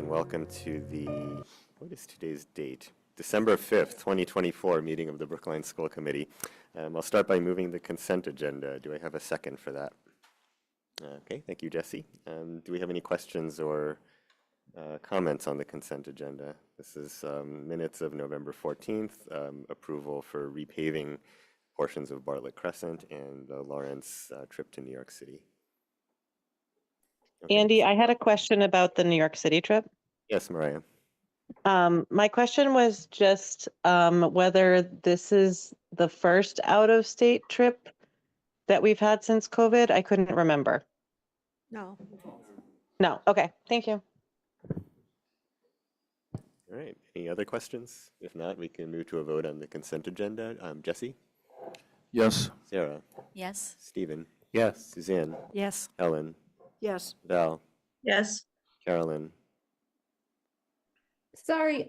And welcome to the, what is today's date? December 5th, 2024 meeting of the Brookline School Committee. I'll start by moving the consent agenda. Do I have a second for that? Okay, thank you, Jesse. Do we have any questions or comments on the consent agenda? This is minutes of November 14th, approval for repaving portions of Bartlett Crescent and the Lawrence trip to New York City. Okay. Andy, I had a question about the New York City trip. Yes, Mariah. My question was just whether this is the first out-of-state trip that we've had since COVID. I couldn't remember. No. No. Okay. Thank you. All right. Any other questions? If not, we can move to a vote on the consent agenda. Jesse? Yes. Sarah? Yes. Stephen? Yes. Suzanne? Yes. Helen? Yes. Val? Yes. Carolyn? Sorry,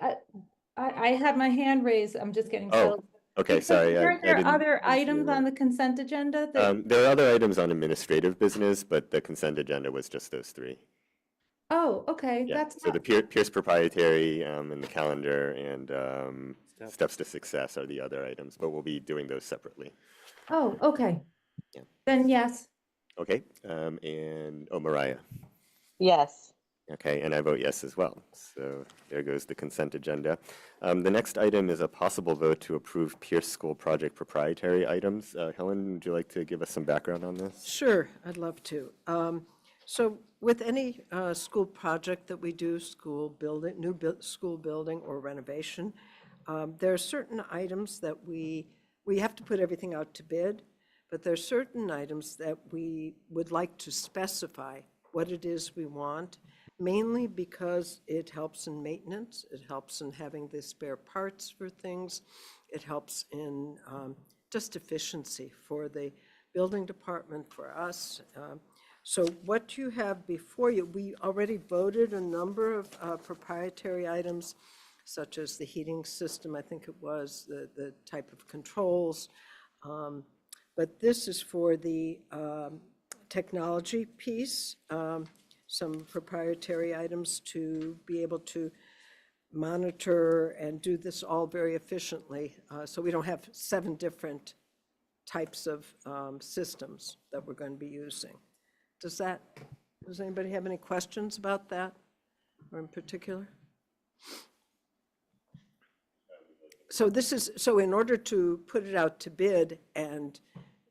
I had my hand raised. I'm just getting Oh, filled. okay, sorry. Weren't there other I items on the consent agenda? there are other items on administrative business, but the consent agenda was just those three. Oh, okay, Yeah. that's So not, the Pierce proprietary and the calendar and steps to success are the other items, but we'll be doing those separately. oh, okay. Yeah. Then yes. Okay. Mariah. Yes. Okay, and I vote yes as well. So there goes the consent agenda. The next item is a possible vote to approve Pierce School project proprietary items. Helen, would you like to give us some background on this? Sure, I'd love to. So with any school project that we do, school building, school building or renovation, there are certain items that we have to put everything out to bid, but there are certain items that we would like to specify what it is we want, mainly because it helps in maintenance, it helps in having the spare parts for things, it helps in just efficiency for the building department, for us. So what you have before you, we already voted a number of proprietary items, such as the heating system, I think it was, the type of controls. But this is for the technology piece, some proprietary items to be able to monitor and do this all very efficiently. So we don't have 7 different types of systems that we're going to be using. Does anybody have any questions about that or in particular? So in order to put it out to bid and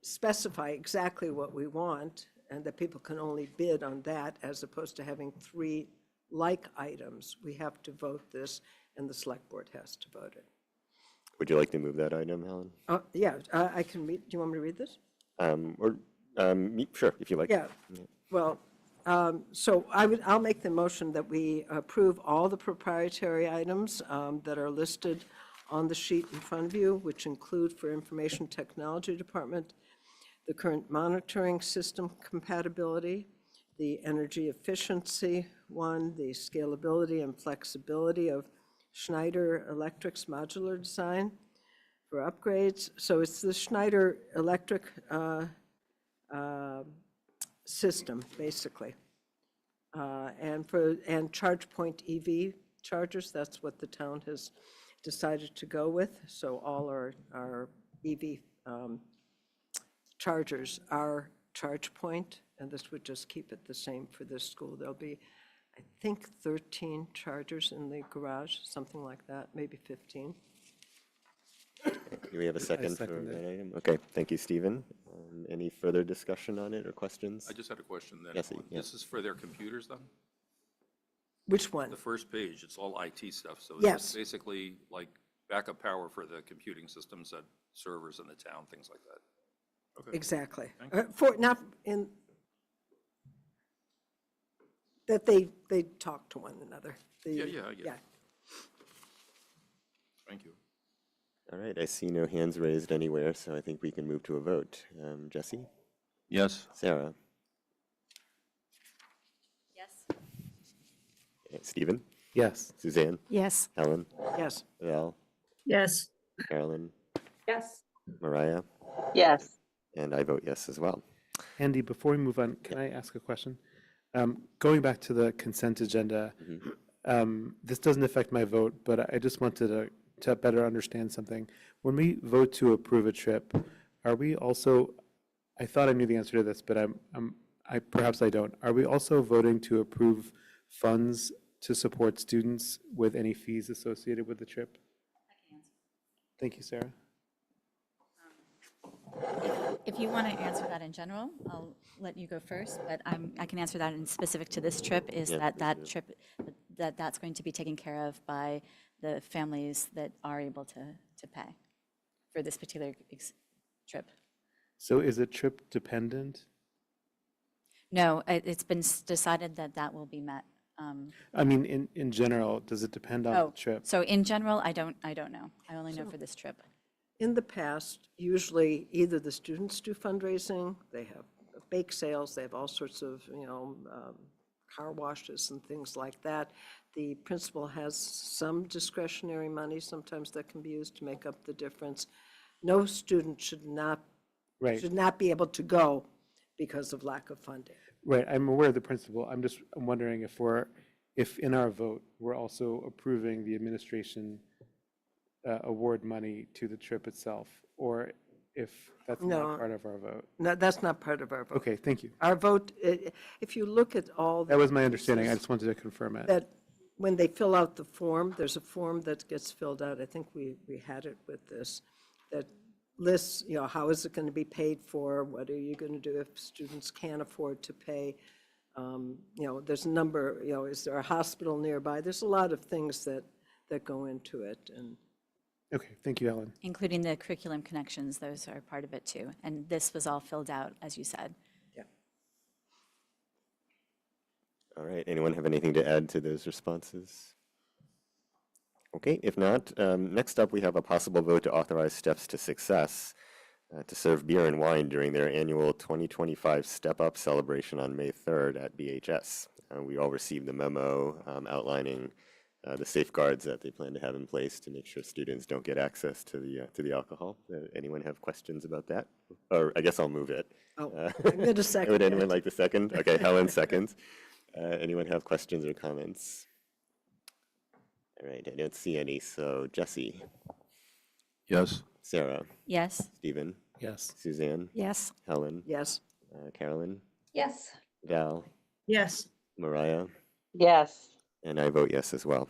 specify exactly what we want, and that people can only bid on that as opposed to having 3 like items, we have to vote this and the select board has to vote it. Would you like to move that item, Helen? Yeah, I can read. Do you want me to read this? Sure, if you like. Yeah, well, so I'll make the motion that we approve all the proprietary items that are listed on the sheet in front of you, which include for Information Technology Department, the current monitoring system compatibility, the energy efficiency one, the scalability and flexibility of Schneider Electric's modular design for upgrades. So it's the Schneider Electric system, basically. And ChargePoint EV chargers, that's what the town has decided to go with. So all our EV chargers are ChargePoint, and this would just keep it the same for this school. There'll be, I think, 13 chargers in the garage, something like that, maybe 15. Do we have a second for that item? Okay, thank you, Stephen. Any further discussion on it or questions? I just had a question then. Yes, yeah. This is for their computers then? Which one? The first page, it's all IT stuff. So Yes. it's basically like backup power for the computing systems at servers in the town, things like that. Okay. Exactly. Thank you. For, not in, that they talk to one another. Yeah, I get it. Thank you. All right, I see no hands raised anywhere, so I think we can move to a vote. Jesse? Yes. Sarah? Yes. Stephen? Yes. Suzanne? Yes. Helen? Yes. Val? Yes. Carolyn? Yes. Mariah? Yes. And I vote yes as well. Andy, before we move on, can I ask a question? Going back to the consent agenda, this doesn't affect my vote, but I just wanted to to better understand something. When we vote to approve a trip, are we also, I thought I knew the answer to this, but perhaps I don't. Are we also voting to approve funds to support students with any fees associated with the trip? Thank you, Sarah. If you want to answer that in general, I'll let you go first, but I can answer that in specific to this trip, is Yeah, that trip, that's going to be taken care of by the families that are able to pay for this particular trip. So is it trip dependent? No, it's been decided that that will be met. I mean, in general, does it depend on the trip? So in general, I don't know. I only know for this trip. In the past, usually either the students do fundraising, they have bake sales, they have all sorts of, car washes and things like that. The principal has some discretionary money sometimes that can be used to make up the difference. No student should not be able to go because of lack of funding. Right, I'm aware of the principle. I'm wondering if in our vote, we're also approving the administration award money to the trip itself, or if that's No. not part of our vote. No, that's not part of our vote. Okay, thank you. Our vote, if you look at all. That was my understanding. I just wanted to confirm it. That when they fill out the form, there's a form that gets filled out, I think we had it with this, that lists, how is it going to be paid for? What are you going to do if students can't afford to pay? There's a number, is there a hospital nearby? There's a lot of things that go into it. And Okay, thank you, Ellen. Including the curriculum connections, those are part of it too. And this was all filled out, as you said. yeah. All right, anyone have anything to add to those responses? Okay, if not, next up we have a possible vote to authorize Steps to Success to serve beer and wine during their annual 2025 Step Up celebration on May 3rd at BHS. We all received the memo outlining the safeguards that they plan to have in place to make sure students don't get access to the alcohol. Anyone have questions about that? Or I guess I'll move it. Oh, I'm going to second Would anyone it. like to second? Okay, Helen seconds. Anyone have questions or comments? All right, I don't see any, so Jesse, Yes. Sarah, Yes? Stephen, Yes. Suzanne, Yes. Helen, Yes. Carolyn, Yes. Val, Yes. Mariah, Yes. and I vote yes as well.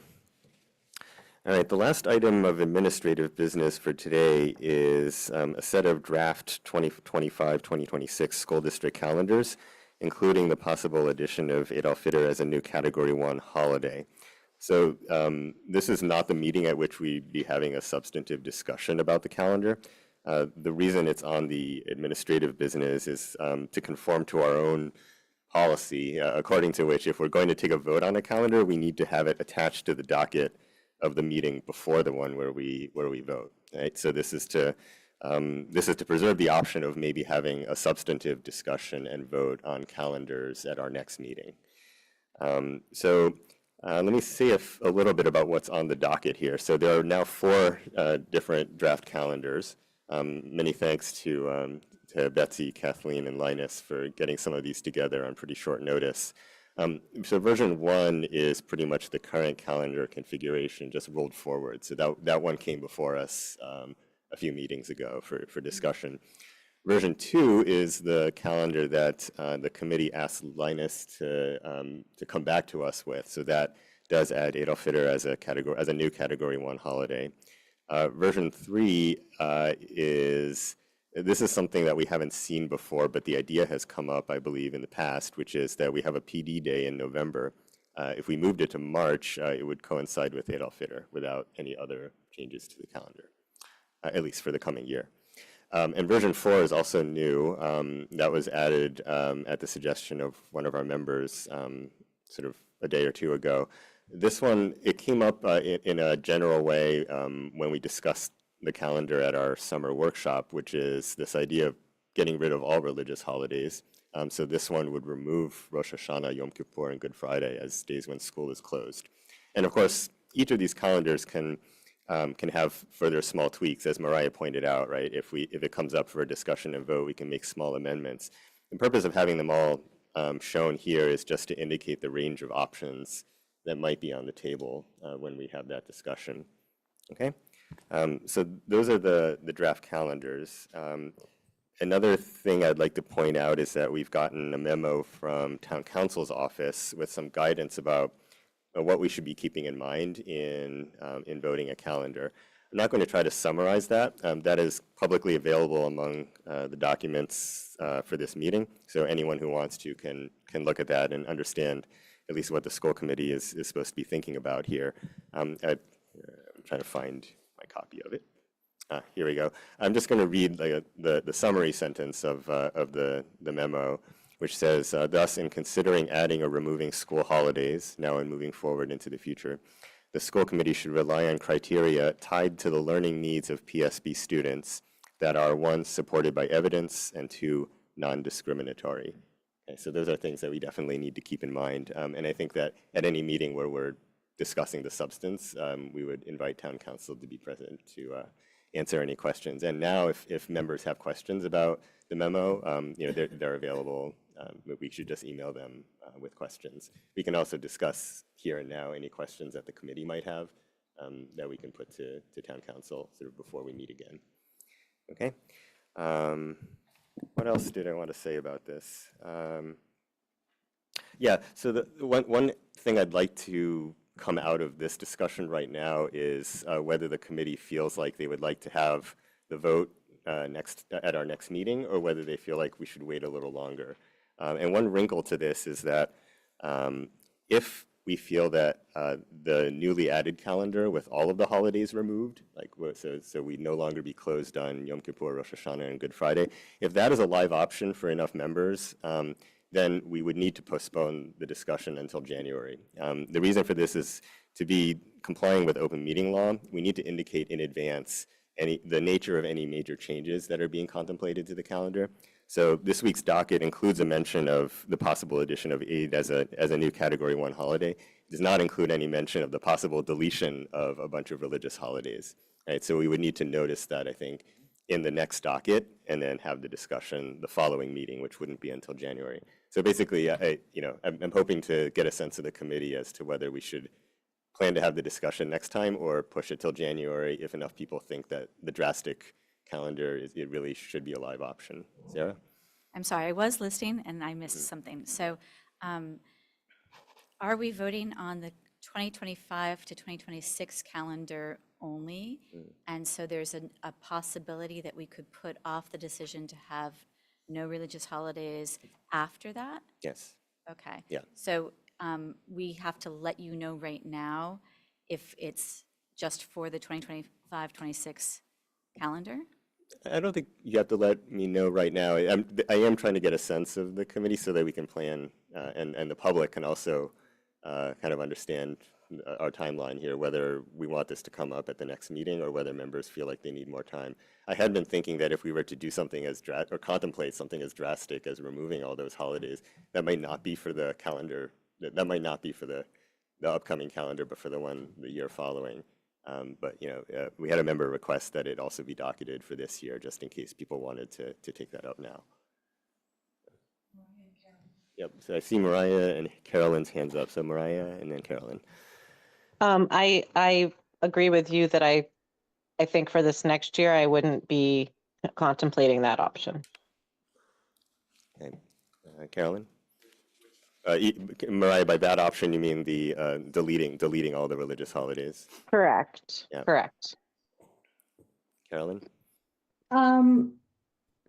All right, the last item of administrative business for today is a set of draft 2025-2026 school district calendars, including the possible addition of Eid al-Fitr as a new Category 1 holiday. So this is not the meeting at which we'd be having a substantive discussion about the calendar. The reason it's on the administrative business is to conform to our own policy, according to which if we're going to take a vote on a calendar, we need to have it attached to the docket of the meeting before the one where we vote. Right? So this is to preserve the option of maybe having a substantive discussion and vote on calendars at our next meeting. Let me say a little bit about what's on the docket here. So there are now 4 different draft calendars. Many thanks to Betsy, Kathleen, and Linus for getting some of these together on pretty short notice. So version 1 is pretty much the current calendar configuration, just rolled forward. So that one came before us a few meetings ago for discussion. Version 2 is the calendar that the committee asked Linus to come back to us with. So that does add Eid al-Fitr as a new Category 1 holiday. Version 3 this is something that we haven't seen before, but the idea has come up, I believe, in the past, which is that we have a PD day in November. If we moved it to March, it would coincide with Eid al-Fitr without any other changes to the calendar, at least for the coming year. And version 4 is also new. That was added at the suggestion of one of our members sort of a day or two ago. This one, it came up in a general way when we discussed the calendar at our summer workshop, which is this idea of getting rid of all religious holidays. So this one would remove Rosh Hashanah, Yom Kippur, and Good Friday as days when school is closed. And of course, each of these calendars can have further small tweaks, as Mariah pointed out, right? If it comes up for a discussion and vote, we can make small amendments. The purpose of having them all shown here is just to indicate the range of options that might be on the table when we have that discussion. Okay? So those are the draft calendars. Another thing I'd like to point out is that we've gotten a memo from Town Council's office with some guidance about what we should be keeping in mind in voting a calendar. I'm not going to try to summarize that. That is publicly available among the documents for this meeting. So anyone who wants to can look at that and understand at least what the school committee is supposed to be thinking about here. I'm trying to find my copy of it. Here we go. I'm just going to read the summary sentence of the memo, which says, thus, in considering adding or removing school holidays now and moving forward into the future, the school committee should rely on criteria tied to the learning needs of PSB students that are, one, supported by evidence, and two, non-discriminatory. Okay, so those are things that we definitely need to keep in mind. And I think that at any meeting where we're discussing the substance, we would invite town council to be present to answer any questions. And now, if members have questions about the memo, they're available. We should just email them with questions. We can also discuss here and now any questions that the committee might have that we can put to town council sort of before we meet again. Okay. What else did I want to say about this? Yeah, so the one thing I'd like to come out of this discussion right now is whether the committee feels like they would like to have the vote at our next meeting, or whether they feel like we should wait a little longer. And one wrinkle to this is that if we feel that the newly added calendar with all of the holidays removed, so we no longer be closed on Yom Kippur, Rosh Hashanah, and Good Friday, if that is a live option for enough members, then we would need to postpone the discussion until January. The reason for this is to be complying with open meeting law, we need to indicate in advance the nature of any major changes that are being contemplated to the calendar. So this week's docket includes a mention of the possible addition of Eid as a new Category 1 holiday. It does not include any mention of the possible deletion of a bunch of religious holidays. Right? So we would need to notice that, I think, in the next docket, and then have the discussion the following meeting, which wouldn't be until January. So basically, I'm hoping to get a sense of the committee as to whether we should plan to have the discussion next time or push it till January if enough people think that the drastic calendar it really should be a live option. Sarah? I'm sorry, I was listening and I missed something. So are we voting on the 2025 to 2026 calendar only? And so there's a possibility that we could put off the decision to have no religious holidays after that? Yes. Okay. Yeah. So we have to let you know right now if it's just for the 2025-26 calendar? I don't think you have to let me know right now. I am trying to get a sense of the committee so that we can plan, and the public can also kind of understand our timeline here, whether we want this to come up at the next meeting or whether members feel like they need more time. I had been thinking that if we were to do something or contemplate something as drastic as removing all those holidays, that might not be for the calendar, that might not be for the upcoming calendar, but for the year following. But we had a member request that it also be docketed for this year, just in case people wanted to take that up now. Yep. So I see Mariah and Carolyn's hands up. So Mariah and then Carolyn. I agree with you that I think for this next year I wouldn't be contemplating that option. Okay. Carolyn. Mariah, by that option you mean the deleting all the religious holidays? Correct. Yeah. Correct. Carolyn.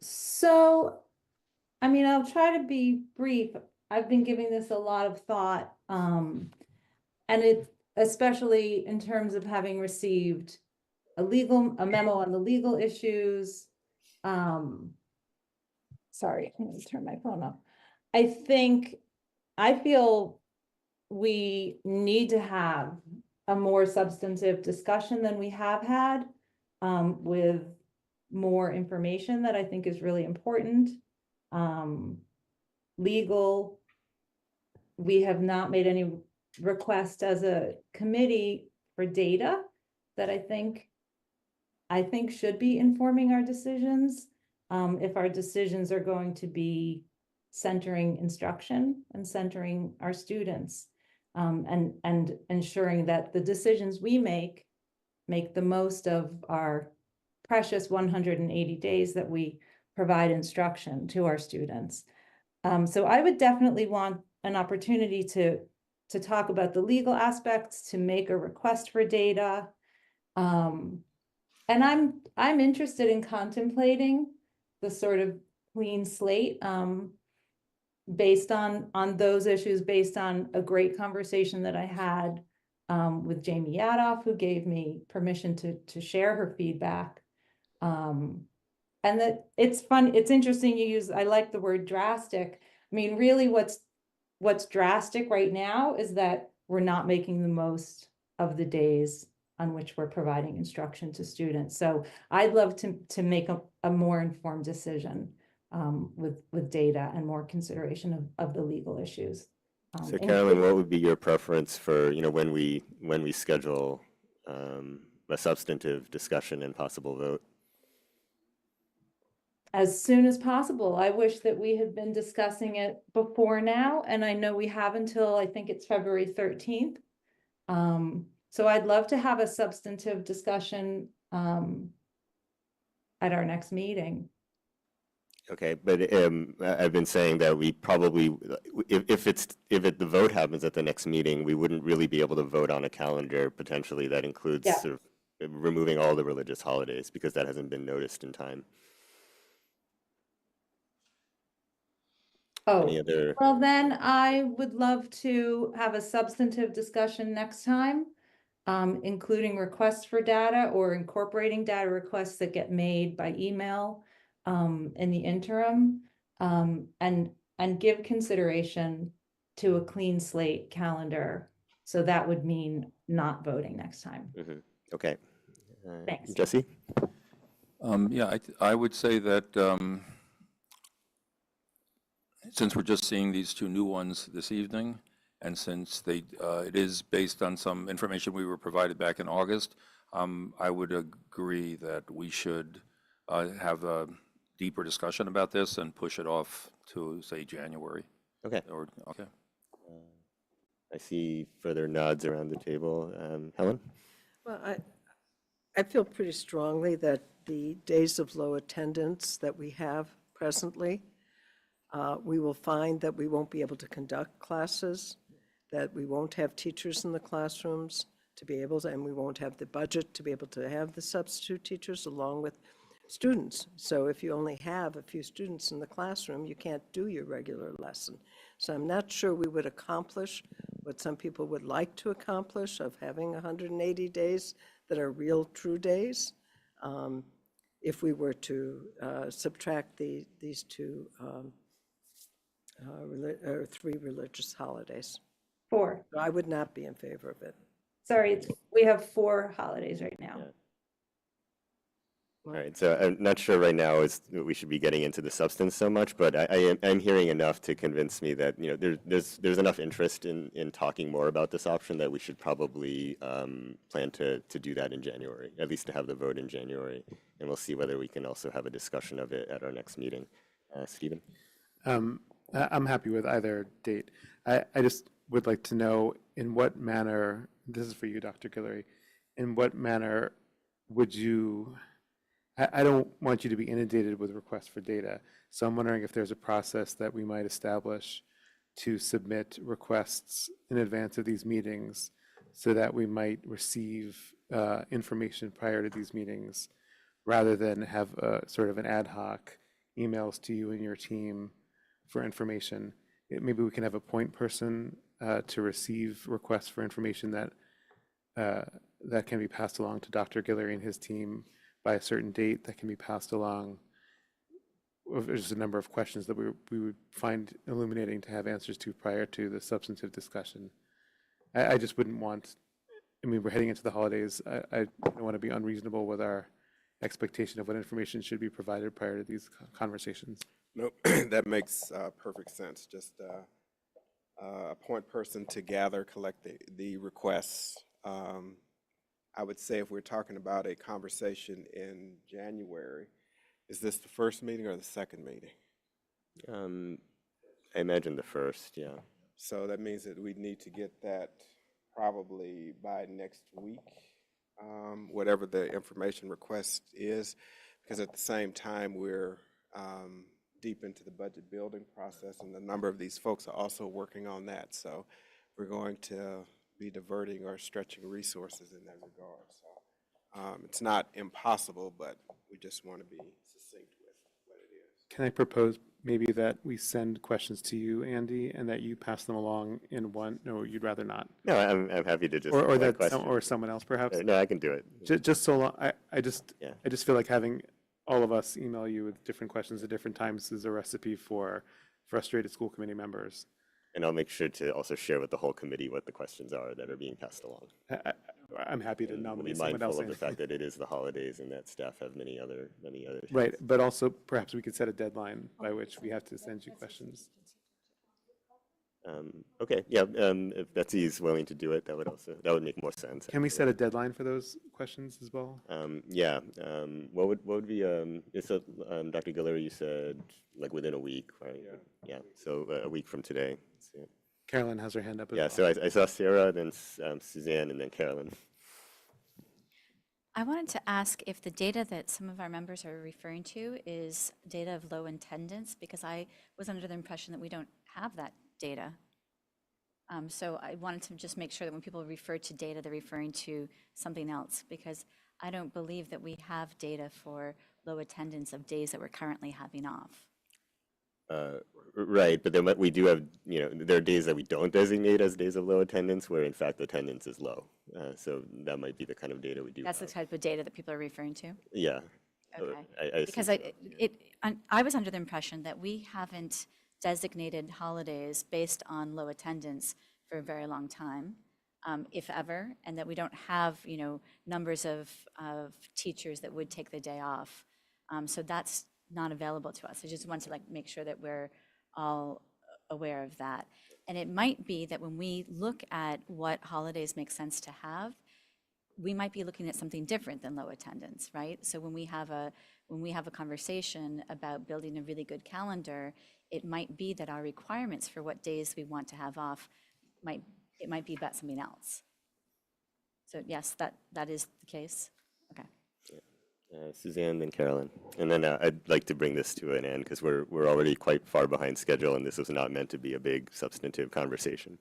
So, I mean, I'll try to be brief. I've been giving this a lot of thought, and it, especially in terms of having received a memo on the legal issues. Sorry, I'm going to turn my phone off. I feel we need to have a more substantive discussion than we have had, with more information that I think is really important. Legal, we have not made any request as a committee for data that I think should be informing our decisions. If our decisions are going to be centering instruction and centering our students, and ensuring that the decisions we make make the most of our precious 180 days that we provide instruction to our students. So I would definitely want an opportunity to talk about the legal aspects, to make a request for data. And I'm interested in contemplating the sort of clean slate, based on those issues, based on a great conversation that I had with Jamie Yadoff, who gave me permission to share her feedback. And that it's fun, it's interesting you use, I like the word drastic. I mean, really what's drastic right now is that we're not making the most of the days on which we're providing instruction to students. So I'd love to make a more informed decision with data and more consideration of the legal issues. So Carolyn, what would be your preference for, when we schedule a substantive discussion and possible vote? As soon as possible. I wish that we had been discussing it before now, and I know we have until, I think it's February 13th. So I'd love to have a substantive discussion at our next meeting. Okay, but I've been saying that we probably, if the vote happens at the next meeting, we wouldn't really be able to vote on a calendar potentially that includes Yeah. sort of removing all the religious holidays because that hasn't been noticed in time. Any Oh, other? well, then I would love to have a substantive discussion next time, including requests for data or incorporating data requests that get made by email in the interim, and give consideration to a clean slate calendar. So that would mean not voting next time. Mhm. Okay. Thanks. Jesse? Yeah, I would say that since we're just seeing these two new ones this evening, and since it is based on some information we were provided back in August, I would agree that we should have a deeper discussion about this and push it off to, say, January. Okay. Okay. I see further nods around the table. Helen? Well, I feel pretty strongly that the days of low attendance that we have presently, we will find that we won't be able to conduct classes, that we won't have teachers in the classrooms to be able to, and we won't have the budget to be able to have the substitute teachers along with students. So if you only have a few students in the classroom, you can't do your regular lesson. So I'm not sure we would accomplish what some people would like to accomplish of having 180 days that are real true days, if we were to subtract these two or three religious holidays. 4. So I would not be in favor of it. Sorry, we have 4 holidays right now. Yeah. All right, so I'm not sure right now we should be getting into the substance so much, but I'm hearing enough to convince me that there's enough interest in talking more about this option that we should probably plan to do that in January, at least to have the vote in January, and we'll see whether we can also have a discussion of it at our next meeting. Stephen? I'm happy with either date. I just would like to know in what manner, this is for you, Dr. Guillory, in what manner would you, I don't want you to be inundated with requests for data, so I'm wondering if there's a process that we might establish to submit requests in advance of these meetings so that we might receive information prior to these meetings rather than have sort of an ad hoc emails to you and your team for information. Maybe we can have a point person to receive requests for information that can be passed along to Dr. Guillory and his team by a certain date that can be passed along. There's a number of questions that we would find illuminating to have answers to prior to the substantive discussion. I just wouldn't want, we're heading into the holidays. I don't want to be unreasonable with our expectation of what information should be provided prior to these conversations. Nope, that makes perfect sense. Just a point person to gather, collect the requests. I would say if we're talking about a conversation in January, is this the first meeting or the second meeting? I imagine the first, yeah. So that means that we need to get that probably by next week. whatever the information request is, because at the same time, we're deep into the budget building process, and a number of these folks are also working on that. So we're going to be diverting or stretching resources in that regard. So it's not impossible, but we just want to be succinct with what it is. Can I propose maybe that we send questions to you, Andy, and that you pass them along in one, no, you'd rather not? No, I'm happy to just. Or collect that, questions. or someone else perhaps? No, I can do it. Just so long, I just, Yeah. I just feel like having all of us email you with different questions at different times is a recipe for frustrated school committee members. And I'll make sure to also share with the whole committee what the questions are that are being passed along. I'm happy to And we'll be nominate someone else. mindful of the in. fact that it is the holidays and that staff have many other. Right, but also perhaps we could set a deadline by which we have to send you questions. Okay, yeah, if Betsy is willing to do it, that would make more sense. Can we set a deadline for those questions as well? Yeah, what would be, so, Dr. Guillory, you said like within a week, right? Yeah, so a week from today. So, Carolyn has her hand up as yeah, well. so I saw Sarah, then Suzanne, and then Carolyn. I wanted to ask if the data that some of our members are referring to is data of low attendance, because I was under the impression that we don't have that data. So I wanted to just make sure that when people refer to data, they're referring to something else, because I don't believe that we have data for low attendance of days that we're currently having off. Right, but then we do have, there are days that we don't designate as days of low attendance where in fact attendance is low. So that might be the kind of data we do That's the have. type of data that people are referring to? Yeah. Okay. Because I was under the impression that we haven't designated holidays based on low attendance for a very long time, if ever, and that we don't have, numbers of teachers that would take the day off. So that's not available to us. I just want to make sure that we're all aware of that. And it might be that when we look at what holidays make sense to have, we might be looking at something different than low attendance, right? So when we have a conversation about building a really good calendar, it might be that our requirements for what days we want to have off might be about something else. So yes, that is the case. Okay. Suzanne, then Carolyn. And then I'd like to bring this to an end because we're already quite far behind schedule and this was not meant to be a big substantive conversation.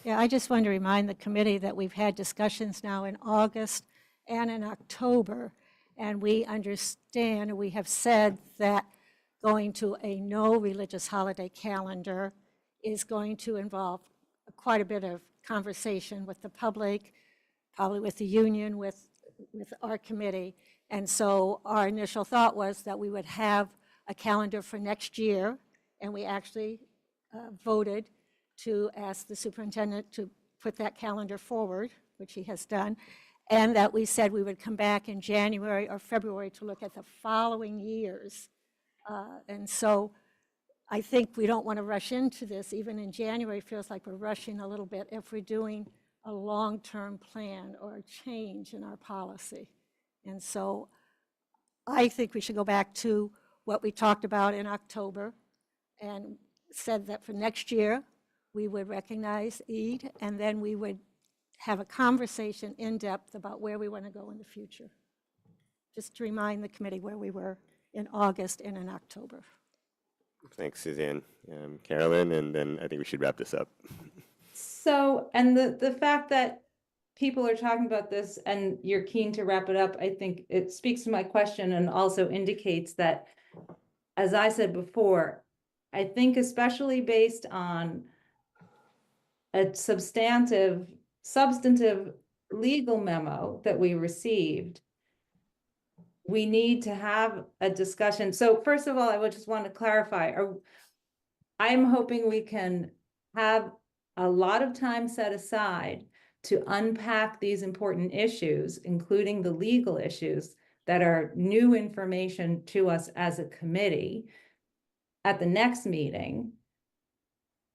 Yeah, I just want to remind the committee that we've had discussions now in August and in October, and we understand, we have said that going to a no religious holiday calendar is going to involve quite a bit of conversation with the public, probably with the union, with our committee. And so our initial thought was that we would have a calendar for next year, and we actually voted to ask the superintendent to put that calendar forward, which he has done, and that we said we would come back in January or February to look at the following years. And so I think we don't want to rush into this. Even in January, it feels like we're rushing a little bit if we're doing a long-term plan or a change in our policy. And so I think we should go back to what we talked about in October and said that for next year, we would recognize Eid, and then we would have a conversation in depth about where we want to go in the future. Just to remind the committee where we were in August and in October. Thanks, Suzanne. Carolyn, and then I think we should wrap this up. So, and the fact that people are talking about this and you're keen to wrap it up, I think it speaks to my question and also indicates that, as I said before, I think especially based on a substantive legal memo that we received, we need to have a discussion. So first of all, I would just want to clarify, I'm hoping we can have a lot of time set aside to unpack these important issues, including the legal issues that are new information to us as a committee at the next meeting,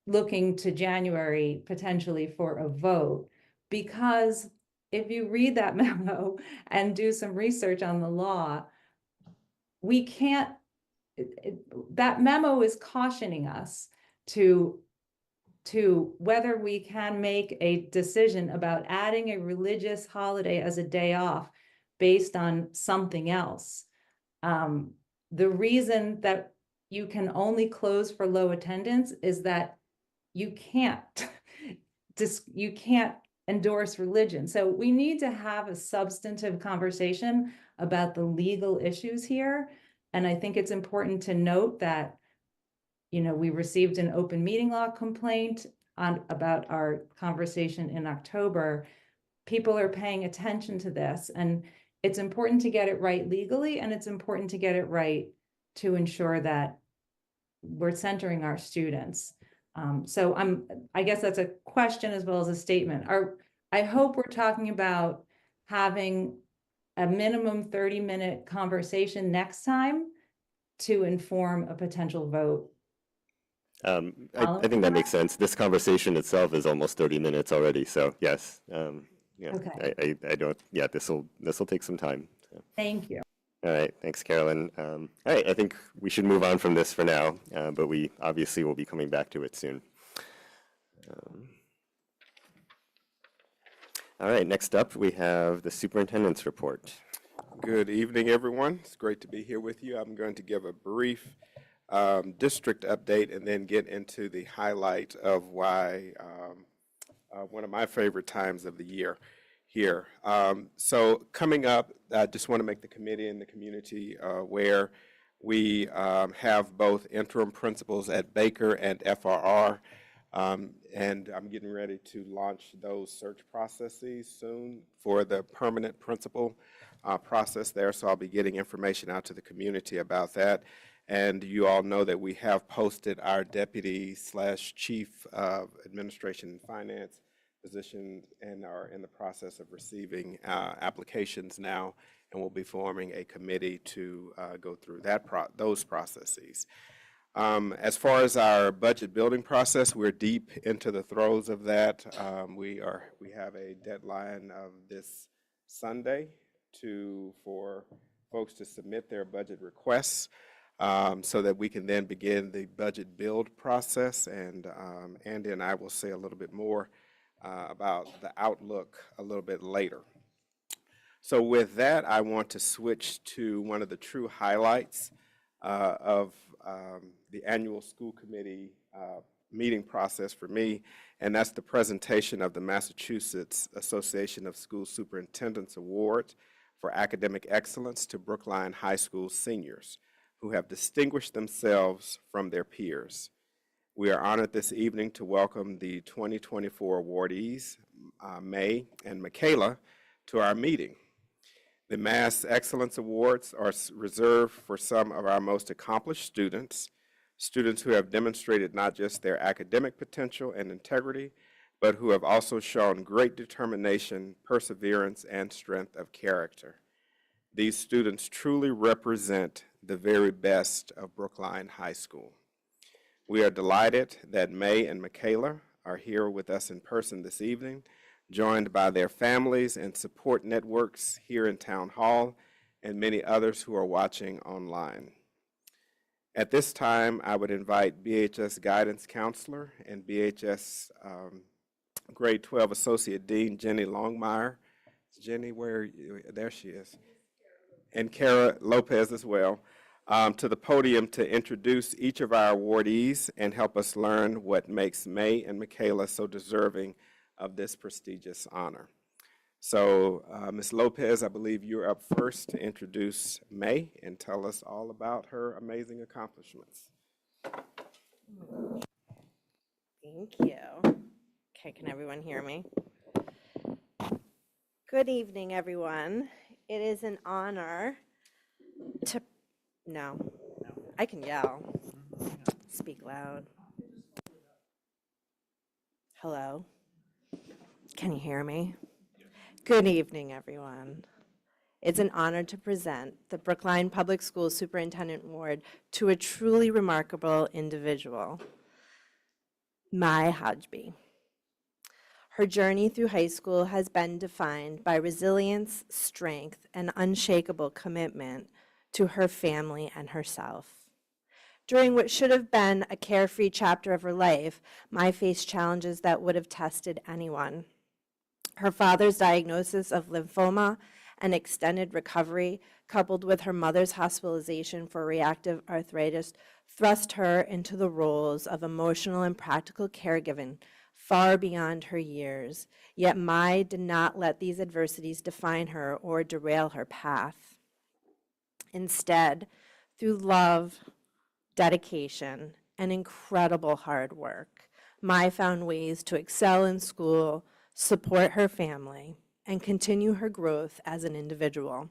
looking to January potentially for a vote. Because if you read that memo and do some research on the law, we can't, that memo is cautioning us to to whether we can make a decision about adding a religious holiday as a day off based on something else. The reason that you can only close for low attendance is that you can't you can't endorse religion. So we need to have a substantive conversation about the legal issues here. And I think it's important to note that, you know, we received an open meeting law complaint about our conversation in October. People are paying attention to this, and it's important to get it right legally, and it's important to get it right to ensure that we're centering our students. So I guess that's a question as well as a statement. I hope we're talking about having a minimum 30-minute conversation next time to inform a potential vote. I think that makes sense. This conversation itself is almost 30 minutes already, so yes. Yeah, Okay. I don't, yeah, this will take some time. So. Thank you. All right, thanks, Carolyn. All right, I think we should move on from this for now, but we obviously will be coming back to it soon. All right, next up we have the superintendent's report. Good evening, everyone. It's great to be here with you. I'm going to give a brief district update and then get into the highlight of why one of my favorite times of the year here. So coming up, I just want to make the committee and the community aware we have both interim principals at Baker and FRR, and I'm getting ready to launch those search processes soon for the permanent principal process there, so I'll be getting information out to the community about that. And you all know that we have posted our deputy/chief of administration and finance position and are in the process of receiving applications now, and we'll be forming a committee to go through those processes. As far as our budget building process, we're deep into the throes of that. We have a deadline of this Sunday for folks to submit their budget requests, so that we can then begin the budget build process. And Andy and I will say a little bit more about the outlook a little bit later. So with that, I want to switch to one of the true highlights of the annual school committee meeting process for me, and that's the presentation of the Massachusetts Association of School Superintendents Award for Academic Excellence to Brookline High School seniors who have distinguished themselves from their peers. We are honored this evening to welcome the 2024 awardees, May and Michaela, to our meeting. The Mass Excellence Awards are reserved for some of our most accomplished students who have demonstrated not just their academic potential and integrity, but who have also shown great determination, perseverance, and strength of character. These students truly represent the very best of Brookline High School. We are delighted that May and Michaela are here with us in person this evening, joined by their families and support networks here in Town Hall and many others who are watching online. At this time, I would invite BHS Guidance Counselor and BHS Grade 12 Associate Dean Jenny Longmire. Jenny, there she is. And Kara Lopez as well, to the podium to introduce each of our awardees and help us learn what makes May and Michaela so deserving of this prestigious honor. So, Ms. Lopez, I believe you're up first to introduce May and tell us all about her amazing accomplishments. Thank you. Okay, can everyone hear me? Good evening, everyone. It is an honor to, no, I can yell. Speak loud. Hello? Can you hear me? Good evening, everyone. It's an honor to present the Brookline Public Schools Superintendent Award to a truly remarkable individual, Mai Hajbi. Her journey through high school has been defined by resilience, strength, and unshakable commitment to her family and herself. During what should have been a carefree chapter of her life, Mai faced challenges that would have tested anyone. Her father's diagnosis of lymphoma and extended recovery, coupled with her mother's hospitalization for reactive arthritis, thrust her into the roles of emotional and practical caregiving far beyond her years. Yet Mai did not let these adversities define her or derail her path. Instead, through love, dedication, and incredible hard work, Mai found ways to excel in school, support her family, and continue her growth as an individual.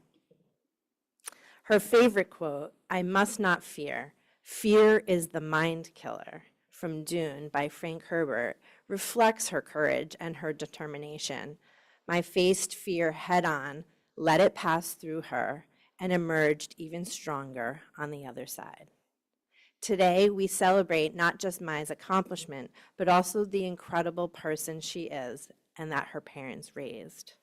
Her favorite quote, "I must not fear. Fear is the mind killer," from Dune by Frank Herbert, reflects her courage and her determination. Mai faced fear head on, let it pass through her, and emerged even stronger on the other side. Today, we celebrate not just Mai's accomplishment, but also the incredible person she is and that her parents raised.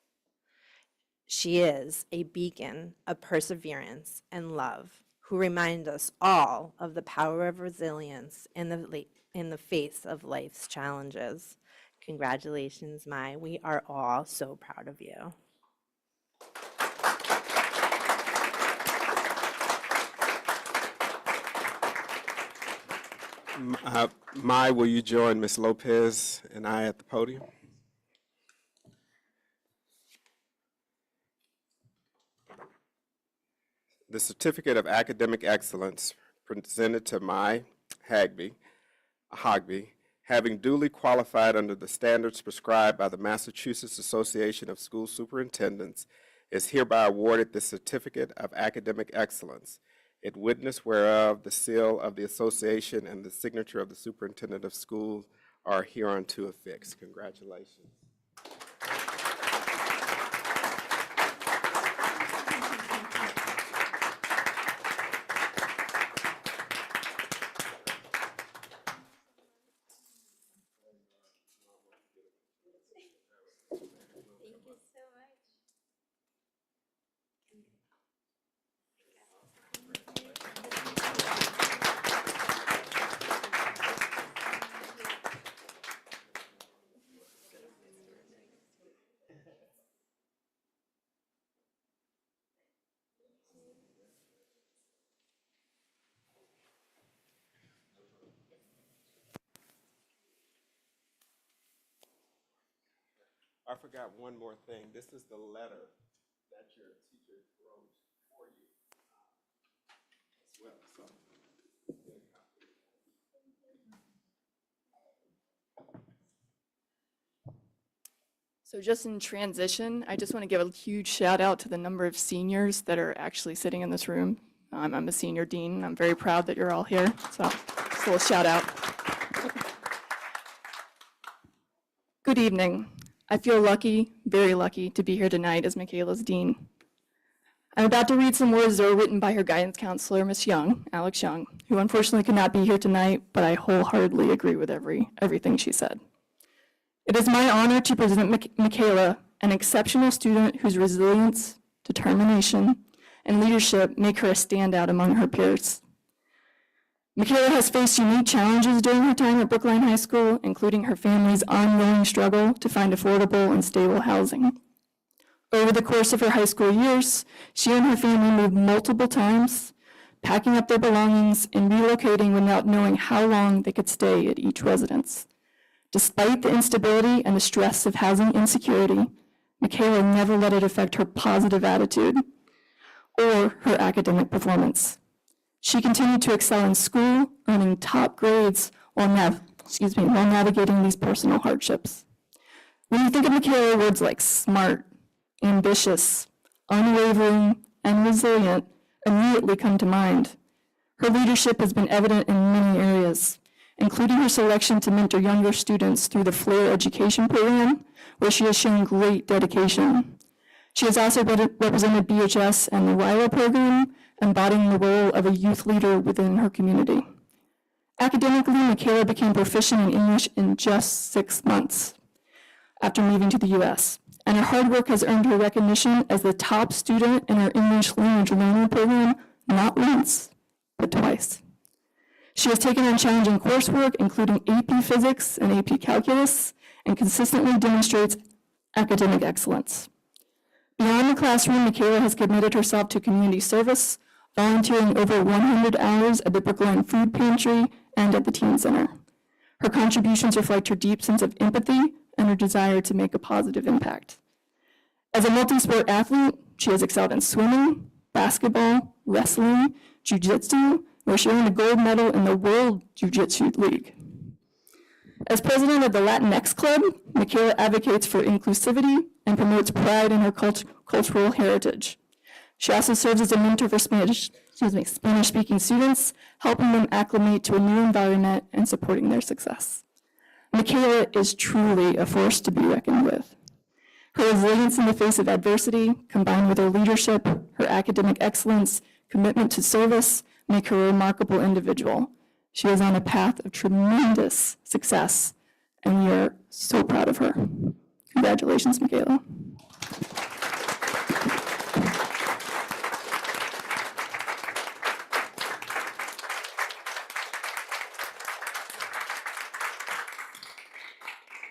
She is a beacon of perseverance and love who remind us all of the power of resilience in the face of life's challenges. Congratulations, Mai. We are all so proud of you. Mai, will you join Ms. Lopez and I at the podium? The Certificate of Academic Excellence presented to Mai Hogby, having duly qualified under the standards prescribed by the Massachusetts Association of School Superintendents, is hereby awarded the Certificate of Academic Excellence. It witness whereof the seal of the association and the signature of the superintendent of schools are hereunto affixed. Congratulations. I forgot one more thing. This is the letter that your teacher wrote for you as well. So just in transition, I just want to give a huge shout out to the number of seniors that are actually sitting in this room. I'm a senior dean. I'm very proud that you're all here. So just a little shout out. Good evening. I feel lucky, very lucky, to be here tonight as Michaela's dean. I'm about to read some words that were written by her guidance counselor, Ms. Young, Alex Young, who unfortunately could not be here tonight, but I wholeheartedly agree with everything she said. It is my honor to present Michaela, an exceptional student whose resilience, determination, and leadership make her a standout among her peers. Michaela has faced unique challenges during her time at Brookline High School, including her family's ongoing struggle to find affordable and stable housing. Over the course of her high school years, she and her family moved multiple times, packing up their belongings and relocating without knowing how long they could stay at each residence. Despite the instability and the stress of housing insecurity, Michaela never let it affect her positive attitude or her academic performance. She continued to excel in school, earning top grades while navigating these personal hardships. When you think of Michaela, words like smart, ambitious, unwavering, and resilient immediately come to mind. Her leadership has been evident in many areas, including her selection to mentor younger students through the FLAIR education program, where she has shown great dedication. She has also represented BHS and the RILA program, embodying the role of a youth leader within her community. Academically, Michaela became proficient in English in just 6 months after moving to the US, and her hard work has earned her recognition as the top student in her English language learning program, not once, but twice. She has taken on challenging coursework, including AP Physics and AP Calculus, and consistently demonstrates academic excellence. Beyond the classroom, Michaela has committed herself to community service, volunteering over 100 hours at the Brookline Food Pantry and at the Teen Center. Her contributions reflect her deep sense of empathy and her desire to make a positive impact. As a multi-sport athlete, she has excelled in swimming, basketball, wrestling, jiu-jitsu, where she earned a gold medal in the World Jiu-Jitsu League. As president of the Latinx Club, Michaela advocates for inclusivity and promotes pride in her cultural heritage. She also serves as a mentor for Spanish-speaking students, helping them acclimate to a new environment and supporting their success. Michaela is truly a force to be reckoned with. Her resilience in the face of adversity, combined with her leadership, her academic excellence, commitment to service, make her a remarkable individual. She is on a path of tremendous success, and we are so proud of her. Congratulations, Michaela.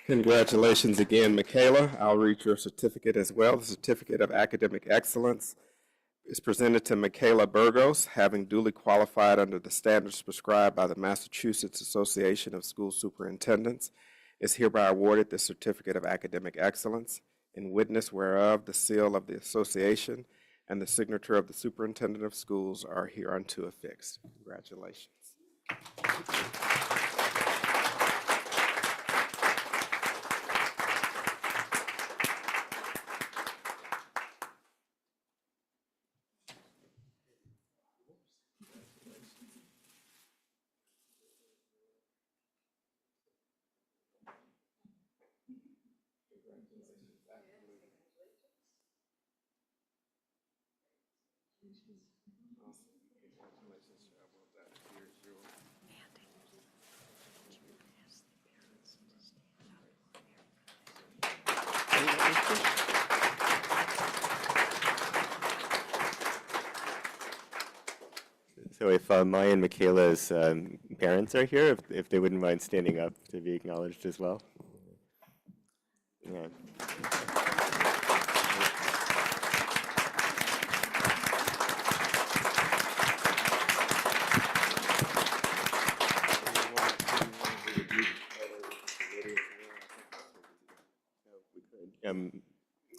Congratulations again, Michaela. I'll read your certificate as well. The Certificate of Academic Excellence is presented to Michaela Burgos, having duly qualified under the standards prescribed by the Massachusetts Association of School Superintendents, is hereby awarded the Certificate of Academic Excellence, in witness whereof the seal of the association and the signature of the Superintendent of Schools are hereunto affixed. Congratulations. So if Maya and Michaela's parents are here, if they wouldn't mind standing up to be acknowledged as well. Yeah.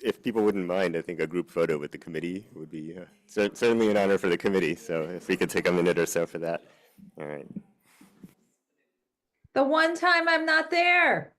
If people wouldn't mind, I think a group photo with the committee would be certainly an honor for the committee. So if we could take a minute or so for that. All right. The one time I'm not there.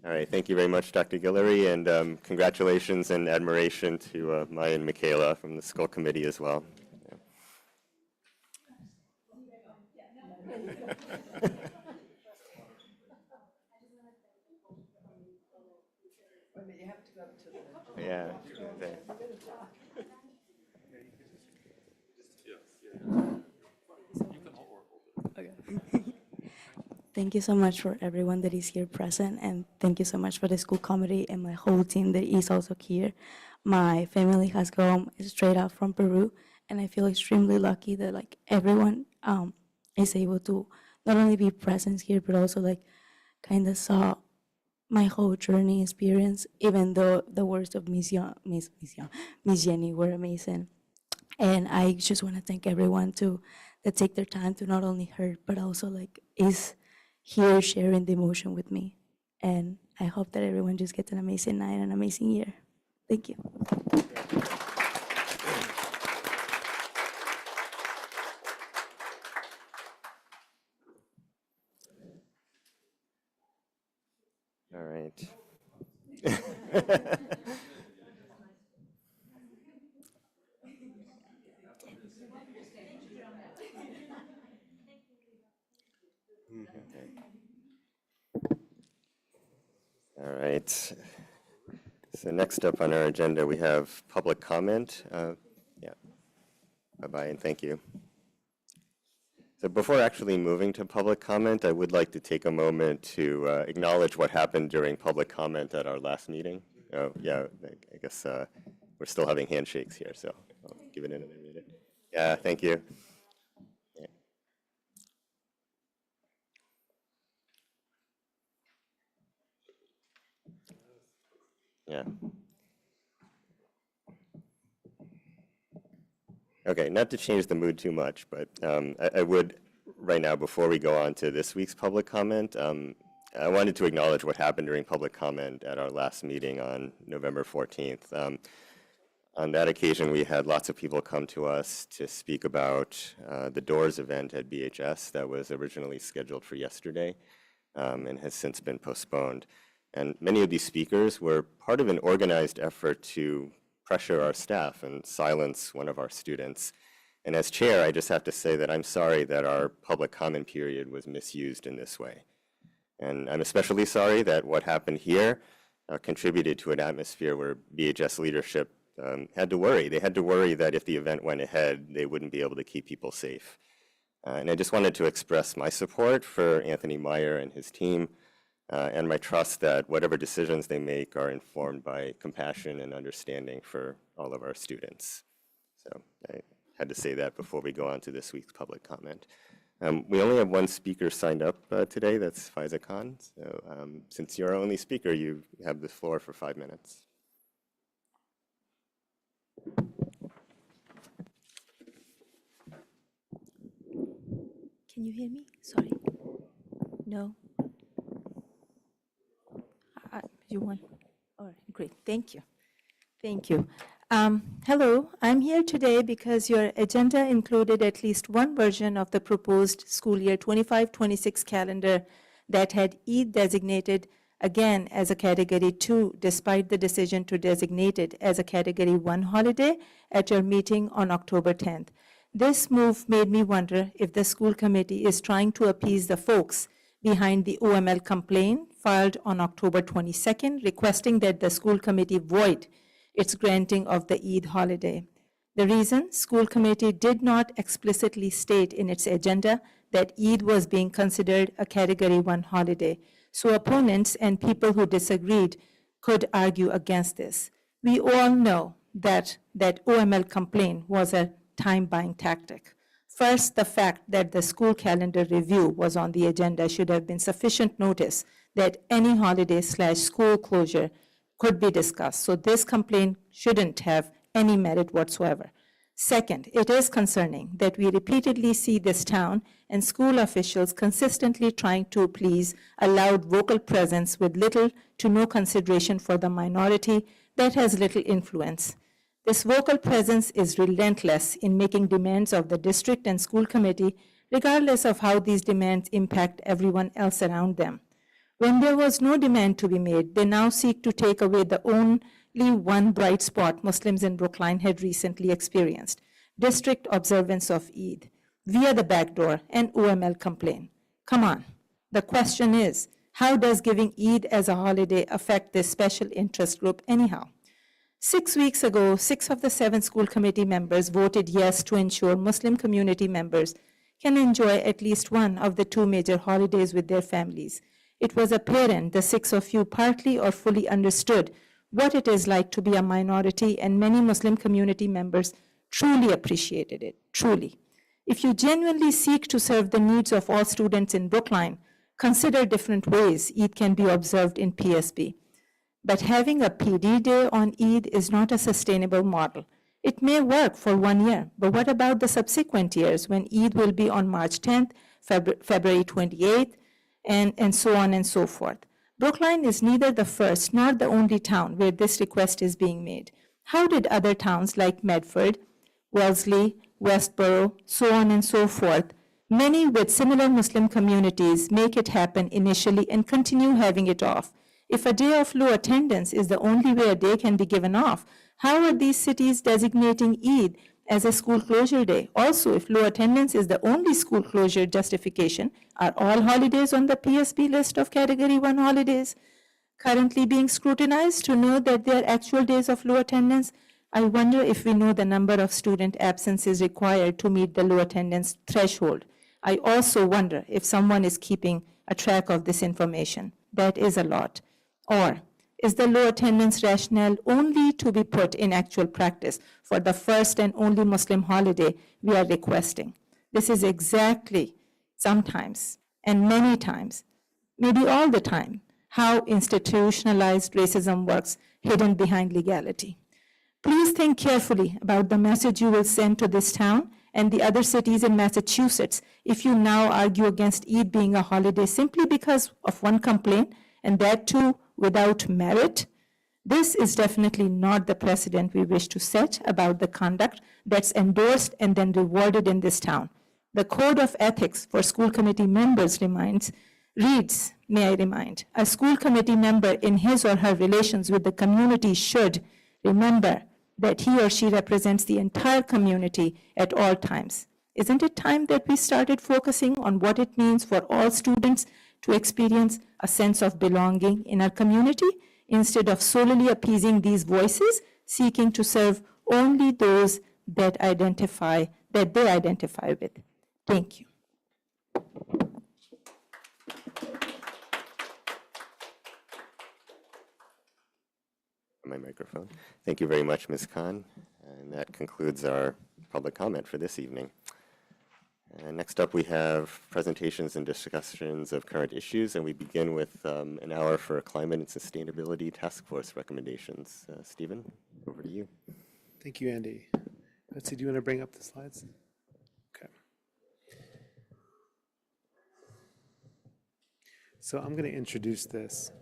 All right, thank you very much, Dr. Guillory, and congratulations and admiration to Maya and Michaela from the school committee as well. Yeah. Thank you so much for everyone that is here present, and thank you so much for the school committee and my whole team that is also here. My family has come straight out from Peru, And I feel extremely lucky that like everyone is able to not only be present here, but also like kind of saw my whole journey experience, even though the words of Miss Jenny were amazing. And I just want to thank everyone that take their time to not only hear, but also like is here sharing the emotion with me. And I hope that everyone just gets an amazing night and an amazing year. Thank you. All right. All right. So next up on our agenda, we have public comment. Yeah. Bye-bye and thank you. So before actually moving to public comment, I would like to take a moment to acknowledge what happened during public comment at our last meeting. Oh, yeah, I guess we're still having handshakes here, so I'll give it another minute. Yeah, thank you. Yeah. Yeah. Okay, not to change the mood too much, but I would, right now, before we go on to this week's public comment, I wanted to acknowledge what happened during public comment at our last meeting on November 14th. On that occasion, we had lots of people come to us to speak about the Doors event at BHS that was originally scheduled for yesterday and has since been postponed. And many of these speakers were part of an organized effort to pressure our staff and silence one of our students. And as chair, I just have to say that I'm sorry that our public comment period was misused in this way. And I'm especially sorry that what happened here contributed to an atmosphere where BHS leadership had to worry. They had to worry that if the event went ahead, they wouldn't be able to keep people safe. And I just wanted to express my support for Anthony Meyer and his team, and my trust that whatever decisions they make are informed by compassion and understanding for all of our students. So I had to say that before we go on to this week's public comment. We only have one speaker signed up today, that's Faiza Khan. So since you're our only speaker, you have the floor for 5 minutes. Can you hear me? Sorry. No? You want? All right, great. Thank you. Thank you. Hello, I'm here today because your agenda included at least one version of the proposed school year 25-26 calendar that had Eid designated again as a Category 2, despite the decision to designate it as a Category 1 holiday at your meeting on October 10th. This move made me wonder if the school committee is trying to appease the folks behind the OML complaint filed on October 22nd, requesting that the school committee void its granting of the Eid holiday. The reason, school committee did not explicitly state in its agenda that Eid was being considered a Category 1 holiday, so opponents and people who disagreed could argue against this. We all know that OML complaint was a time-buying tactic. First, the fact that the school calendar review was on the agenda should have been sufficient notice that any holiday/school closure could be discussed. So this complaint shouldn't have any merit whatsoever. Second, it is concerning that we repeatedly see this town and school officials consistently trying to please a loud vocal presence with little to no consideration for the minority that has little influence. This vocal presence is relentless in making demands of the district and school committee, regardless of how these demands impact everyone else around them. When there was no demand to be made, they now seek to take away the only one bright spot Muslims in Brookline had recently experienced, district observance of Eid, via the back door and OML complaint. Come on. The question is, how does giving Eid as a holiday affect this special interest group anyhow? 6 weeks ago, 6 of the 7 school committee members voted yes to ensure Muslim community members can enjoy at least one of the 2 major holidays with their families. It was apparent the 6 of you partly or fully understood what it is like to be a minority, and many Muslim community members Truly appreciated it, truly. If you genuinely seek to serve the needs of all students in Brookline, consider different ways Eid can be observed in PSB. But having a PD day on Eid is not a sustainable model. It may work for 1 year, but what about the subsequent years when Eid will be on March 10th, February 28th, and so on and so forth? Brookline is neither the first nor the only town where this request is being made. How did other towns like Medford, Wellesley, Westboro, so on and so forth, many with similar Muslim communities, make it happen initially and continue having it off? If a day of low attendance is the only way a day can be given off, how are these cities designating Eid as a school closure day? Also, if low attendance is the only school closure justification, are all holidays on the PSB list of Category 1 holidays currently being scrutinized to know that they are actual days of low attendance? I wonder if we know the number of student absences required to meet the low attendance threshold. I also wonder if someone is keeping a track of this information. That is a lot. Or is the low attendance rationale only to be put in actual practice for the first and only Muslim holiday we are requesting? This is exactly, sometimes, and many times, maybe all the time, how institutionalized racism works hidden behind legality. Please think carefully about the message you will send to this town and the other cities in Massachusetts if you now argue against Eid being a holiday simply because of one complaint, and that too without merit. This is definitely not the precedent we wish to set about the conduct that's endorsed and then rewarded in this town. The Code of Ethics for School Committee members reads, may I remind, a school committee member in his or her relations with the community should remember that he or she represents the entire community at all times. Isn't it time that we started focusing on what it means for all students to experience a sense of belonging in our community instead of solely appeasing these voices, seeking to serve only those that they identify with? Thank you. My microphone. Thank you very much, Ms. Khan. And that concludes our public comment for this evening. Next up, we have presentations and discussions of current issues, and we begin with an hour for Climate and Sustainability Task Force recommendations. Stephen, over to you. Thank you, Andy. Betsy, do you want to bring up the slides? Okay. So I'm going to introduce this.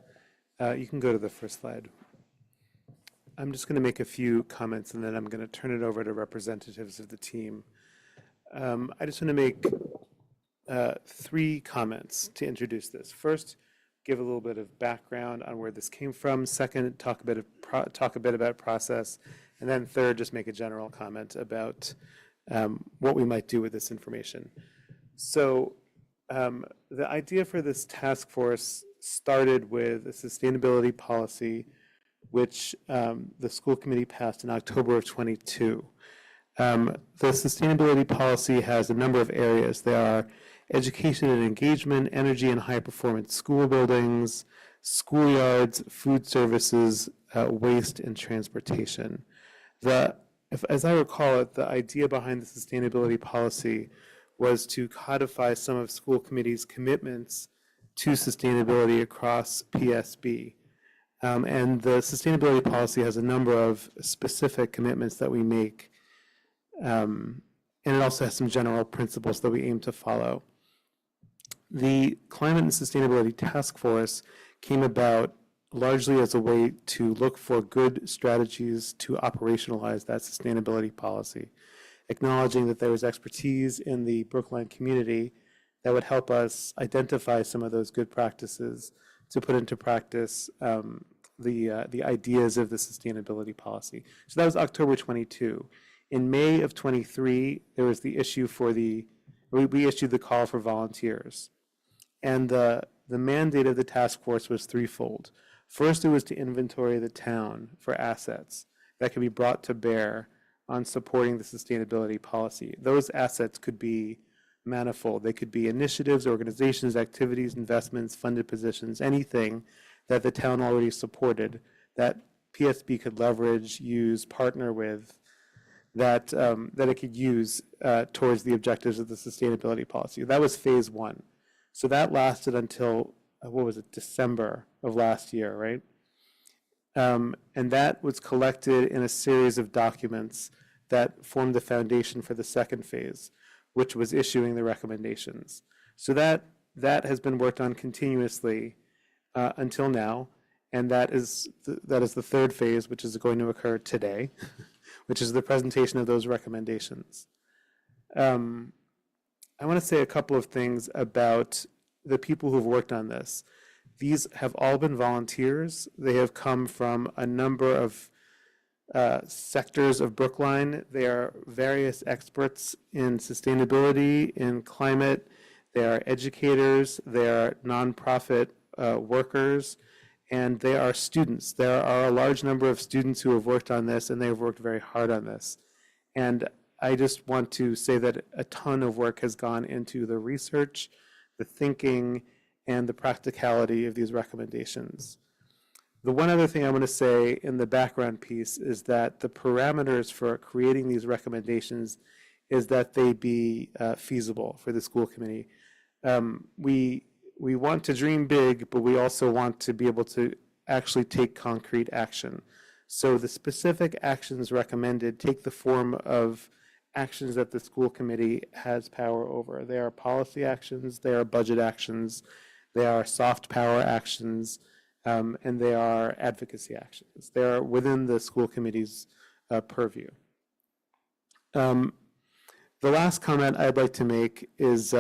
You can go to the first slide. I'm just going to make a few comments, and then I'm going to turn it over to representatives of the team. I just want to make 3 comments to introduce this. First, give a little bit of background on where this came from. Second, talk a bit about process. And then third, just make a general comment about what we might do with this information. So the idea for this task force started with a sustainability policy which the school committee passed in October of 22. The sustainability policy has a number of areas. There are education and engagement, energy and high performance school buildings, schoolyards, food services, waste, and transportation. As I recall it, the idea behind the sustainability policy was to codify some of school committee's commitments to sustainability across PSB. And the sustainability policy has a number of specific commitments that we make, and it also has some general principles that we aim to follow. The Climate and Sustainability Task Force came about largely as a way to look for good strategies to operationalize that sustainability policy, acknowledging that there was expertise in the Brookline community that would help us identify some of those good practices to put into practice the ideas of the sustainability policy. So that was October 22. In May of 23, there was the issue for we issued the call for volunteers. And the mandate of the task force was threefold. First, it was to inventory the town for assets that could be brought to bear on supporting the sustainability policy. Those assets could be manifold. They could be initiatives, organizations, activities, investments, funded positions, anything that the town already supported that PSB could leverage, use, partner with that it could use towards the objectives of the sustainability policy. That was phase one. So that lasted until, what was it, December of last year, right? And that was collected in a series of documents that formed the foundation for the second phase, which was issuing the recommendations. So that has been worked on continuously until now, and that is the third phase, which is going to occur today, which is the presentation of those recommendations. I want to say a couple of things about the people who've worked on this. These have all been volunteers. They have come from a number of sectors of Brookline. They are various experts in sustainability, in climate. They are educators. They are nonprofit workers, and they are students. There are a large number of students who have worked on this, and they have worked very hard on this. And I just want to say that a ton of work has gone into the research, the thinking, and the practicality of these recommendations. The one other thing I want to say in the background piece is that the parameters for creating these recommendations is that they be feasible for the school committee. We want to dream big, but we also want to be able to actually take concrete action. So the specific actions recommended take the form of actions that the school committee has power over. They are policy actions, they are budget actions, they are soft power actions, and they are advocacy actions. They are within the school committee's purview. The last comment I'd like to make is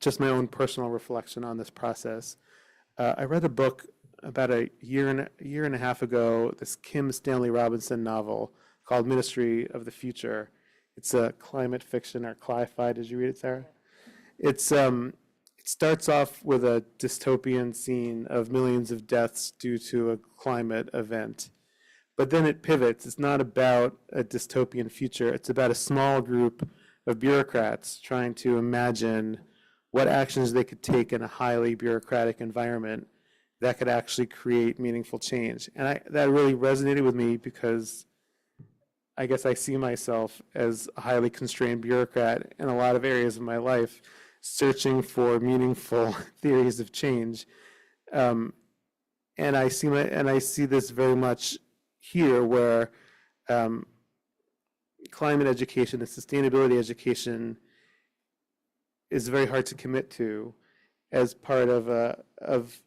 just my own personal reflection on this process. I read a book about a year and a half ago, this Kim Stanley Robinson novel called Ministry of the Future. It's a climate fiction, or cli-fi. Did you read it, Sarah? It starts off with a dystopian scene of millions of deaths due to a climate event. But then it pivots. It's not about a dystopian future. It's about a small group of bureaucrats trying to imagine what actions they could take in a highly bureaucratic environment that could actually create meaningful change. And that really resonated with me because I guess I see myself as a highly constrained bureaucrat in a lot of areas of my life, searching for meaningful theories of change. And I see this very much here, where climate education and sustainability education is very hard to commit to as part of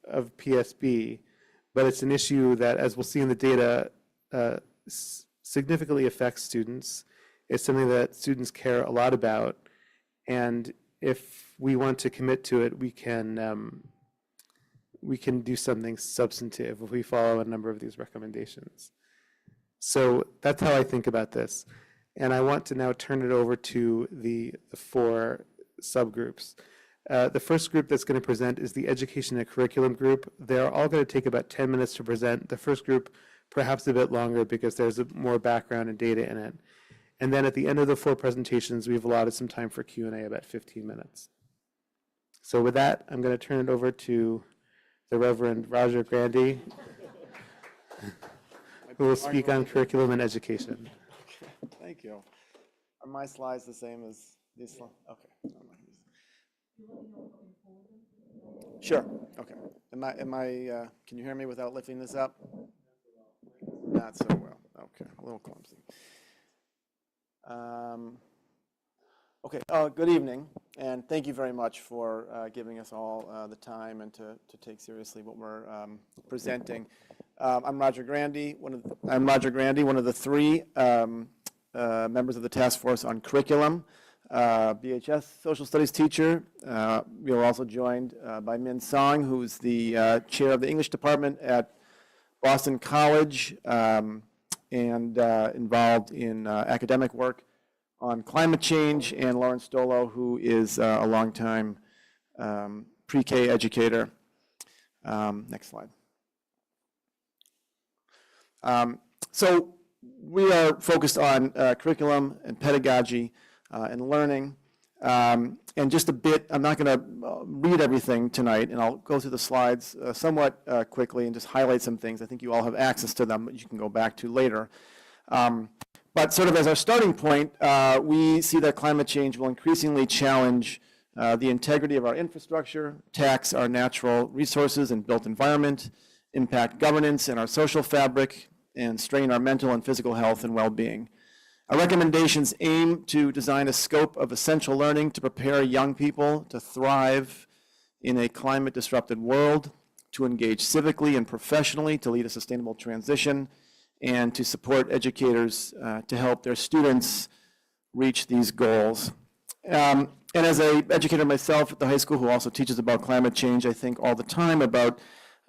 PSB, but it's an issue that, as we'll see in the data, significantly affects students. It's something that students care a lot about, and if we want to commit to it, we can do something substantive if we follow a number of these recommendations. So that's how I think about this. And I want to now turn it over to the four subgroups. The first group that's going to present is the Education and Curriculum group. They're all going to take about 10 minutes to present. The first group, perhaps a bit longer because there's more background and data in it. And then at the end of the four presentations, we've allotted some time for Q&A, about 15 minutes. So with that, I'm going to turn it over to the Reverend Roger Grandy, who will speak on curriculum and education. Thank you. Are my slides the same as these slides? Okay. Sure. Okay. Can you hear me without lifting this up? Not so well. Okay. A little clumsy. Okay. Good evening, and thank you very much for giving us all the time and to take seriously what we're presenting. I'm Roger Grandy, one of the three members of the task force on curriculum. BHS social studies teacher. We were also joined by Min Song, who's the chair of the English department at Boston College, and involved in academic work on climate change, and Lauren Stolo, who is a longtime pre-K educator. Next slide. So we are focused on curriculum and pedagogy and learning. And just a bit, I'm not going to read everything tonight, and I'll go through the slides somewhat quickly and just highlight some things. I think you all have access to them, but you can go back to later. But sort of as our starting point, we see that climate change will increasingly challenge the integrity of our infrastructure, tax our natural resources and built environment, impact governance and our social fabric, and strain our mental and physical health and well-being. Our recommendations aim to design a scope of essential learning to prepare young people to thrive in a climate-disrupted world, to engage civically and professionally to lead a sustainable transition, and to support educators to help their students reach these goals. And as an educator myself at the high school who also teaches about climate change, I think all the time about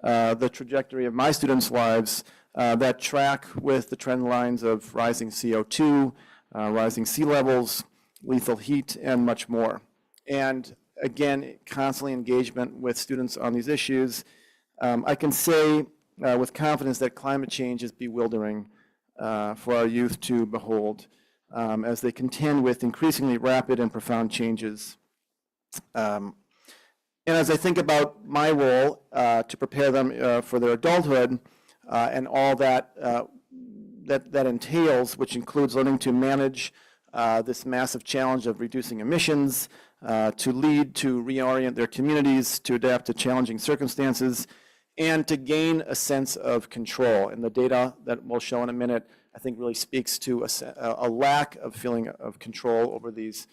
the trajectory of my students' lives that track with the trend lines of rising CO2, rising sea levels, lethal heat, and much more. And again, constantly engagement with students on these issues. I can say with confidence that climate change is bewildering for our youth to behold as they contend with increasingly rapid and profound changes. And as I think about my role to prepare them for their adulthood and all that that entails, which includes learning to manage this massive challenge of reducing emissions, to lead, to reorient their communities, to adapt to challenging circumstances, and to gain a sense of control. And the data that we'll show in a minute, I think, really speaks to a lack of feeling of control over these,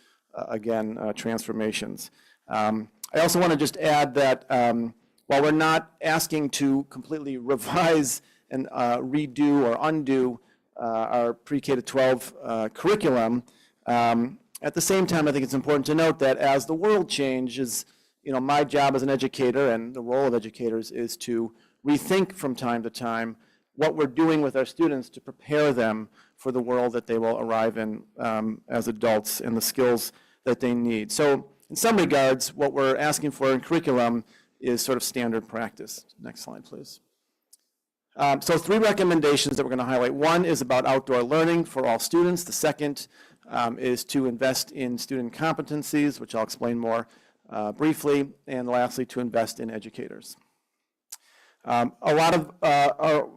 transformations. I also want to just add that while we're not asking to completely revise and redo or undo our pre-K to 12 curriculum, at the same time, I think it's important to note that as the world changes, my job as an educator and the role of educators is to rethink from time to time what we're doing with our students to prepare them for the world that they will arrive in as adults and the skills that they need. So in some regards, what we're asking for in curriculum is sort of standard practice. Next slide, please. So 3 recommendations that we're going to highlight. One is about outdoor learning for all students. The second is to invest in student competencies, which I'll explain more briefly. And lastly, to invest in educators. A lot of our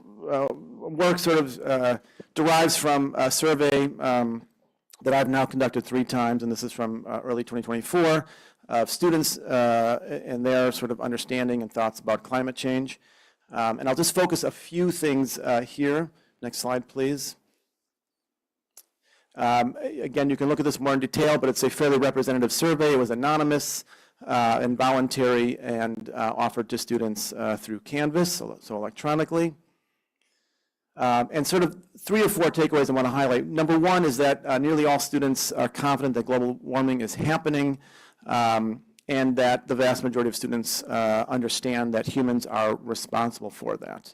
work sort of derives from a survey that I've now conducted 3 times, and this is from early 2024, of students and their sort of understanding and thoughts about climate change. And I'll just focus a few things here. Next slide, please. Again, you can look at this more in detail, but it's a fairly representative survey. It was anonymous and voluntary and offered to students through Canvas, so electronically. And sort of 3 or 4 takeaways I want to highlight. Number 1 is that nearly all students are confident that global warming is happening, and that the vast majority of students understand that humans are responsible for that.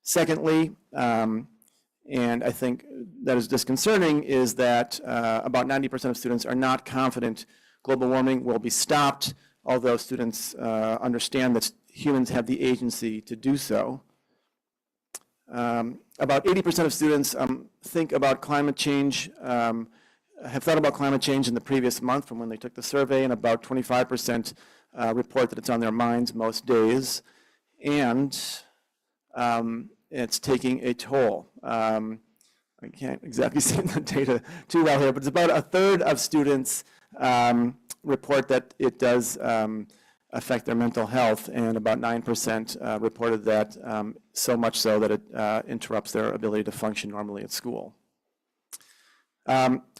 Secondly, and I think that is disconcerting, is that about 90% of students are not confident global warming will be stopped, although students understand that humans have the agency to do so. About 80% of students think about climate change, have thought about climate change in the previous month from when they took the survey, and about 25% report that it's on their minds most days. And it's taking a toll. I can't exactly see the data too well here, but it's about 1/3 of students report that it does affect their mental health, and about 9% reported that so much so that it interrupts their ability to function normally at school.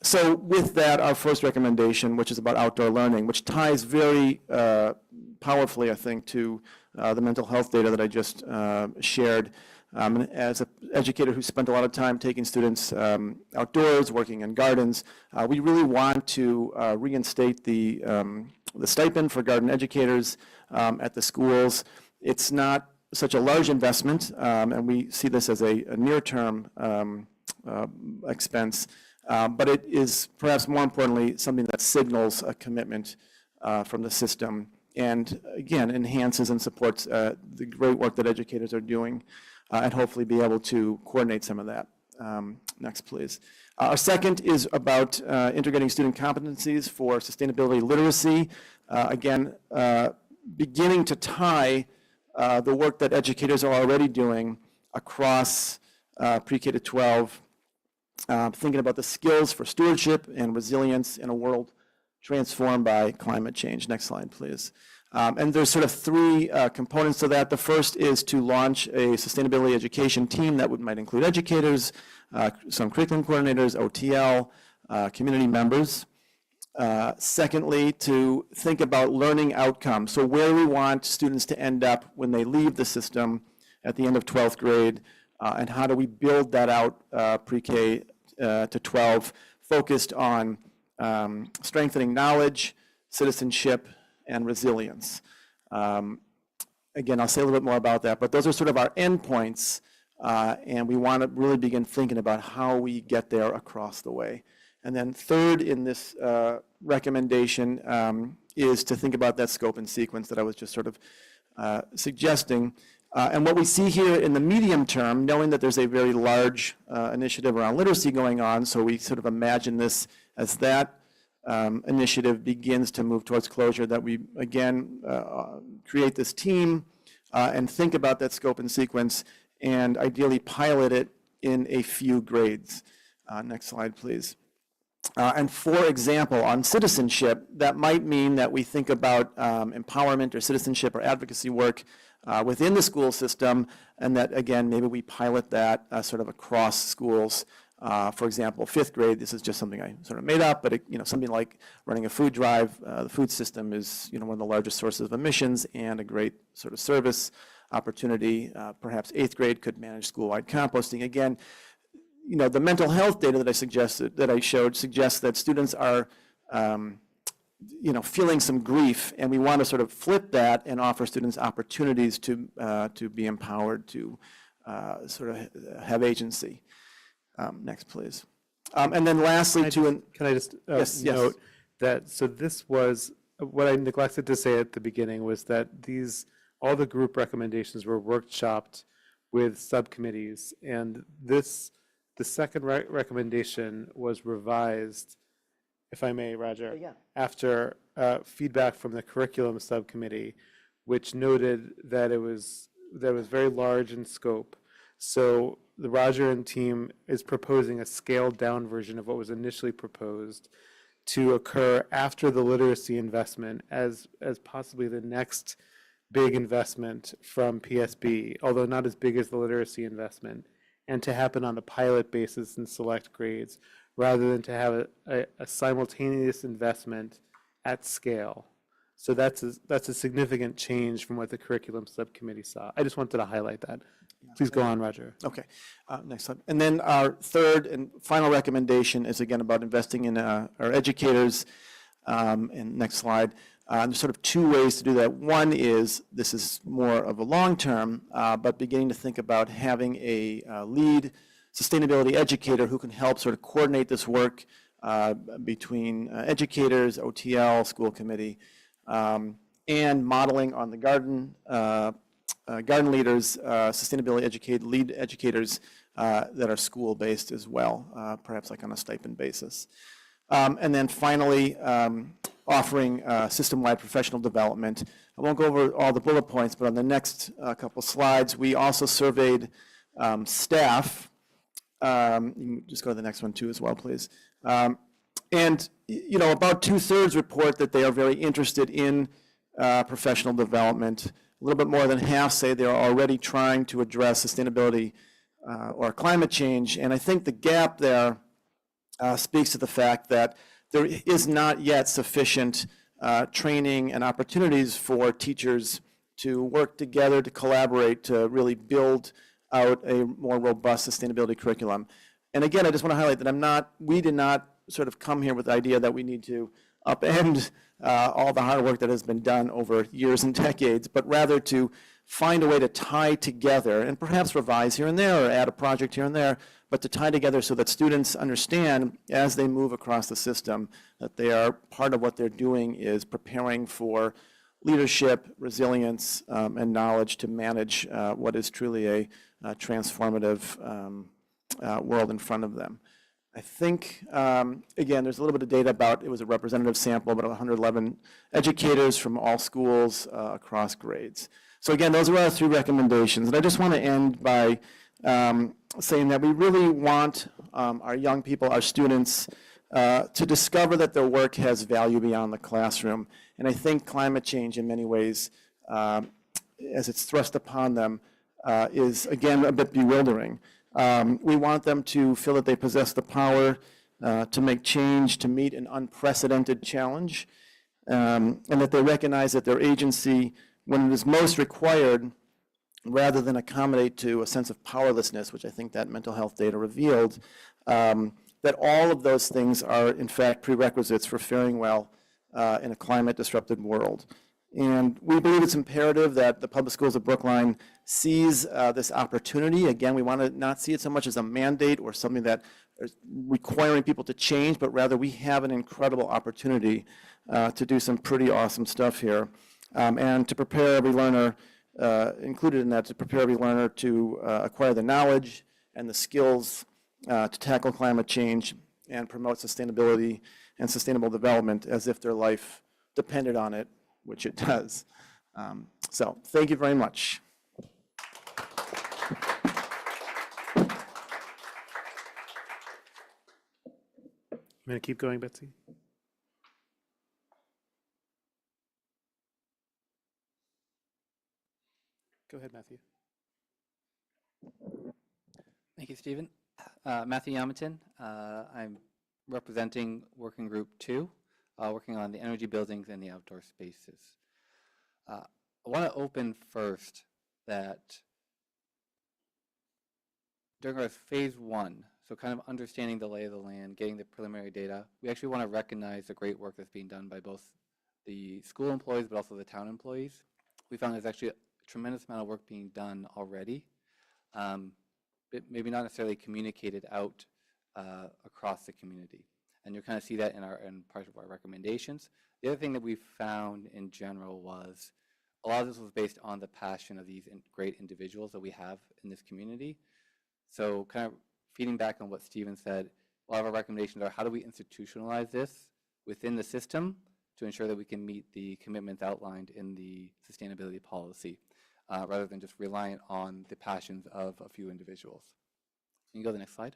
So with that, our first recommendation, which is about outdoor learning, which ties very powerfully, I think, to the mental health data that I just shared. And as an educator who spent a lot of time taking students outdoors, working in gardens, we really want to reinstate the stipend for garden educators at the schools. It's not such a large investment, and we see this as a near-term expense, but it is perhaps more importantly something that signals a commitment from the system and, again, enhances and supports the great work that educators are doing, and hopefully be able to coordinate some of that. Next, please. Our second is about integrating student competencies for sustainability literacy. Again, beginning to tie the work that educators are already doing across pre-K to 12 thinking about the skills for stewardship and resilience in a world transformed by climate change. Next slide, please. And there's sort of three components to that. The first is to launch a sustainability education team that might include educators, some curriculum coordinators, OTL, community members. Secondly, to think about learning outcomes. So where we want students to end up when they leave the system at the end of 12th grade, and how do we build that out pre-K to 12, focused on strengthening knowledge, citizenship, and resilience. Again, I'll say a little bit more about that, but those are sort of our endpoints, and we want to really begin thinking about how we get there across the way. And then third in this recommendation is to think about that scope and sequence that I was just sort of suggesting. And what we see here in the medium term, knowing that there's a very large initiative around literacy going on, so we sort of imagine this as that initiative begins to move towards closure, that we, again, create this team and think about that scope and sequence and ideally pilot it in a few grades. Next slide, please. And for example, on citizenship, that might mean that we think about empowerment or citizenship or advocacy work within the school system, and that, again, maybe we pilot that sort of across schools. For example, 5th grade, this is just something I sort of made up, but something like running a food drive. The food system is one of the largest sources of emissions and a great sort of service opportunity. Perhaps 8th grade could manage school-wide composting. Again, the mental health data that I showed suggests that students are feeling some grief, and we want to sort of flip that and offer students opportunities to be empowered, to sort of have agency. Next, please. And then lastly, can I just note that, so this was, what I neglected to say at the beginning was that all the group recommendations were workshopped with subcommittees, and the second recommendation was revised, if I may, Roger, after feedback from the curriculum subcommittee, which noted that it was very large in scope. So the Roger and team is proposing a scaled down version of what was initially proposed to occur after the literacy investment as possibly the next big investment from PSB, although not as big as the literacy investment, and to happen on a pilot basis in select grades, rather than to have a simultaneous investment at scale. So that's a significant change from what the curriculum subcommittee saw. I just wanted to highlight that. Please go on, Roger. Okay, next slide. And then our third and final recommendation is again about investing in our educators. And next slide. There's sort of two ways to do that. One is, this is more of a long-term, but beginning to think about having a lead sustainability educator who can help sort of coordinate this work between educators, OTL, school committee, and modeling on the garden leaders, sustainability lead educators that are school-based as well, perhaps like on a stipend basis. And then finally, offering system-wide professional development. I won't go over all the bullet points, but on the next couple slides, we also surveyed staff. You can just go to the next one too as well, please. And about 2/3 report that they are very interested in professional development. A little bit more than half say they are already trying to address sustainability or climate change. And I think the gap there speaks to the fact that there is not yet sufficient training and opportunities for teachers to work together, to collaborate, to really build out a more robust sustainability curriculum. And again, I just want to highlight that we did not sort of come here with the idea that we need to upend all the hard work that has been done over years and decades, but rather to find a way to tie together and perhaps revise here and there or add a project here and there, but to tie together so that students understand as they move across the system that they are part of what they're doing is preparing for leadership, resilience, and knowledge to manage what is truly a transformative world in front of them. I think, again, there's a little bit of data about, it was a representative sample, about 111 educators from all schools across grades. So again, those are our three recommendations. And I just want to end by saying that we really want our young people, our students, to discover that their work has value beyond the classroom. And I think climate change in many ways, as it's thrust upon them, is again a bit bewildering. We want them to feel that they possess the power to make change, to meet an unprecedented challenge, and that they recognize that their agency, when it is most required, rather than accommodate to a sense of powerlessness, which I think that mental health data revealed, that all of those things are in fact prerequisites for faring well in a climate-disrupted world. And we believe it's imperative that the public schools of Brookline seize this opportunity. Again, we want to not see it so much as a mandate or something that is requiring people to change, but rather we have an incredible opportunity to do some pretty awesome stuff here. And to prepare every learner, included in that, to prepare every learner to acquire the knowledge and the skills to tackle climate change and promote sustainability and sustainable development as if their life depended on it, which it does. So thank you very much. I'm going to keep going, Betsy. Go ahead, Matthew. Thank you, Stephen. Matthew Yamaton. I'm representing Working Group 2, working on the energy buildings and the outdoor spaces. I want to open first that during our phase 1, so kind of understanding the lay of the land, getting the preliminary data, we actually want to recognize the great work that's being done by both the school employees but also the town employees. We found there's actually a tremendous amount of work being done already, but maybe not necessarily communicated out across the community. And you'll kind of see that in part of our recommendations. The other thing that we found in general was a lot of this was based on the passion of these great individuals that we have in this community. So kind of feeding back on what Stephen said, a lot of our recommendations are how do we institutionalize this within the system to ensure that we can meet the commitments outlined in the sustainability policy, rather than just reliant on the passions of a few individuals. Can you go to the next slide?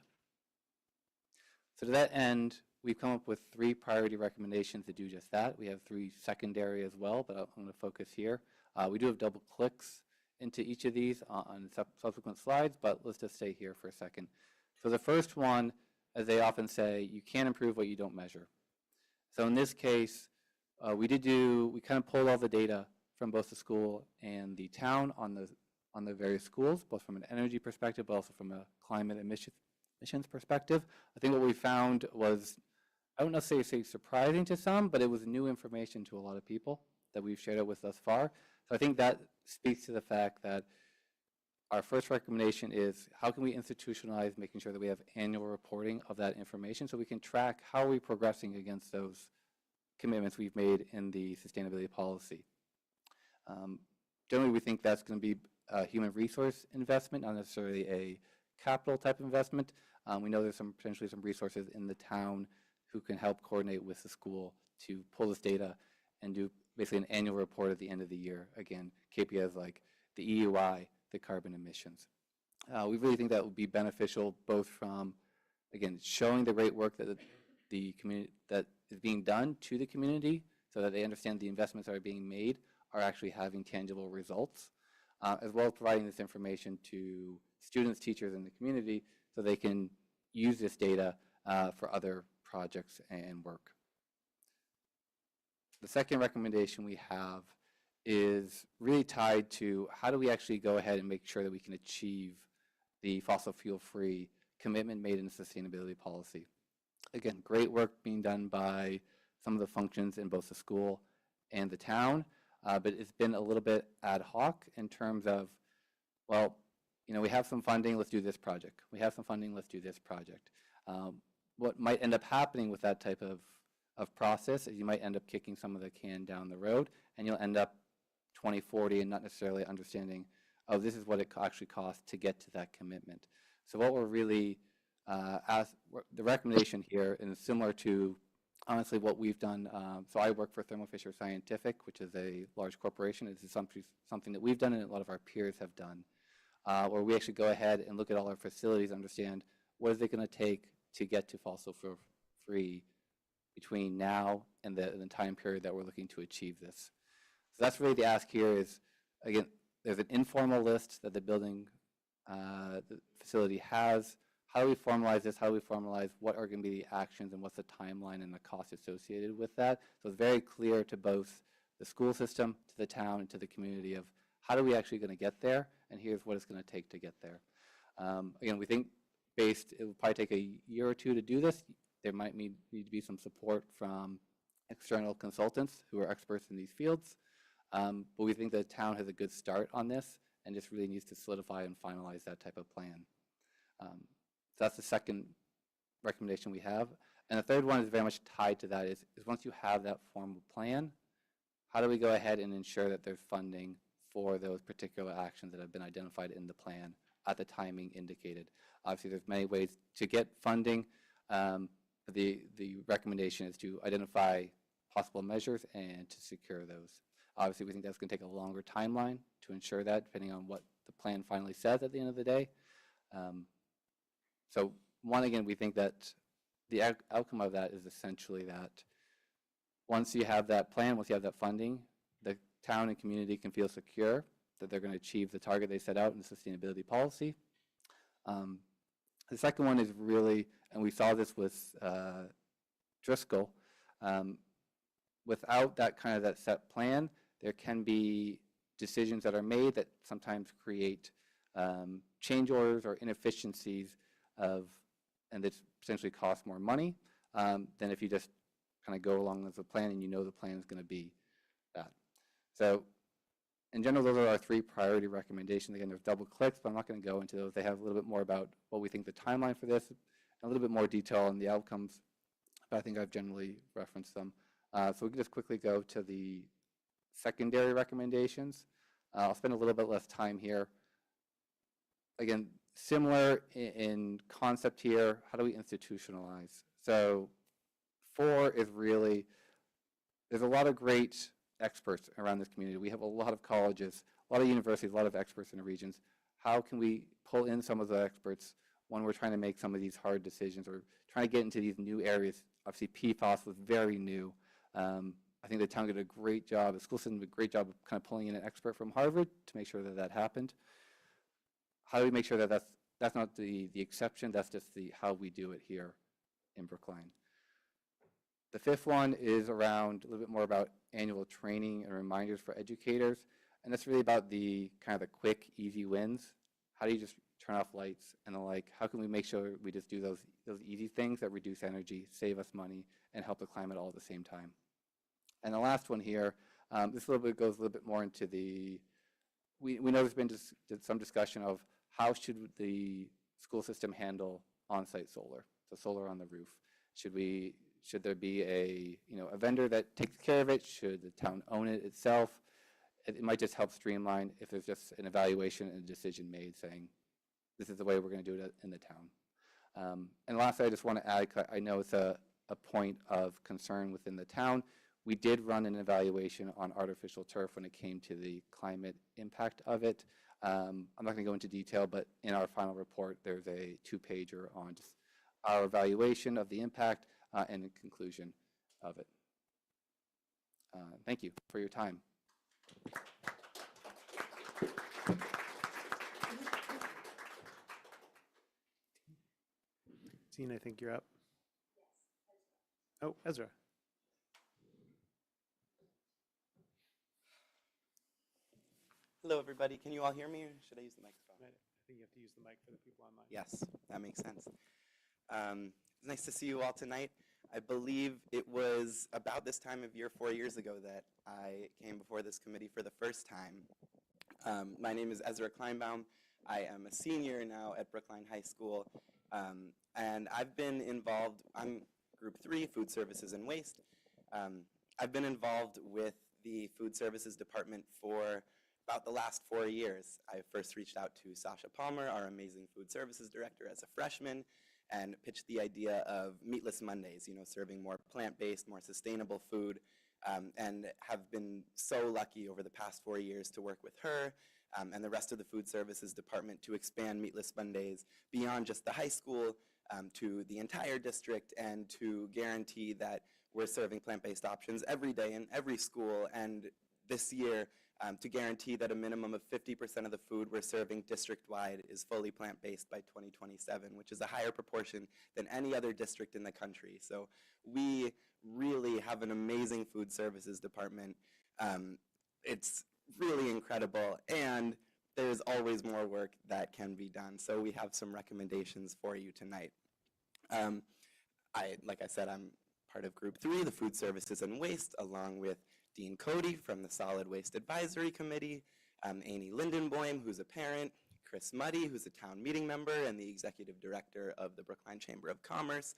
So to that end, we've come up with 3 priority recommendations to do just that. We have 3 secondary as well, but I'm going to focus here. We do have double clicks into each of these on subsequent slides, but let's just stay here for a second. So the first one, as they often say, you can't improve what you don't measure. So in this case, we kind of pulled all the data from both the school and the town on the various schools, both from an energy perspective, but also from a climate emissions perspective. I think what we found was, I don't necessarily say surprising to some, but it was new information to a lot of people that we've shared it with thus far. So I think that speaks to the fact that our first recommendation is how can we institutionalize making sure that we have annual reporting of that information so we can track how are we progressing against those commitments we've made in the sustainability policy. Generally, we think that's going to be a human resource investment, not necessarily a capital type investment. We know there's potentially some resources in the town who can help coordinate with the school to pull this data and do basically an annual report at the end of the year. Again, KPIs like the EUI, the carbon emissions. We really think that would be beneficial both from, again, showing the great work that the community that is being done to the community so that they understand the investments that are being made are actually having tangible results, as well as providing this information to students, teachers, and the community so they can use this data for other projects and work. The second recommendation we have is really tied to how do we actually go ahead and make sure that we can achieve the fossil fuel-free commitment made in the sustainability policy. Again, great work being done by some of the functions in both the school and the town, but it's been a little bit ad hoc in terms of, well, you know, we have some funding, let's do this project. We have some funding, let's do this project. What might end up happening with that type of process is you might end up kicking some of the can down the road, and you'll end up 2040 and not necessarily understanding, oh, this is what it actually costs to get to that commitment. So what we're really the recommendation here is similar to, honestly, what we've done. So I work for Thermo Fisher Scientific, which is a large corporation. This is something that we've done and a lot of our peers have done. where we actually go ahead and look at all our facilities, understand what is it going to take to get to fossil free between now and the time period that we're looking to achieve this. So that's really the ask here is, again, there's an informal list that the building the facility has. How do we formalize this? How do we formalize what are going to be the actions and what's the timeline and the cost associated with that? So it's very clear to both the school system, to the town, and to the community of how are we actually going to get there, and here's what it's going to take to get there. Again, we think it will probably take a year or two to do this. There might need to be some support from external consultants who are experts in these fields, but we think the town has a good start on this and just really needs to solidify and finalize that type of plan. So that's the second recommendation we have. And the third one is very much tied to that is once you have that formal plan, how do we go ahead and ensure that there's funding for those particular actions that have been identified in the plan at the timing indicated? Obviously, there's many ways to get funding. The recommendation is to identify possible measures and to secure those. Obviously, we think that's going to take a longer timeline to ensure that, depending on what the plan finally says at the end of the day. So one, again, we think that the outcome of that is essentially that once you have that plan, once you have that funding, the town and community can feel secure that they're going to achieve the target they set out in the sustainability policy. The second one is really, and we saw this with Driscoll, without that set plan, there can be decisions that are made that sometimes create change orders or inefficiencies and that potentially cost more money than if you just kind of go along with the plan and you know the plan is going to be that. So in general, those are our three priority recommendations. Again, there's double clicks, but I'm not going to go into those. They have a little bit more about what we think the timeline for this, and a little bit more detail on the outcomes, but I think I've generally referenced them. So we can just quickly go to the secondary recommendations. I'll spend a little bit less time here. Again, similar in concept here, how do we institutionalize? So 4 is really, there's a lot of great experts around this community. We have a lot of colleges, a lot of universities, a lot of experts in the regions. How can we pull in some of the experts when we're trying to make some of these hard decisions or trying to get into these new areas? Obviously, PFAS was very new. I think the town did a great job, the school system did a great job of kind of pulling in an expert from Harvard to make sure that that happened. How do we make sure that that's not the exception, that's just how we do it here in Brookline? The 5th one is around a little bit more about annual training and reminders for educators, and that's really about the kind of the quick, easy wins. How do you just turn off lights and the like? How can we make sure we just do those easy things that reduce energy, save us money, and help the climate all at the same time? And the last one here, this goes a little bit more into we know there's been some discussion of how should the school system handle on-site solar, so solar on the roof. Should there be a vendor that takes care of it? Should the town own it itself? It might just help streamline if there's just an evaluation and a decision made saying, this is the way we're going to do it in the town. And lastly, I just want to add, I know it's a point of concern within the town. We did run an evaluation on artificial turf when it came to the climate impact of it. I'm not going to go into detail, but in our final report, there's a 2-pager on just our evaluation of the impact and the conclusion of it. Thank you for your time. Dean, I think you're up. Oh, Ezra. Hello, everybody. Can you all hear me, or should I use the microphone? I think you have to use the mic for the people online. Yes, that makes sense. It's nice to see you all tonight. I believe it was about this time of year 4 years ago that I came before this committee for the first time. My name is Ezra Kleinbaum. I am a senior now at Brookline High School, and I've been involved, I'm Group 3, Food Services and Waste. I've been involved with the Food Services Department for about the last 4 years. I first reached out to Sasha Palmer, our amazing Food Services Director, as a freshman, and pitched the idea of Meatless Mondays, serving more plant-based, more sustainable food and have been so lucky over the past 4 years to work with her and the rest of the food services department to expand Meatless Mondays beyond just the high school to the entire district, and to guarantee that we're serving plant-based options every day in every school, and this year to guarantee that a minimum of 50% of the food we're serving district-wide is fully plant-based by 2027, which is a higher proportion than any other district in the country. So we really have an amazing food services department. It's really incredible, and there's always more work that can be done. So we have some recommendations for you tonight. Like I said, I'm part of Group 3, the Food Services and Waste, along with Dean Cody from the Solid Waste Advisory Committee, Amy Lindenboim, who's a parent, Chris Muddy, who's a town meeting member and the executive director of the Brookline Chamber of Commerce,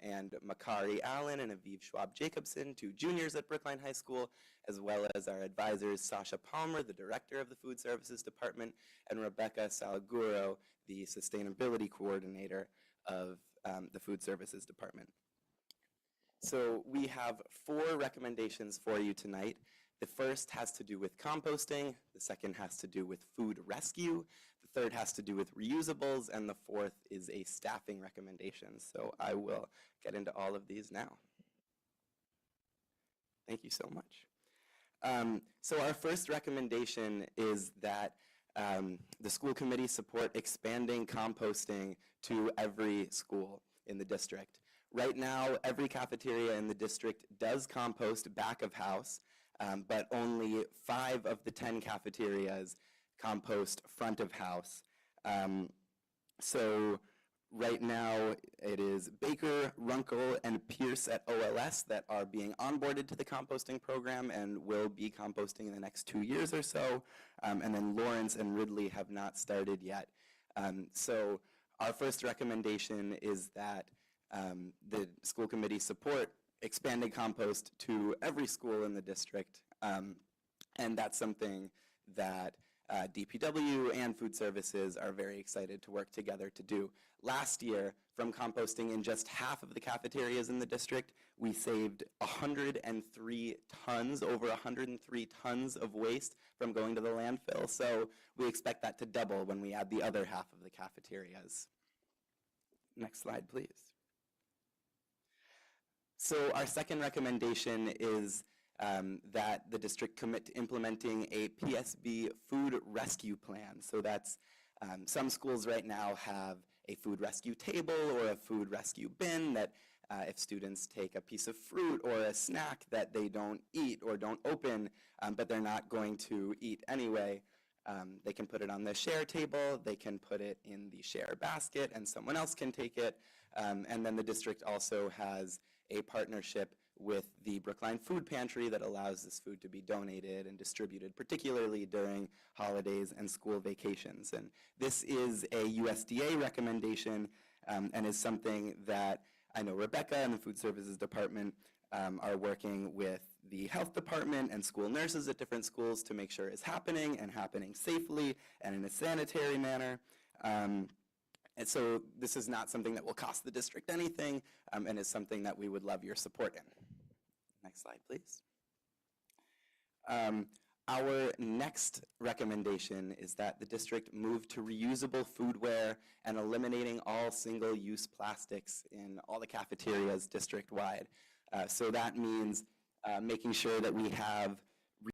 and Makari Allen and Aviv Schwab-Jacobson, 2 juniors at Brookline High School, as well as our advisors, Sasha Palmer, the director of the Food Services Department, and Rebecca Salaguro, the sustainability coordinator of the Food Services Department. So we have 4 recommendations for you tonight. The first has to do with composting, the second has to do with food rescue, the third has to do with reusables, and the fourth is a staffing recommendation. So I will get into all of these now. Thank you so much. So our first recommendation is that the school committee support expanding composting to every school in the district. Right now, every cafeteria in the district does compost back of house, but only 5 of the 10 cafeterias compost front of house. So right now, it is Baker, Runkle, and Pierce at OLS that are being onboarded to the composting program and will be composting in the next 2 years or so. And then Lawrence and Ridley have not started yet. So our first recommendation is that the school committee support expanding compost to every school in the district. And that's something that DPW and food services are very excited to work together to do. Last year, from composting in just half of the cafeterias in the district, we saved 103 tons, over 103 tons of waste from going to the landfill. So we expect that to double when we add the other half of the cafeterias. Next slide, please. So our second recommendation is that the district commit to implementing a PSB food rescue plan. So that's, some schools right now have a food rescue table or a food rescue bin that if students take a piece of fruit or a snack that they don't eat or don't open, but they're not going to eat anyway, they can put it on the share table, they can put it in the share basket, and someone else can take it. And then the district also has a partnership with the Brookline Food Pantry that allows this food to be donated and distributed, particularly during holidays and school vacations. And this is a USDA recommendation and is something that I know Rebecca and the Food Services Department are working with the health department and school nurses at different schools to make sure is happening and happening safely and in a sanitary manner. And so this is not something that will cost the district anything and is something that we would love your support in. Next slide, please. Our next recommendation is that the district move to reusable foodware and eliminating all single-use plastics in all the cafeterias district-wide. So that means making sure that we have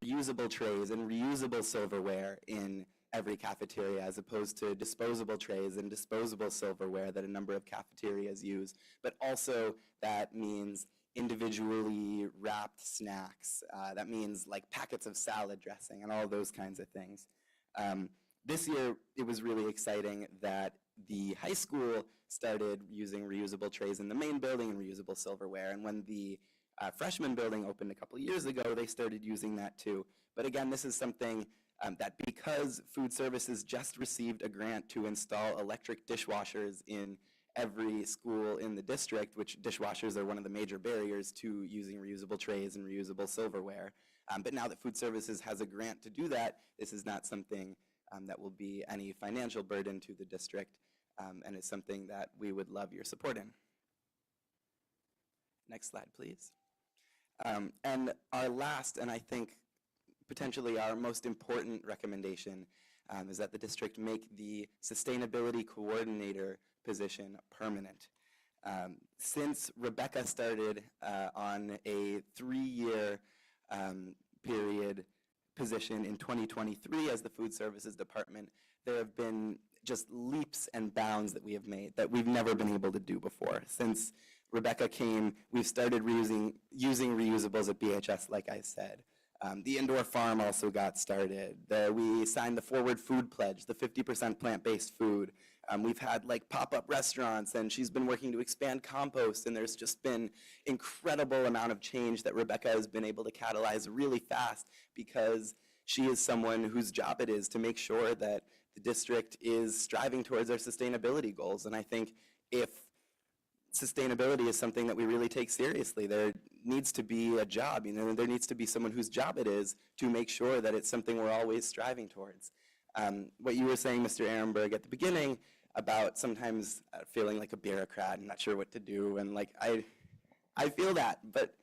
reusable trays and reusable silverware in every cafeteria as opposed to disposable trays and disposable silverware that a number of cafeterias use. But also that means individually wrapped snacks. That means like packets of salad dressing and all those kinds of things. This year, it was really exciting that the high school started using reusable trays in the main building and reusable silverware. And when the freshman building opened a couple years ago, they started using that too. But again, this is something that because food services just received a grant to install electric dishwashers in every school in the district, which dishwashers are one of the major barriers to using reusable trays and reusable silverware. But now that food services has a grant to do that, this is not something that will be any financial burden to the district, and it's something that we would love your support in. Next slide, please. And our last, and I think potentially our most important recommendation is that the district make the sustainability coordinator position permanent. Since Rebecca started on a 3-year period position in 2023 as the food services department, there have been just leaps and bounds that we have made that we've never been able to do before. Since Rebecca came, we've started using reusables at BHS, like I said. The indoor farm also got started. We signed the Forward Food Pledge, the 50% plant-based food. We've had like pop-up restaurants, and she's been working to expand compost, and there's just been incredible amount of change that Rebecca has been able to catalyze really fast because she is someone whose job it is to make sure that the district is striving towards our sustainability goals. And I think if sustainability is something that we really take seriously, there needs to be a job, there needs to be someone whose job it is to make sure that it's something we're always striving towards. What you were saying, Mr. Ehrenberg, at the beginning about sometimes feeling like a bureaucrat and not sure what to do, and like I feel that, but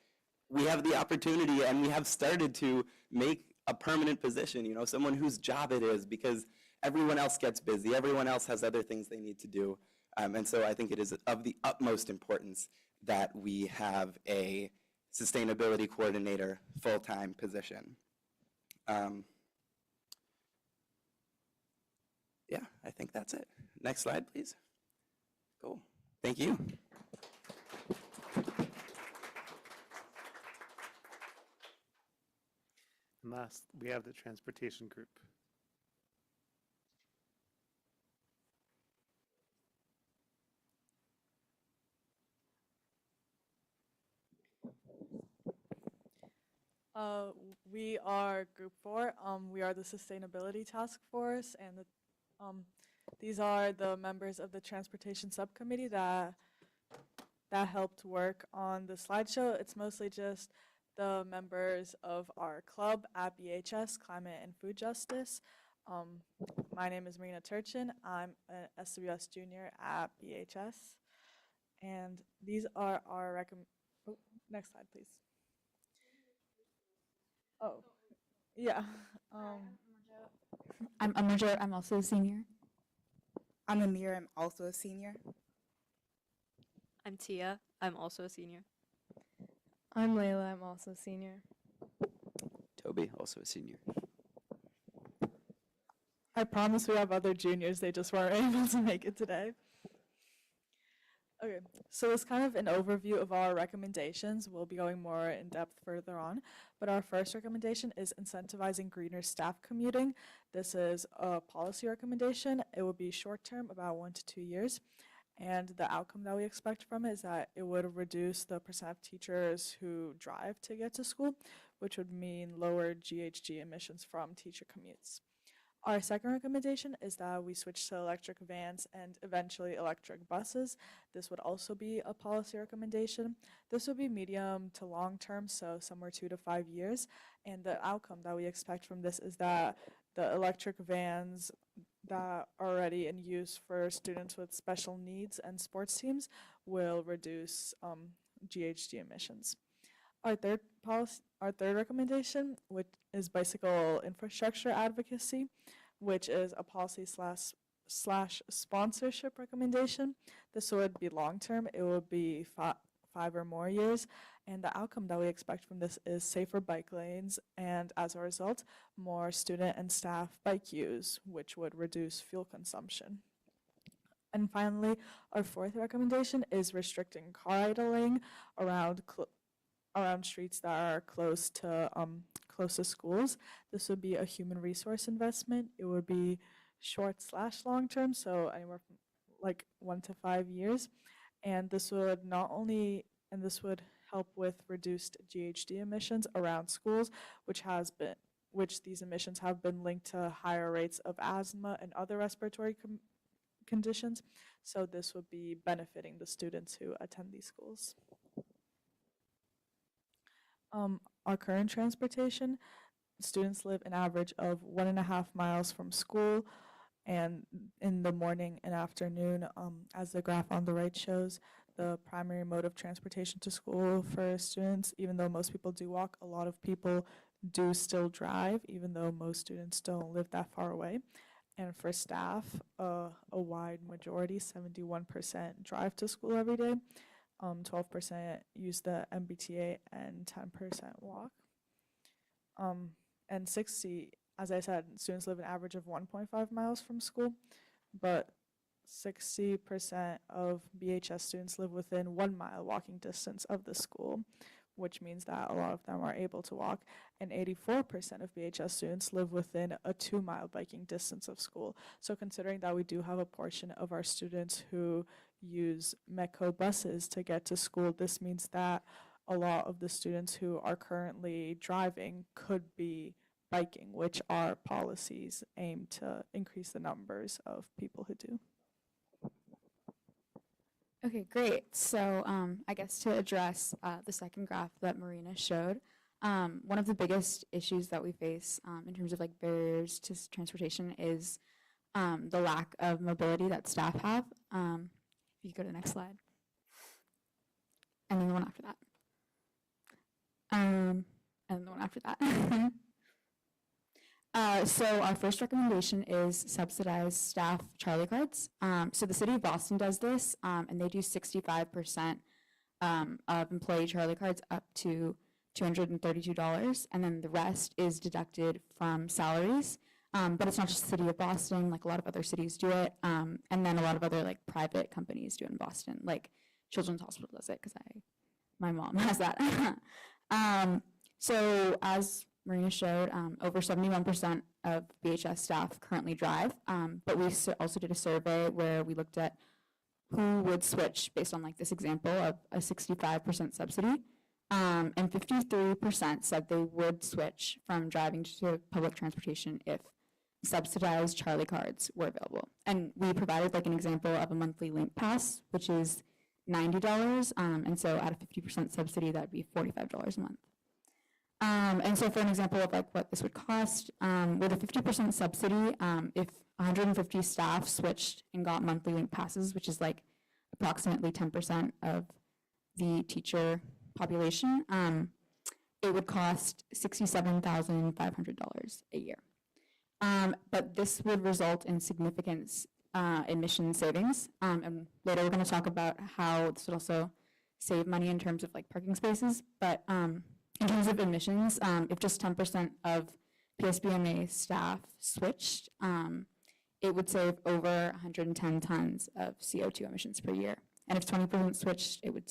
we have the opportunity and we have started to make a permanent position, someone whose job it is, because everyone else gets busy, everyone else has other things they need to do. And so I think it is of the utmost importance that we have a sustainability coordinator full-time position. Yeah, I think that's it. Next slide, please. Cool. Thank you. And last, we have the transportation group. We are Group 4. We are the Sustainability Task Force, and these are the members of the Transportation Subcommittee that helped work on the slideshow. It's mostly just the members of our club at BHS, Climate and Food Justice. My name is Marina Turchin. I'm an SWS junior at BHS. And these are our next slide, please. Oh, yeah. I'm Amarja. I'm also a senior. I'm Amir. I'm also a senior. I'm Tia. I'm also a senior. I'm Layla. I'm also a senior. Toby, also a senior. I promise we have other juniors. They just weren't able to make it today. Okay, so it's kind of an overview of our recommendations. We'll be going more in depth further on, but our first recommendation is incentivizing greener staff commuting. This is a policy recommendation. It will be short-term, about 1 to 2 years, and the outcome that we expect from it is that it would reduce the percent of teachers who drive to get to school, which would mean lower GHG emissions from teacher commutes. Our second recommendation is that we switch to electric vans and eventually electric buses. This would also be a policy recommendation. This would be medium to long term, so somewhere 2 to 5 years. And the outcome that we expect from this is that the electric vans that are already in use for students with special needs and sports teams will reduce GHG emissions. Our third recommendation, which is bicycle infrastructure advocacy, which is a policy slash sponsorship recommendation. This would be long-term. It would be 5 or more years. And the outcome that we expect from this is safer bike lanes and, as a result, more student and staff bike use, which would reduce fuel consumption. And finally, our fourth recommendation is restricting car idling around streets that are close to schools. This would be a human resource investment. It would be short / long term, so anywhere from like 1 to 5 years. And this would help with reduced GHG emissions around schools, which these emissions have been linked to higher rates of asthma and other respiratory conditions. So this would be benefiting the students who attend these schools. Our current transportation, students live an average of 1.5 miles from school, and in the morning and afternoon, as the graph on the right shows, the primary mode of transportation to school for students. Even though most people do walk, a lot of people do still drive, even though most students don't live that far away. And for staff, a wide majority, 71% drive to school every day, 12% use the MBTA, and 10% walk. And 60, as I said, students live an average of 1.5 miles from school, but 60% of BHS students live within 1 mile walking distance of the school, which means that a lot of them are able to walk, and 84% of BHS students live within a 2-mile biking distance of school. So considering that we do have a portion of our students who use METCO buses to get to school, this means that a lot of the students who are currently driving could be biking, which our policies aim to increase the numbers of people who do. Okay, great. So I guess to address the second graph that Marina showed, one of the biggest issues that we face in terms of like barriers to transportation is the lack of mobility that staff have. If you go to the next slide. And then the one after that. And the one after that. So our first recommendation is subsidized staff Charlie cards. So the city of Boston does this, and they do 65% of employee Charlie cards up to $232, and then the rest is deducted from salaries. But it's not just the city of Boston, like a lot of other cities do it, and then a lot of other like private companies do it in Boston, like Children's Hospital does it because my mom has that. So as Marina showed, over 71% of BHS staff currently drive, but we also did a survey where we looked at who would switch based on like this example of a 65% subsidy, and 53% said they would switch from driving to public transportation if subsidized Charlie cards were available. And we provided like an example of a monthly link pass, which is $90, and so at a 50% subsidy, that would be $45 a month. And so for an example of like what this would cost, with a 50% subsidy, if 150 staff switched and got monthly link passes, which is like approximately 10% of the teacher population, it would cost $67,500 a year. But this would result in significant emission savings. And later we're going to talk about how this would also save money in terms of like parking spaces. But in terms of emissions, if just 10% of PSBMA staff switched, it would save over 110 tons of CO2 emissions per year. And if 20% switched, it would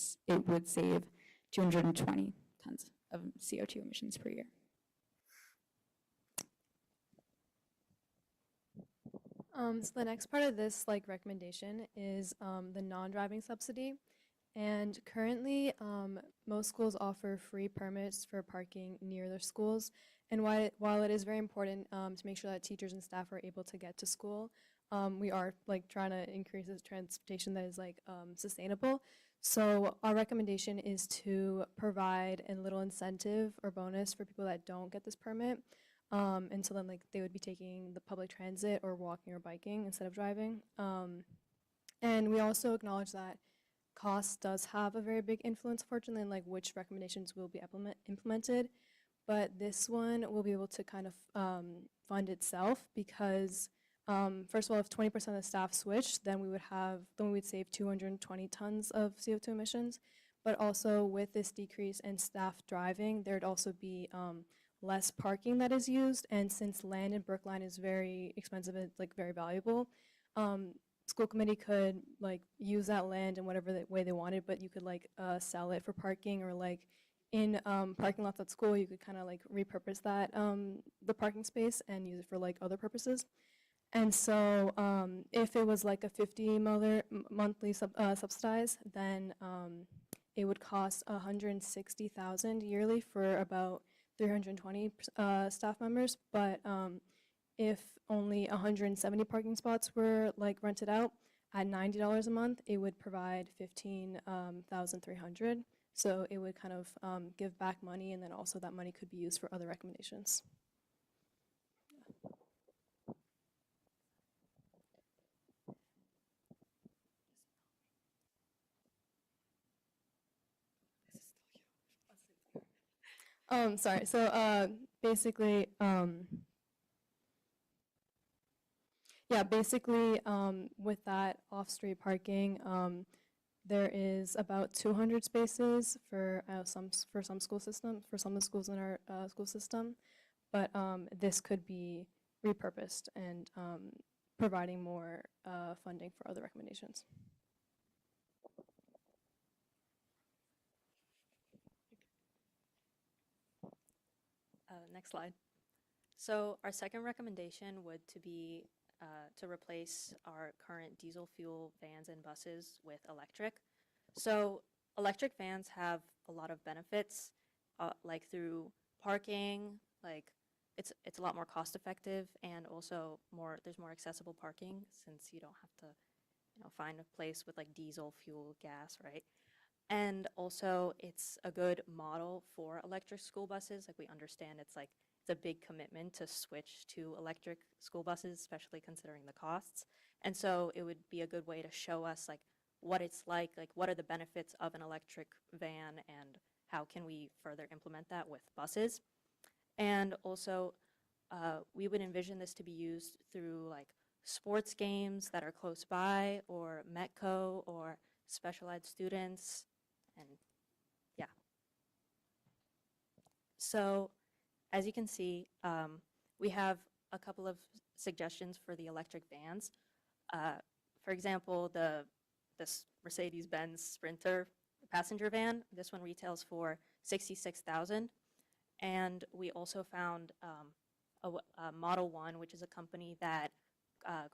save 220 tons of CO2 emissions per year. So the next part of this recommendation is the non-driving subsidy. And currently, most schools offer free permits for parking near their schools. And while it is very important to make sure that teachers and staff are able to get to school, we are trying to increase this transportation that is sustainable. So our recommendation is to provide a little incentive or bonus for people that don't get this permit. And so then they would be taking the public transit or walking or biking instead of driving. And we also acknowledge that cost does have a very big influence, fortunately, in which recommendations will be implemented. But this one will be able to kind of fund itself because, first of all, if 20% of the staff switch, then we would save 220 tons of CO2 emissions. But also with this decrease in staff driving, there'd also be less parking that is used. And since land in Brookline is very expensive and very valuable, school committee could use that land in whatever way they wanted, but you could sell it for parking, or in parking lots at school you could kind of repurpose that the parking space and use it for other purposes. And so if it was a $50 monthly subsidized, then it would cost $160,000 yearly for about 320 staff members. But if only 170 parking spots were rented out at $90 a month, it would provide $15,300. So it would kind of give back money, and then also that money could be used for other recommendations. Sorry. So basically, yeah, basically, with that off-street parking, there is about 200 spaces for some school systems, for some of the schools in our school system, but this could be repurposed and providing more funding for other recommendations. Next slide. So our second recommendation would to be to replace our current diesel fuel vans and buses with electric. So electric vans have a lot of benefits, like through parking, like it's a lot more cost effective, and also there's more accessible parking since you don't have to find a place with like diesel fuel, gas, right? And also it's a good model for electric school buses. Like we understand it's a big commitment to switch to electric school buses, especially considering the costs. And so it would be a good way to show us like what it's like what are the benefits of an electric van and how can we further implement that with buses. And also we would envision this to be used through like sports games that are close by, or Metco, or special ed students, and yeah. So as you can see, we have a couple of suggestions for the electric vans. For example, this Mercedes-Benz Sprinter passenger van, this one retails for $66,000. And we also found a Model 1, which is a company that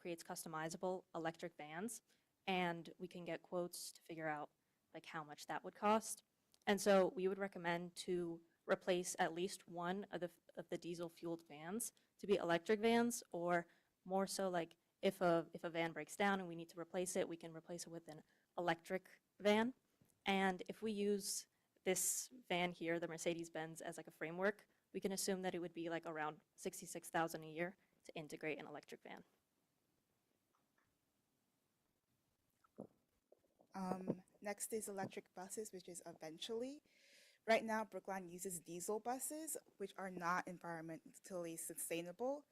creates customizable electric vans. And we can get quotes to figure out like how much that would cost. And so we would recommend to replace at least one of the diesel fueled vans to be electric vans, or more so like if a van breaks down and we need to replace it, we can replace it with an electric van. And if we use this van here, the Mercedes-Benz, as like a framework, we can assume that it would be like around $66,000 a year to integrate an electric van. Next is electric buses, which is eventually. Right now, Brookline uses diesel buses, which are not environmentally sustainable,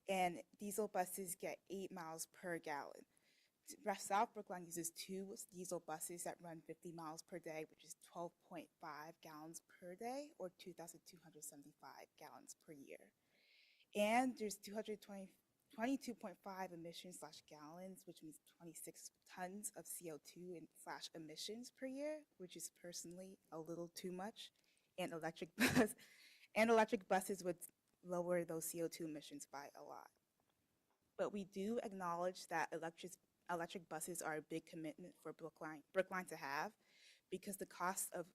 and diesel buses get 8 miles per gallon. South Brookline uses 2 diesel buses that run 50 miles per day, which is 12.5 gallons per day, or 2,275 gallons per year. And there's 22.5 emissions/gallons, which means 26 tons of CO2 slash emissions per year, which is personally a little too much. And electric buses would lower those CO2 emissions by a lot. But we do acknowledge that electric buses are a big commitment for Brookline to have, because the cost of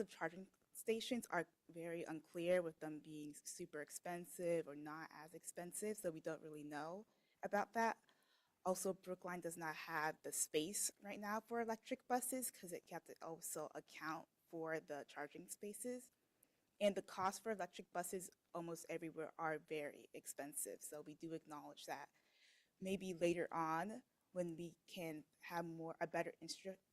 charging stations are very unclear, with them being super expensive or not as expensive, so we don't really know about that. Also, Brookline does not have the space right now for electric buses because it have to also account for the charging spaces. And the cost for electric buses almost everywhere are very expensive, so we do acknowledge that. Maybe later on, when we can have a better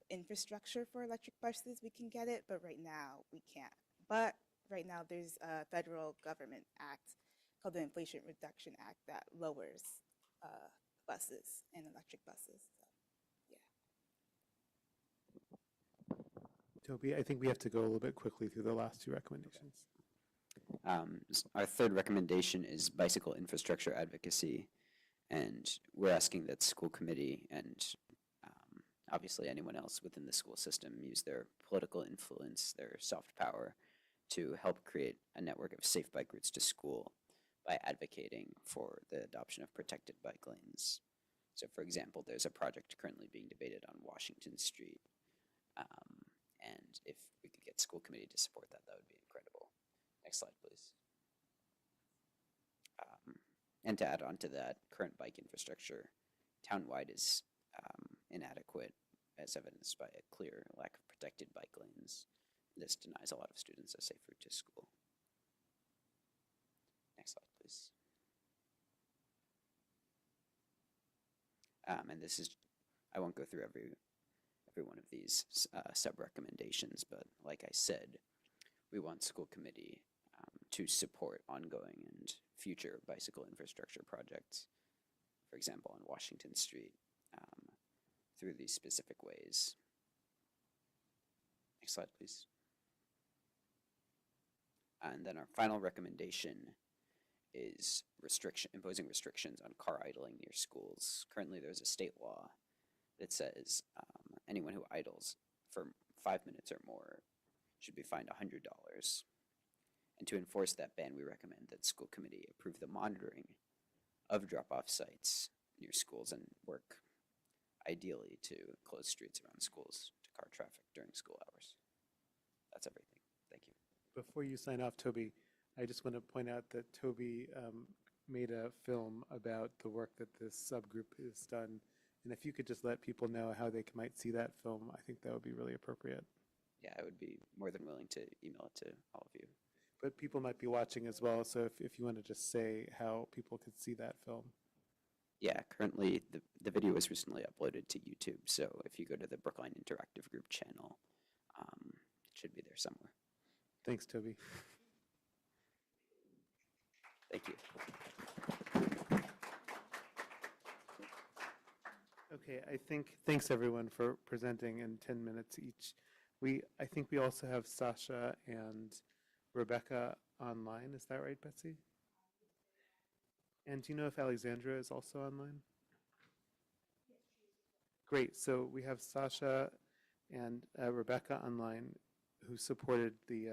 infrastructure for electric buses, we can get it, but right now we can't. But right now there's a federal government act called the Inflation Reduction Act that lowers buses and electric buses. So, yeah. Toby, I think we have to go a little bit quickly through the last 2 recommendations. Our third recommendation is bicycle infrastructure advocacy. And we're asking that school committee and obviously anyone else within the school system use their political influence, their soft power, to help create a network of safe bike routes to school by advocating for the adoption of protected bike lanes. So for example, there's a project currently being debated on Washington Street. And if we could get school committee to support that, that would be incredible. Next slide, please. And to add on to that, current bike infrastructure townwide is inadequate, as evidenced by a clear lack of protected bike lanes. This denies a lot of students a safe route to school. Next slide, please. And this is, I won't go through every one of these sub-recommendations, but like I said, we want school committee to support ongoing and future bicycle infrastructure projects, for example, on Washington Street, through these specific ways. Next slide, please. And then our final recommendation is imposing restrictions on car idling near schools. Currently, there's a state law that says anyone who idles for 5 minutes or more should be fined $100. And to enforce that ban, we recommend that school committee approve the monitoring of drop-off sites near schools and work ideally to close streets around schools to car traffic during school hours. That's everything. Thank you. Before you sign off, Toby, I just want to point out that Toby made a film about the work that this subgroup has done. And if you could just let people know how they might see that film, I think that would be really appropriate. Yeah, I would be more than willing to email it to all of you. But people might be watching as well, so if you want to just say how people could see that film. Yeah, currently the video was recently uploaded to YouTube, so if you go to the Brookline Interactive Group channel, it should be there somewhere. Thanks, Toby. Thank you. Okay, thanks everyone for presenting in 10 minutes each. I think we also have Sasha and Rebecca online. Is that right, Betsy? And do you know if Alexandra is also online? Great, so we have Sasha and Rebecca online who supported the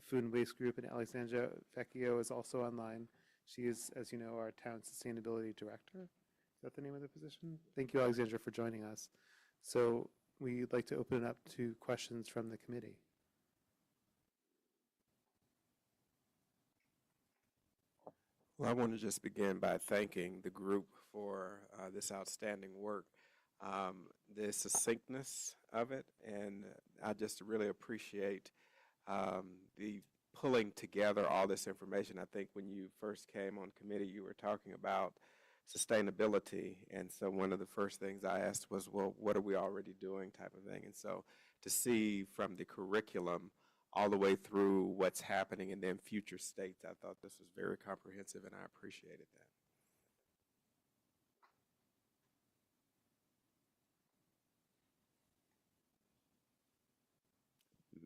Food and Waste Group, and Alexandra Vecchio is also online. She is, as you know, our Town Sustainability Director. Is that the name of the position? Thank you, Alexandra, for joining us. So we'd like to open it up to questions from the committee. Well, I want to just begin by thanking the group for this outstanding work, the succinctness of it, and I just really appreciate the pulling together all this information. I think when you first came on committee, you were talking about sustainability, and so one of the first things I asked was, well, what are we already doing type of thing, and so to see from the curriculum all the way through what's happening and then future states, I thought this was very comprehensive, and I appreciated that.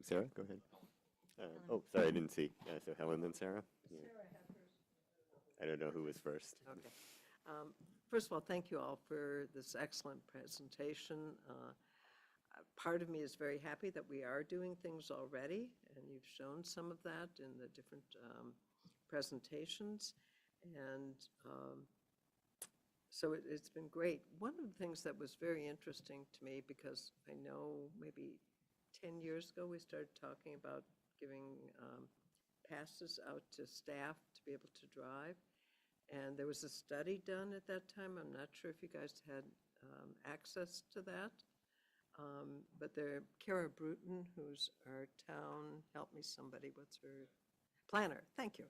Sarah, go ahead. Oh, sorry, I didn't see. So Helen, then Sarah? Yeah. I don't know who was first. Okay. First of all, thank you all for this excellent presentation. Part of me is very happy that we are doing things already, and you've shown some of that in the different presentations. And so it's been great. One of the things that was very interesting to me, because I know maybe 10 years ago we started talking about giving passes out to staff to be able to drive. And there was a study done at that time. I'm not sure if you guys had access to that. But Kara Bruton, who's our town, help me somebody, what's her, planner, thank you,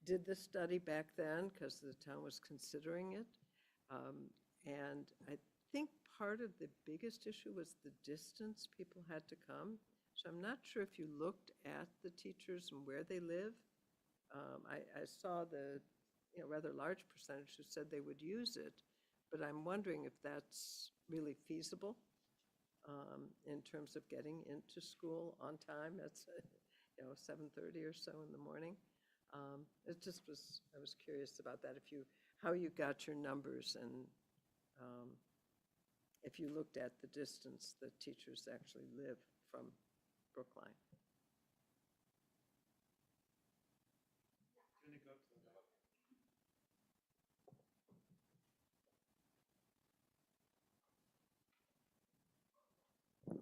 did the study back then because the town was considering it. And I think part of the biggest issue was the distance people had to come. So I'm not sure if you looked at the teachers and where they live. I saw the rather large percentage who said they would use it, but I'm wondering if that's really feasible in terms of getting into school on time. That's 7:30 or so in the morning. It just was, I was curious about that, how you got your numbers, and if you looked at the distance that teachers actually live from Brookline.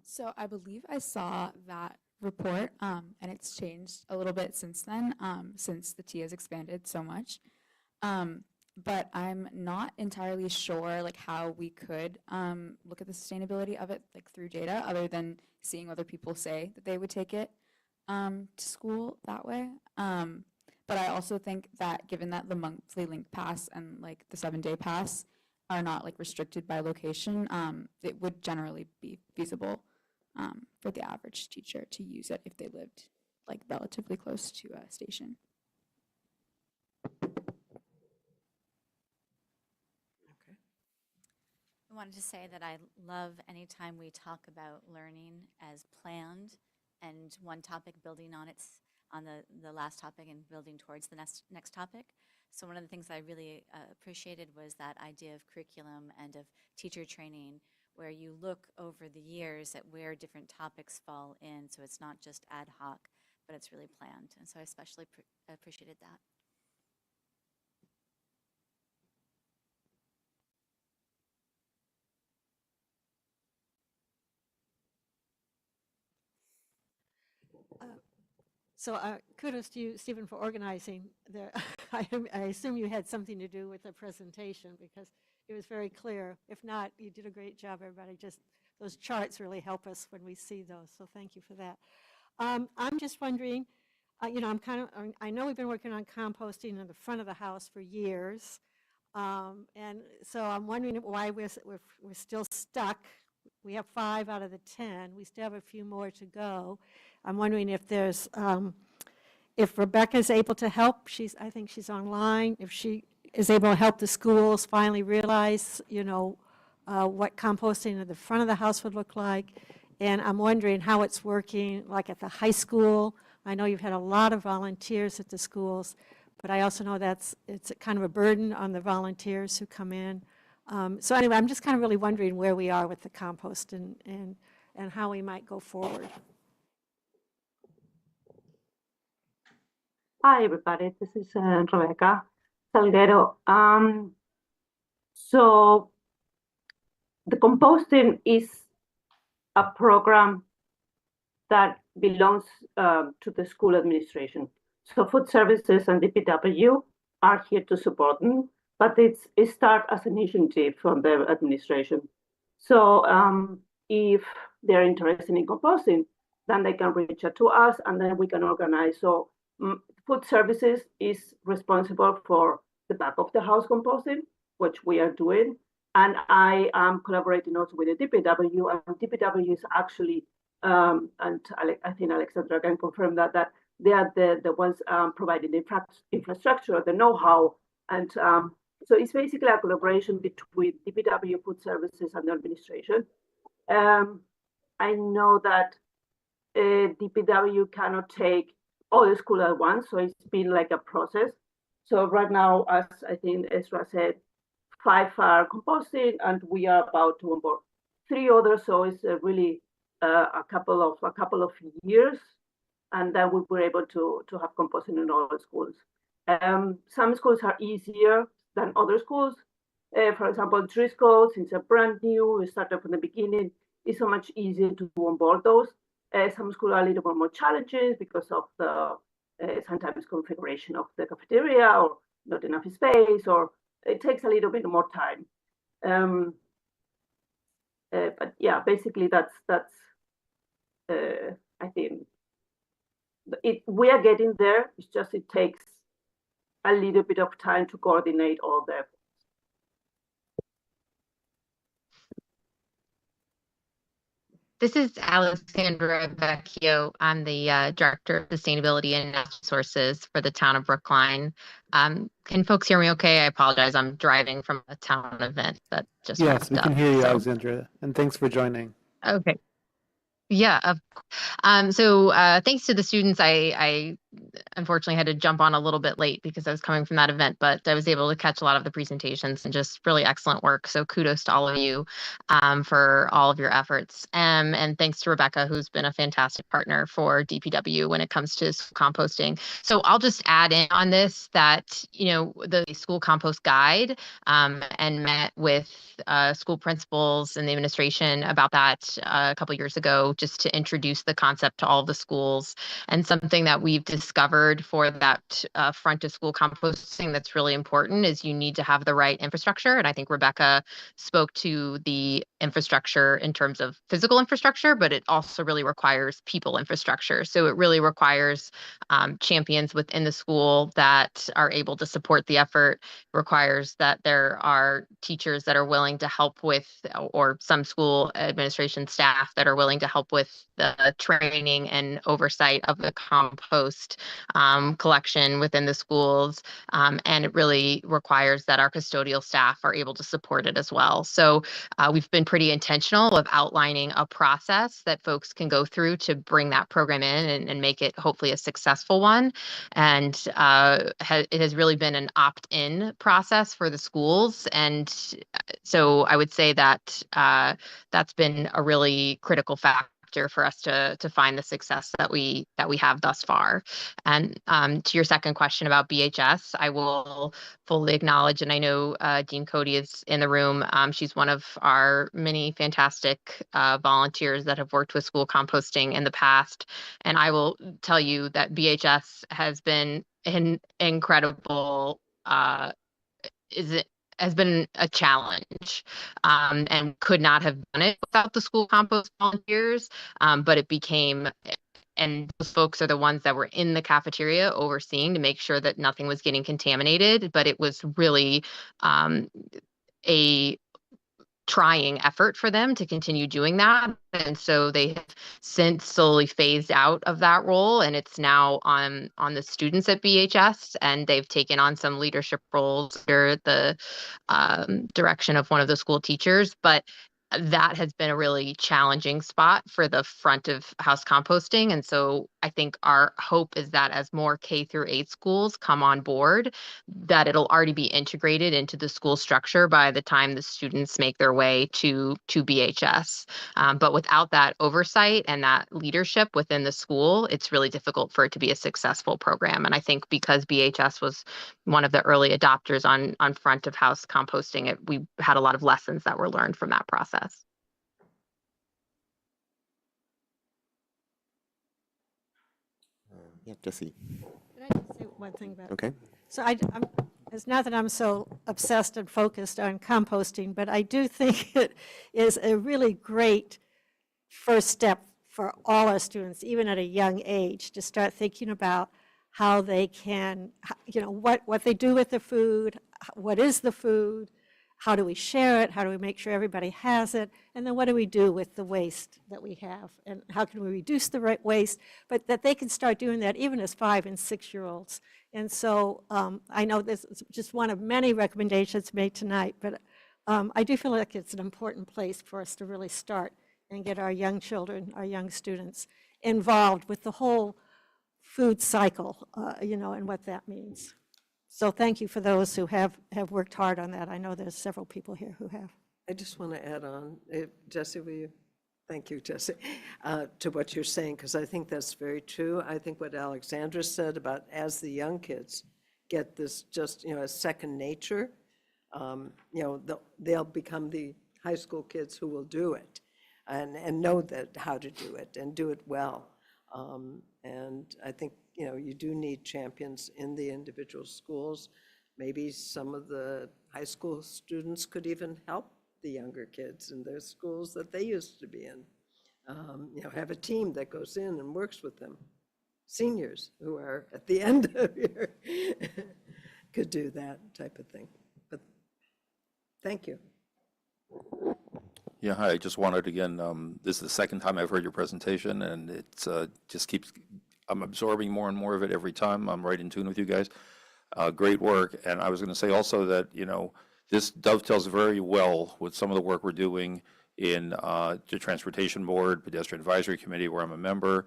So I believe I saw that report, and it's changed a little bit since then, since the T has expanded so much. But I'm not entirely sure like how we could look at the sustainability of it like through data, other than seeing other people say that they would take it to school that way. But I also think that given that the monthly link pass and like the 7-day pass are not like restricted by location, it would generally be feasible for the average teacher to use it if they lived like relatively close to a station. I wanted to say that I love anytime we talk about learning as planned and one topic building on the last topic and building towards the next topic. So one of the things I really appreciated was that idea of curriculum and of teacher training, where you look over the years at where different topics fall in, so it's not just ad hoc, but it's really planned. And so I especially appreciated that. So kudos to you, Stephen, for organizing. I assume you had something to do with the presentation because it was very clear. If not, you did a great job, everybody. Just those charts really help us when we see those. So thank you for that. I'm just wondering, I know we've been working on composting in the front of the house for years. And so I'm wondering why we're still stuck. We have 5 out of the 10. We still have a few more to go. I'm wondering if there's, if Rebecca's able to help. I think she's online. If she is able to help the schools finally realize, what composting in the front of the house would look like. And I'm wondering how it's working, like at the high school. I know you've had a lot of volunteers at the schools, but I also know it's kind of a burden on the volunteers who come in. So anyway, I'm just kind of really wondering where we are with the compost and how we might go forward. Hi, everybody. This is Rebecca Salguero. So the composting is a program that belongs to the school administration. So food services and DPW are here to support them, but it starts as an initiative from the administration. So if they're interested in composting, then they can reach out to us and then we can organize. So food services is responsible for the back of the house composting, which we are doing. And I am collaborating also with the DPW, and DPW is actually, and I think Alexandra can confirm that they are the ones providing the infrastructure, the know-how. And so it's basically a collaboration between DPW, food services, and the administration. I know that DPW cannot take all the school at once, so it's been like a process. So right now, as I think Ezra said, 5 are composting, and we are about to onboard 3 others. So it's really a couple of years, and then we were able to have composting in all the schools. Some schools are easier than other schools. For example, Driscoll, since they're brand new, we started from the beginning. It's so much easier to onboard those. Some schools are a little more challenging because of the sometimes configuration of the cafeteria or not enough space, or it takes a little bit more time. But yeah, basically that's I think we are getting there. It's just it takes a little bit of time to coordinate all the efforts. This is Alexandra Vecchio. I'm the Director of Sustainability and Natural Resources for the town of Brookline. Can folks hear me okay? I apologize. I'm driving from a town event that just Yes, we wrapped can up, hear you, so. Alexandra, and thanks for joining. Okay. Yeah. Thanks to the students. I unfortunately had to jump on a little bit late because I was coming from that event, but I was able to catch a lot of the presentations and just really excellent work. So kudos to all of you for all of your efforts. And thanks to Rebecca, who's been a fantastic partner for DPW when it comes to composting. So I'll just add in on this that, the school compost guide and met with school principals and the administration about that a couple years ago, just to introduce the concept to all of the schools. And something that we've discovered for that front of school composting that's really important is you need to have the right infrastructure. And I think Rebecca spoke to the infrastructure in terms of physical infrastructure, but it also really requires people infrastructure. So it really requires champions within the school that are able to support the effort, requires that there are teachers that are willing to help with, or some school administration staff that are willing to help help with the training and oversight of the compost collection within the schools. And it really requires that our custodial staff are able to support it as well. So we've been pretty intentional of outlining a process that folks can go through to bring that program in and make it hopefully a successful one. And it has really been an opt-in process for the schools. And so I would say that that's been a really critical factor for us to find the success that we have thus far. And to your second question about BHS, I will fully acknowledge, and I know Dean Cody is in the room. She's one of our many fantastic volunteers that have worked with school composting in the past. And I will tell you that BHS has been an incredible has been a challenge, and could not have done it without the school compost volunteers. But it became, and those folks are the ones that were in the cafeteria overseeing to make sure that nothing was getting contaminated. But it was really a trying effort for them to continue doing that. And so they have since slowly phased out of that role, and it's now on the students at BHS, and they've taken on some leadership roles under the direction of one of the school teachers. But that has been a really challenging spot for the front of house composting. And so I think our hope is that as more K through 8 schools come on board, that it'll already be integrated into the school structure by the time the students make their way to BHS. But without that oversight and that leadership within the school, it's really difficult for it to be a successful program. And I think because BHS was one of the early adopters on front of house composting, we had a lot of lessons that were learned from that process. Yeah, Jesse. Can I just say one thing about? Okay. So it's not that I'm so obsessed and focused on composting, but I do think it is a really great first step for all our students, even at a young age, to start thinking about how they can, what they do with the food, what is the food, how do we share it, how do we make sure everybody has it, and then what do we do with the waste that we have, and how can we reduce the waste, but that they can start doing that even as 5- and 6-year-olds. And so I know this is just one of many recommendations made tonight, but I do feel like it's an important place for us to really start and get our young children, our young students involved with the whole food cycle, and what that means. So thank you for those who have worked hard on that. I know there's several people here who have. I just want to add on, Jesse, will you? Thank you, Jesse, to what you're saying, because I think that's very true. I think what Alexandra said about as the young kids get this just, a second nature, they'll become the high school kids who will do it and know that how to do it and do it well. And I think, you do need champions in the individual schools. Maybe some of the high school students could even help the younger kids in their schools that they used to be in. Have a team that goes in and works with them. Seniors who are at the end of your could do that type of thing. But thank you. Yeah, hi, I just wanted, again, this is the second time I've heard your presentation, and it's just keeps, I'm absorbing more and more of it every time. I'm right in tune with you guys. Great work. And I was going to say also that, this dovetails very well with some of the work we're doing in the Transportation Board, Pedestrian Advisory Committee, where I'm a member,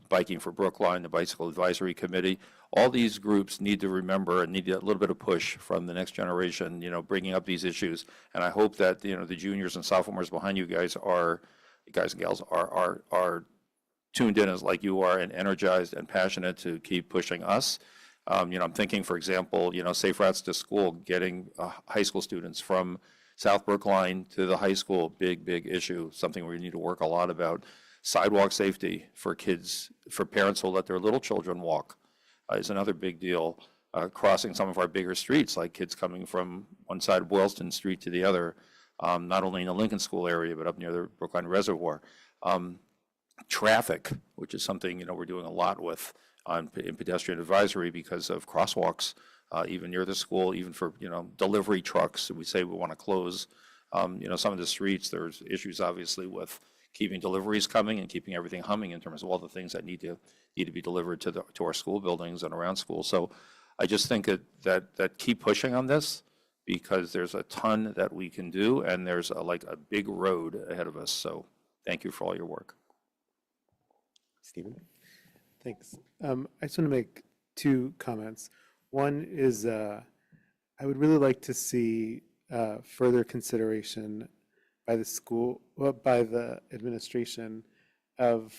Biking for Brookline, the Bicycle Advisory Committee. All these groups need to remember and need a little bit of push from the next generation, bringing up these issues. And I hope that, the juniors and sophomores behind you guys and gals are tuned in as like you are and energized and passionate to keep pushing us. I'm thinking, for example, safe routes to school, getting high school students from South Brookline to the high school, big issue, something we need to work a lot about. Sidewalk safety for kids, for parents who let their little children walk is another big deal. Crossing some of our bigger streets, like kids coming from one side of Boylston Street to the other, not only in the Lincoln School area, but up near the Brookline Reservoir. Traffic, which is something, we're doing a lot with in pedestrian advisory because of crosswalks, even near the school, even for, delivery trucks. We say we want to close, some of the streets. There's issues, obviously, with keeping deliveries coming and keeping everything humming in terms of all the things that need to be delivered to our school buildings and around schools. So I just think that keep pushing on this, because there's a ton that we can do, and there's like a big road ahead of us. So thank you for all your work. Stephen? Thanks. I just want to make two comments. One is I would really like to see further consideration by the school, well, by the administration of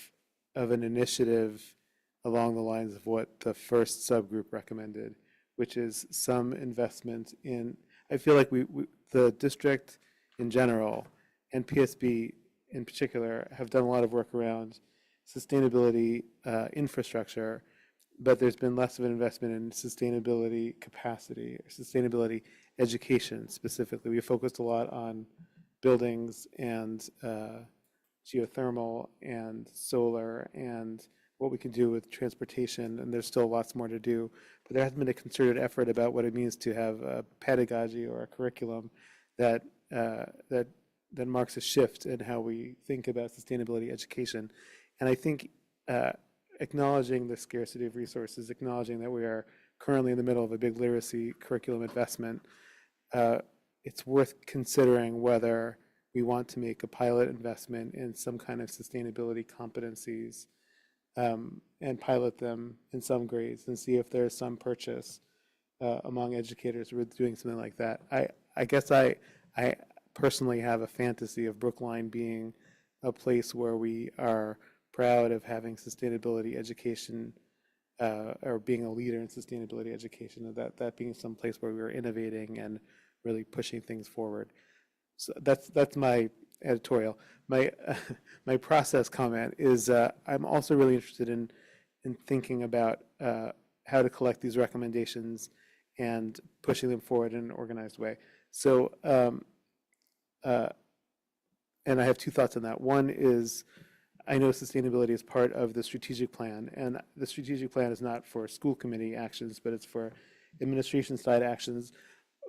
an initiative along the lines of what the first subgroup recommended, which is some investment in, I feel like the district in general and PSB in particular have done a lot of work around sustainability infrastructure, but there's been less of an investment in sustainability capacity, or sustainability education specifically. We focused a lot on buildings and geothermal and solar and what we can do with transportation, and there's still lots more to do. But there hasn't been a concerted effort about what it means to have a pedagogy or a curriculum that marks a shift in how we think about sustainability education. And I think acknowledging the scarcity of resources, acknowledging that we are currently in the middle of a big literacy curriculum investment, it's worth considering whether we want to make a pilot investment in some kind of sustainability competencies and pilot them in some grades and see if there's some purchase among educators who are doing something like that. I guess I personally have a fantasy of Brookline being a place where we are proud of having sustainability education or being a leader in sustainability education, and that being some place where we are innovating and really pushing things forward. So that's my editorial. My my process comment is I'm also really interested in thinking about how to collect these recommendations and pushing them forward in an organized way. So and I have two thoughts on that. One is, I know sustainability is part of the strategic plan, and the strategic plan is not for school committee actions, but it's for administration side actions.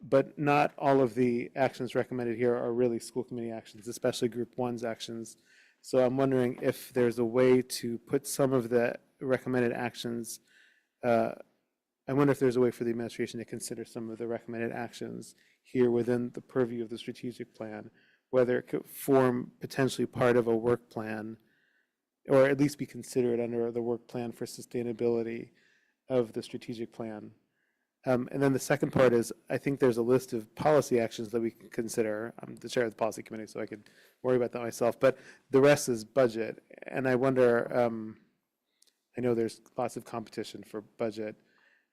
But not all of the actions recommended here are really school committee actions, especially Group 1's actions. So I'm wondering if there's a way to put some of the recommended actions, I wonder if there's a way for the administration to consider some of the recommended actions here within the purview of the strategic plan, whether it could form potentially part of a work plan, or at least be considered under the work plan for sustainability of the strategic plan. And then the second part is, I think there's a list of policy actions that we can consider. I'm the chair of the policy committee, so I could worry about that myself. But the rest is budget. And I wonder, I know there's lots of competition for budget,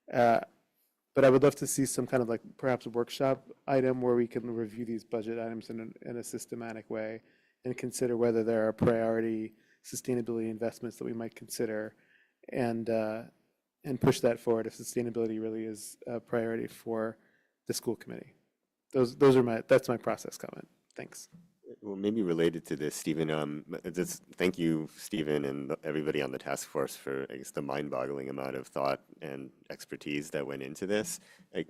but I would love to see some kind of like perhaps a workshop item where we can review these budget items in a systematic way and consider whether there are priority sustainability investments that we might consider, and push that forward if sustainability really is a priority for the school committee. That's my process comment. Thanks. Well, maybe related to this, Stephen, thank you, Stephen, and everybody on the task force for, I guess, the mind-boggling amount of thought and expertise that went into this.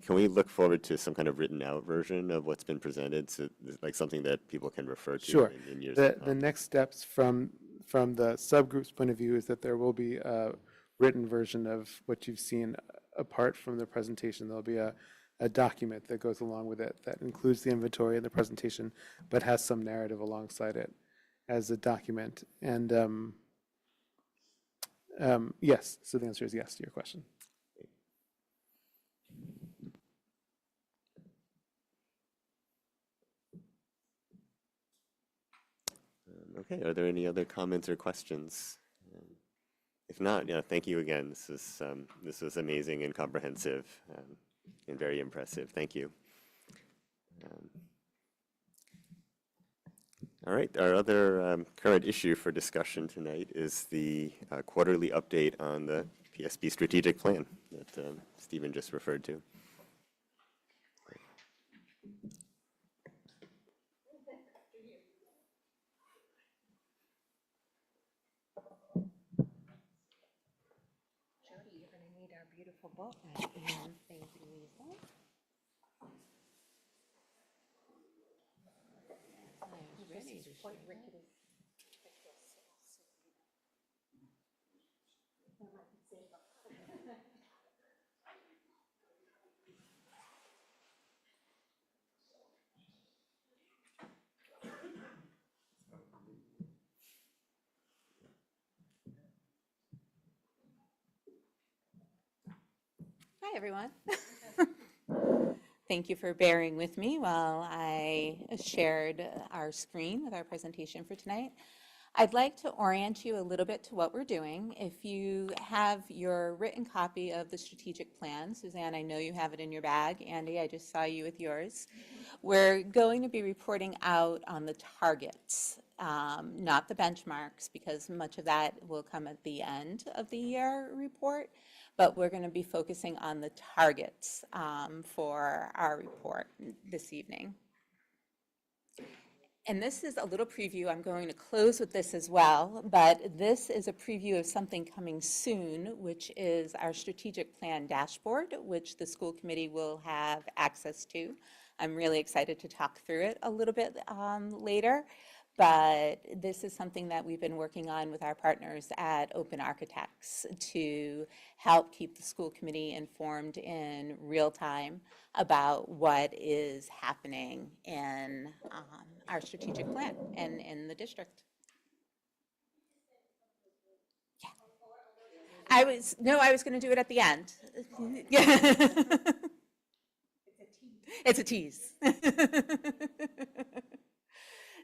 Can we look forward to some kind of written-out version of what's been presented, so like something that people can refer to Sure. in years to come? The next steps from the subgroup's point of view is that there will be a written version of what you've seen apart from the presentation. There'll be a document that goes along with it that includes the inventory and the presentation, but has some narrative alongside it as a document. And yes, so the answer is yes to your question. Okay, are there any other comments or questions? If not, yeah, thank you again. This was amazing and comprehensive and very impressive. Thank you. All right, our other current issue for discussion tonight is the quarterly update on the PSB strategic plan that Stephen just referred to. Beautiful book. Thank you, Lisa. I was ready to share that. Hi, everyone. Thank you for bearing with me while I shared our screen with our presentation for tonight. I'd like to orient you a little bit to what we're doing. If you have your written copy of the strategic plan, Suzanne, I know you have it in your bag. Andy, I just saw you with yours. We're going to be reporting out on the targets, not the benchmarks, because much of that will come at the end of the year report, but we're going to be focusing on the targets for our report this evening. And this is a little preview. I'm going to close with this as well, but this is a preview of something coming soon, which is our strategic plan dashboard, which the school committee will have access to. I'm really excited to talk through it a little bit later, but this is something that we've been working on with our partners at Open Architects to help keep the school committee informed in real time about what is happening in our strategic plan and in the district. Yeah. I was going to do it at the end. It's a tease.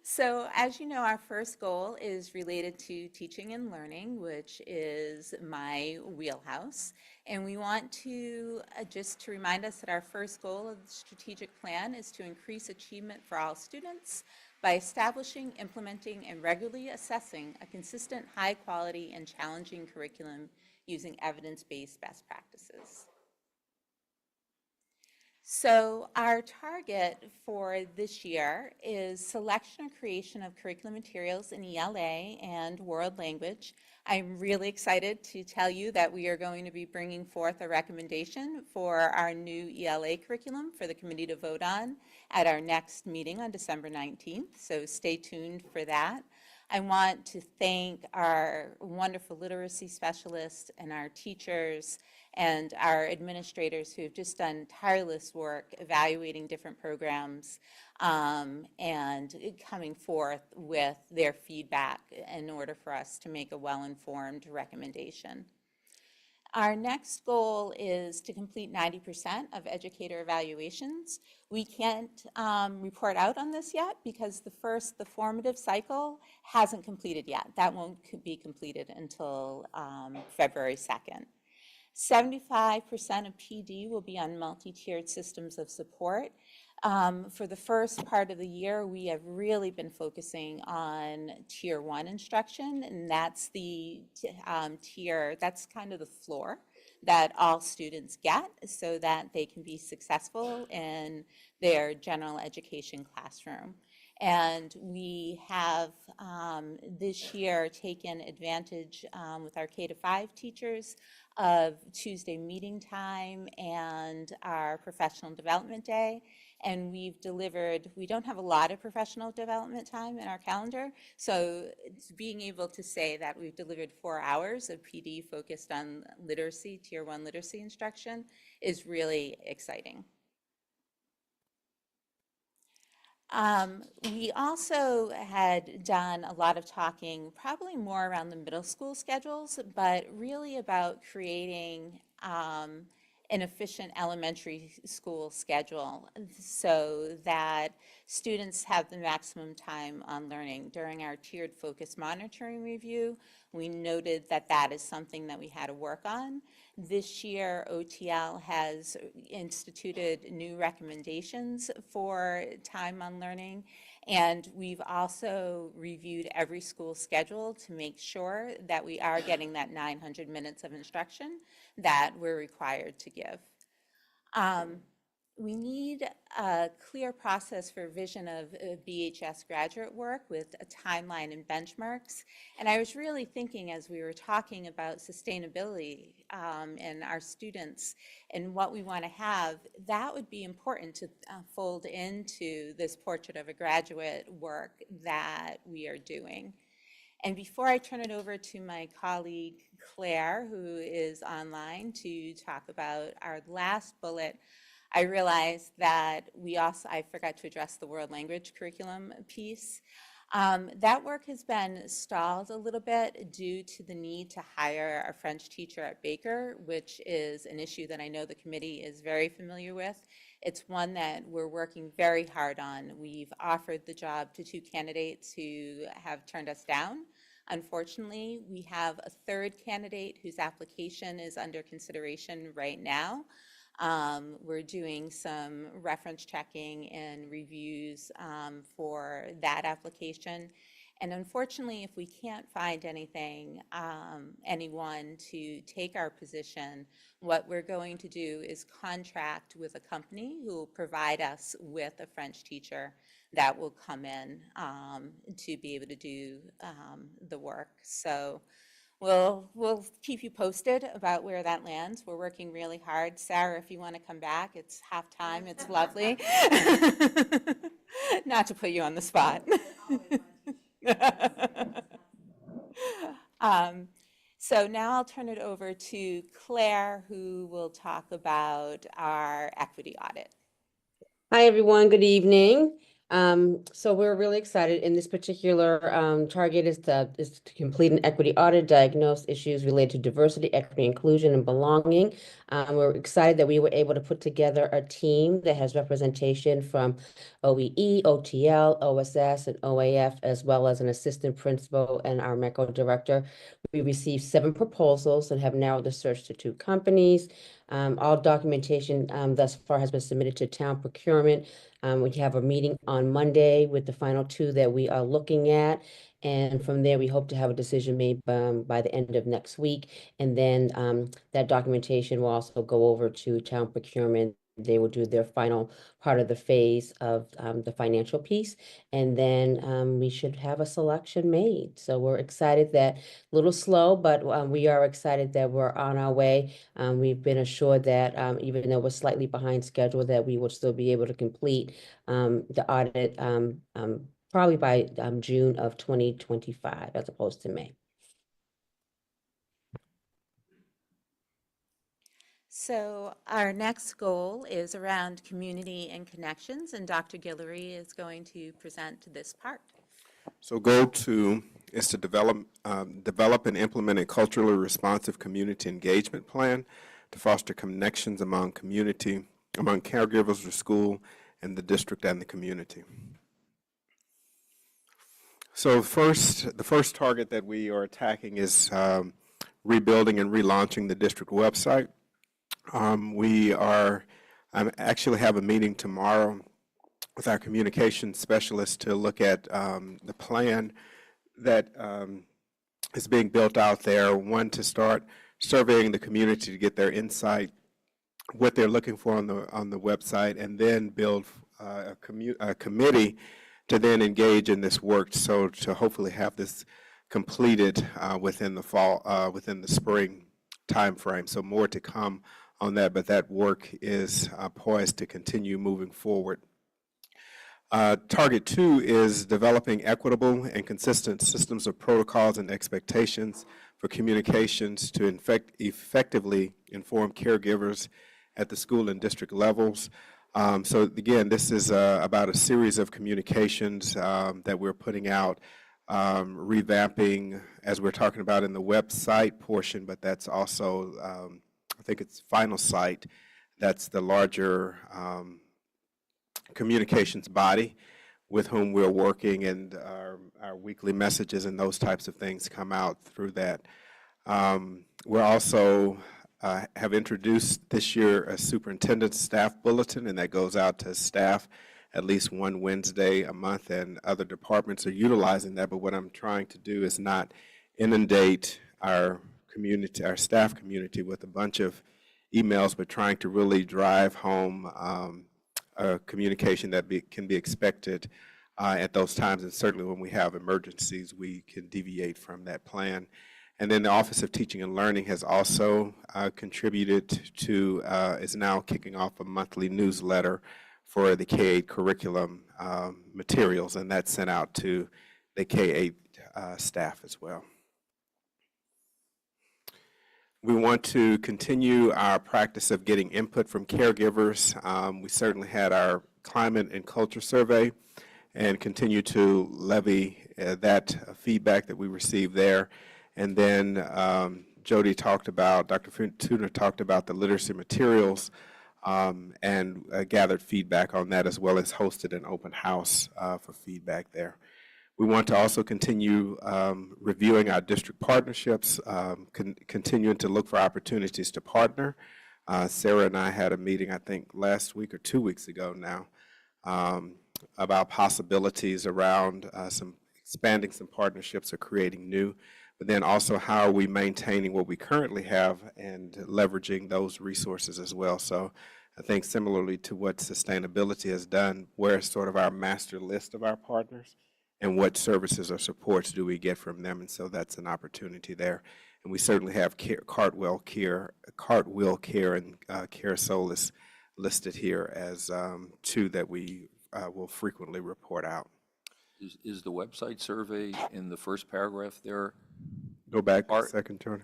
So as you know, our first goal is related to teaching and learning, which is my wheelhouse. And we want to, just to remind us that our first goal of the strategic plan is to increase achievement for all students by establishing, implementing, and regularly assessing a consistent, high quality, and challenging curriculum using evidence-based best practices. So our target for this year is selection or creation of curriculum materials in ELA and world language. I'm really excited to tell you that we are going to be bringing forth a recommendation for our new ELA curriculum for the committee to vote on at our next meeting on December 19th, so stay tuned for that. I want to thank our wonderful literacy specialists and our teachers and our administrators who have just done tireless work evaluating different programs and coming forth with their feedback in order for us to make a well-informed recommendation. Our next goal is to complete 90% of educator evaluations. We can't report out on this yet because the formative cycle hasn't completed yet. That won't be completed until February 2nd. 75% of PD will be on multi-tiered systems of support. For the first part of the year, we have really been focusing on Tier 1 instruction, and that's the tier, that's kind of the floor that all students get so that they can be successful in their general education classroom. And we have this year taken advantage with our K-5 teachers of Tuesday meeting time and our professional development day. And we've delivered, we don't have a lot of professional development time in our calendar, so being able to say that we've delivered 4 hours of PD focused on literacy, Tier 1 literacy instruction, is really exciting. We also had done a lot of talking, probably more around the middle school schedules, but really about creating an efficient elementary school schedule so that students have the maximum time on learning. During our tiered focus monitoring review, we noted that that is something that we had to work on. This year, OTL has instituted new recommendations for time on learning, and we've also reviewed every school schedule to make sure that we are getting that 900 minutes of instruction that we're required to give. We need a clear process for vision of BHS graduate work with a timeline and benchmarks. And I was really thinking as we were talking about sustainability and our students and what we want to have, that would be important to fold into this portrait of a graduate work that we are doing. And before I turn it over to my colleague Claire, who is online to talk about our last bullet, I realized that I forgot to address the world language curriculum piece. That work has been stalled a little bit due to the need to hire a French teacher at Baker, which is an issue that I know the committee is very familiar with. It's one that we're working very hard on. We've offered the job to 2 candidates who have turned us down. Unfortunately, we have a 3rd candidate whose application is under consideration right now. We're doing some reference checking and reviews for that application. And unfortunately, if we can't find anyone to take our position, what we're going to do is contract with a company who will provide us with a French teacher that will come in to be able to do the work. So we'll keep you posted about where that lands. We're working really hard. Sarah, if you want to come back, it's halftime. It's lovely. Not to put you on the spot. So now I'll turn it over to Claire, who will talk about our equity audit. Hi, everyone. Good evening. So we're really excited. In this particular target is to complete an equity audit, diagnose issues related to diversity, equity, inclusion, and belonging. We're excited that we were able to put together a team that has representation from OEE, OTL, OSS, and OAF, as well as an assistant principal and our MECO director. We received 7 proposals and have narrowed the search to 2 companies. All documentation thus far has been submitted to town procurement. We have a meeting on Monday with the final 2 that we are looking at. And from there, we hope to have a decision made by the end of next week. And then that documentation will also go over to town procurement. They will do their final part of the phase of the financial piece. And then we should have a selection made. So we're excited that, a little slow, but we are excited that we're on our way. We've been assured that even though we're slightly behind schedule, that we will still be able to complete the audit probably by June of 2025 as opposed to May. So our next goal is around community and connections, and Dr. Guillory is going to present this part. So goal 2 is to develop and implement a culturally responsive community engagement plan to foster connections among caregivers, the school, and the district and the community. So the first target that we are attacking is rebuilding and relaunching the district website. I actually have a meeting tomorrow with our communications specialist to look at the plan that is being built out there. One, to start surveying the community to get their insight, what they're looking for on the website, and then build a committee to then engage in this work. So to hopefully have this completed within the fall, within the spring timeframe. So more to come on that, but that work is poised to continue moving forward. Target 2 is developing equitable and consistent systems of protocols and expectations for communications to effectively inform caregivers at the school and district levels. So again, this is about a series of communications that we're putting out, revamping, as we're talking about in the website portion, but that's also, I think it's Final Site, that's the larger communications body with whom we're working, and our weekly messages and those types of things come out through that. We're also have introduced this year a superintendent staff bulletin, and that goes out to staff at least one Wednesday a month, and other departments are utilizing that. But what I'm trying to do is not inundate our community, our staff community, with a bunch of emails, but trying to really drive home a communication that can be expected at those times. And certainly when we have emergencies, we can deviate from that plan. And then the Office of Teaching and Learning has also contributed to, is now kicking off a monthly newsletter for the K-8 curriculum materials, and that's sent out to the K-8 staff as well. We want to continue our practice of getting input from caregivers. We certainly had our climate and culture survey, and continue to levy that feedback that we received there. And then Jody talked about, Dr. Tudor talked about the literacy materials and gathered feedback on that, as well as hosted an open house for feedback there. We want to also continue reviewing our district partnerships, continuing to look for opportunities to partner. Sarah and I had a meeting, I think, last week or 2 weeks ago now, about possibilities around expanding some partnerships or creating new, but then also how are we maintaining what we currently have and leveraging those resources as well. So I think similarly to what sustainability has done, where's sort of our master list of our partners and what services or supports do we get from them? And so that's an opportunity there. And we certainly have Cartwheel Care and Care Solace listed here as two that we will frequently report out. Is the website survey in the first paragraph there? Go back a second, Tony.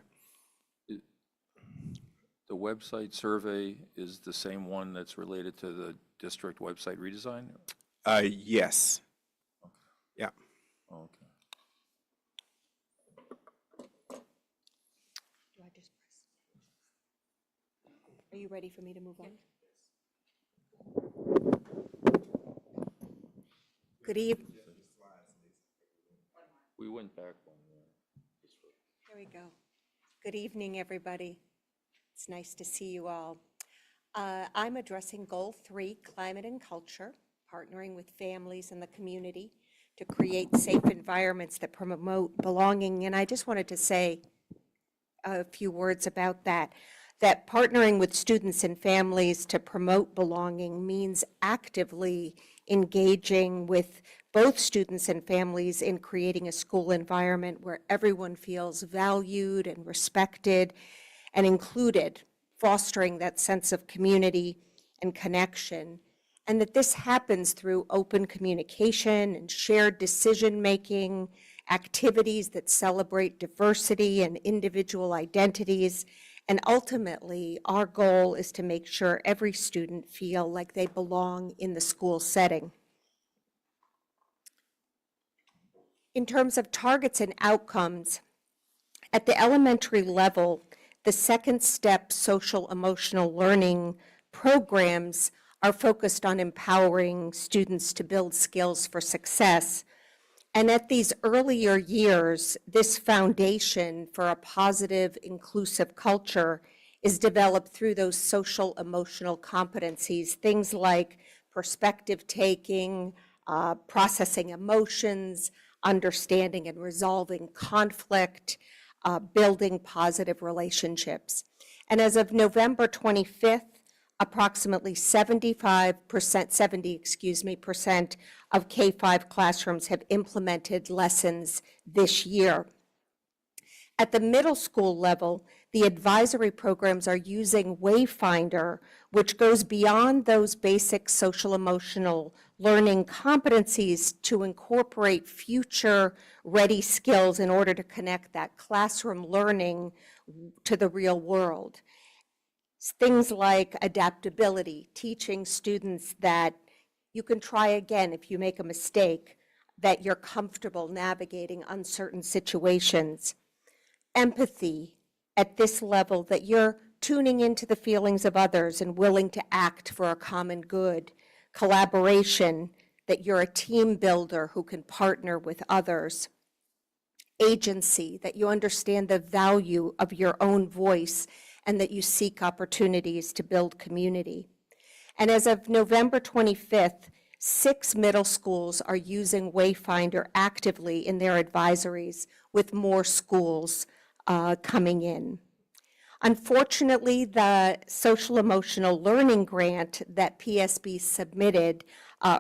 The website survey is the same one that's related to the district website redesign? Yes. Okay. Yeah. Okay. Do I just press? Are you ready for me to move on? Good evening. We went back one. There we go. Good evening, everybody. It's nice to see you all. I'm addressing Goal 3, Climate and Culture, partnering with families and the community to create safe environments that promote belonging. And I just wanted to say a few words about that partnering with students and families to promote belonging means actively engaging with both students and families in creating a school environment where everyone feels valued and respected and included, fostering that sense of community and connection. And that this happens through open communication and shared decision-making, activities that celebrate diversity and individual identities. And ultimately, our goal is to make sure every student feel like they belong in the school setting. In terms of targets and outcomes, at the elementary level, the second step social emotional learning programs are focused on empowering students to build skills for success. And at these earlier years, this foundation for a positive, inclusive culture is developed through those social emotional competencies, things like perspective taking, processing emotions, understanding and resolving conflict, building positive relationships. And as of November 25th, approximately 70% of K-5 classrooms have implemented lessons this year. At the middle school level, the advisory programs are using Wayfinder, which goes beyond those basic social emotional learning competencies to incorporate future ready skills in order to connect that classroom learning to the real world. Things like adaptability, teaching students that you can try again if you make a mistake, that you're comfortable navigating uncertain situations. Empathy at this level, that you're tuning into the feelings of others and willing to act for a common good. Collaboration, that you're a team builder who can partner with others. Agency, that you understand the value of your own voice and that you seek opportunities to build community. And as of November 25th, 6 middle schools are using Wayfinder actively in their advisories, with more schools coming in. Unfortunately, the social emotional learning grant that PSB submitted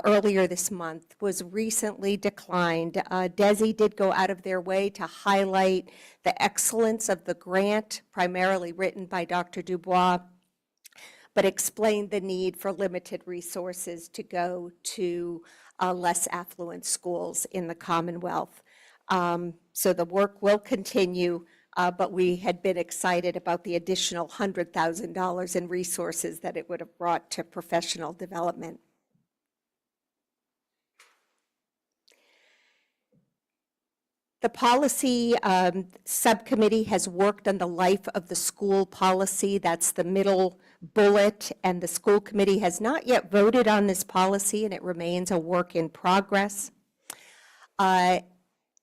earlier this month was recently declined. DESE did go out of their way to highlight the excellence of the grant, primarily written by Dr. Dubois, but explained the need for limited resources to go to less affluent schools in the Commonwealth. So the work will continue, but we had been excited about the additional $100,000 in resources that it would have brought to professional development. The policy subcommittee has worked on the life of the school policy. That's the middle bullet, and the school committee has not yet voted on this policy, and it remains a work in progress.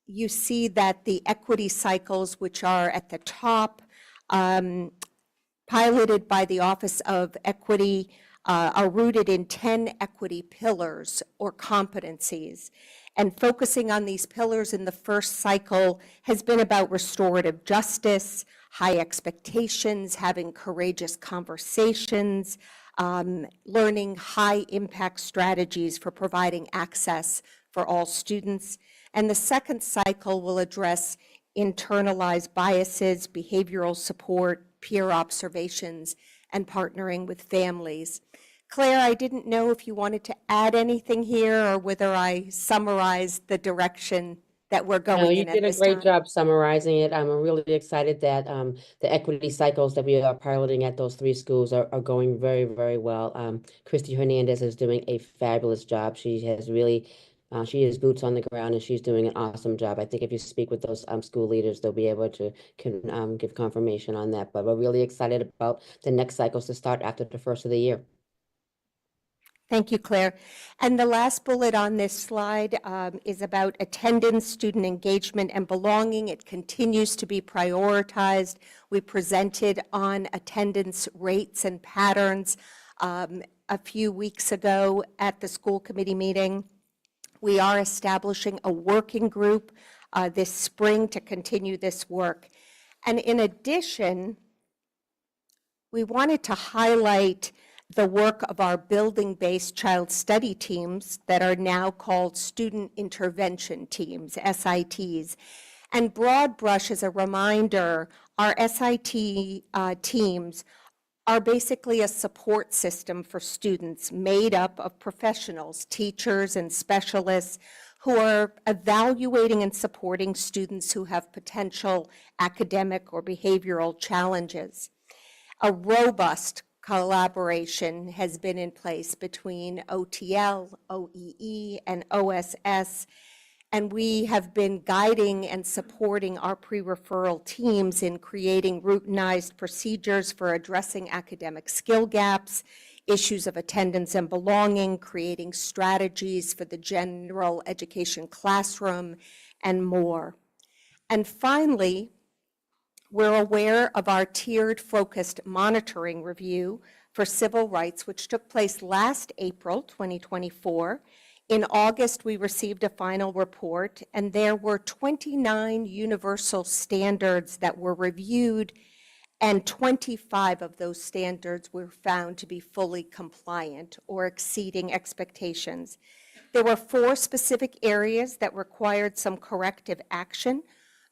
You see that the equity cycles, which are at the top, piloted by the Office of Equity, are rooted in 10 equity pillars or competencies. And focusing on these pillars in the first cycle has been about restorative justice, high expectations, having courageous conversations, learning high impact strategies for providing access for all students. And the second cycle will address internalized biases, behavioral support, peer observations, and partnering with families. Claire, I didn't know if you wanted to add anything here or whether I summarized the direction that we're No, going you in at did a this great time. job summarizing it. I'm really excited that the equity cycles that we are piloting at those 3 schools are going very, very well. Christy Hernandez is doing a fabulous job. She has really, she is boots on the ground and she's doing an awesome job. I think if you speak with those school leaders, they'll be able to give confirmation on that. But we're really excited about the next cycles to start after the first of the year. Thank you, Claire. And the last bullet on this slide is about attendance, student engagement, and belonging. It continues to be prioritized. We presented on attendance rates and patterns a few weeks ago at the school committee meeting. We are establishing a working group this spring to continue this work. And in addition, we wanted to highlight the work of our building-based child study teams that are now called student intervention teams, SITs. And broad brush, as a reminder, our SIT teams are basically a support system for students made up of professionals, teachers and specialists who are evaluating and supporting students who have potential academic or behavioral challenges. A robust collaboration has been in place between OTL, OEE, and OSS, and we have been guiding and supporting our pre-referral teams in creating routinized procedures for addressing academic skill gaps, issues of attendance and belonging, creating strategies for the general education classroom, and more. And finally, we're aware of our tiered focused monitoring review for civil rights, which took place last April 2024. In August, we received a final report, and there were 29 universal standards that were reviewed, and 25 of those standards were found to be fully compliant or exceeding expectations. There were 4 specific areas that required some corrective action.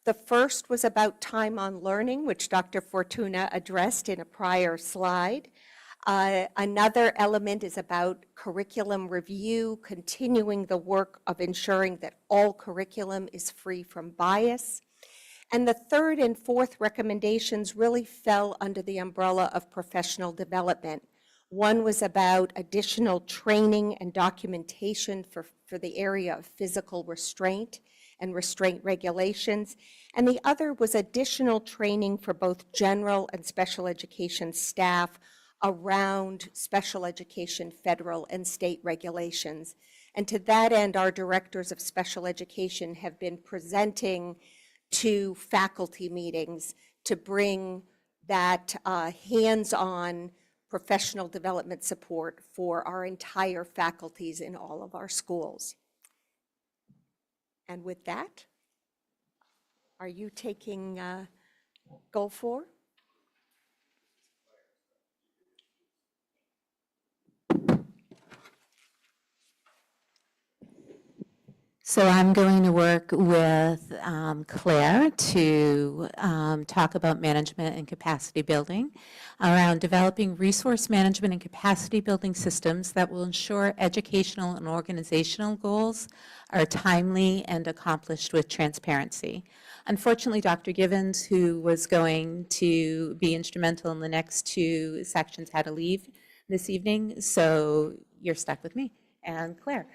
The first was about time on learning, which Dr. Fortuna addressed in a prior slide. Another element is about curriculum review, continuing the work of ensuring that all curriculum is free from bias. And the third and fourth recommendations really fell under the umbrella of professional development. One was about additional training and documentation for the area of physical restraint and restraint regulations, and the other was additional training for both general and special education staff around special education federal and state regulations. And to that end, our directors of special education have been presenting to faculty meetings to bring that hands-on professional development support for our entire faculties in all of our schools. And with that, are you taking goal 4? So I'm going to work with Claire to talk about management and capacity building around developing resource management and capacity building systems that will ensure educational and organizational goals are timely and accomplished with transparency. Unfortunately, Dr. Givens, who was going to be instrumental in the next 2 sections, had to leave this evening, so you're stuck with me and Claire.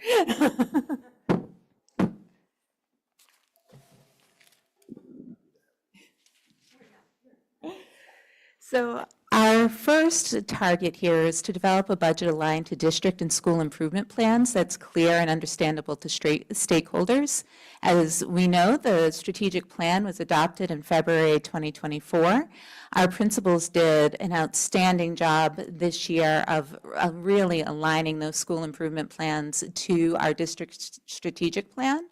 So our first target here is to develop a budget aligned to district and school improvement plans that's clear and understandable to stakeholders. As we know, the strategic plan was adopted in February 2024. Our principals did an outstanding job this year of really aligning those school improvement plans to our district strategic plan.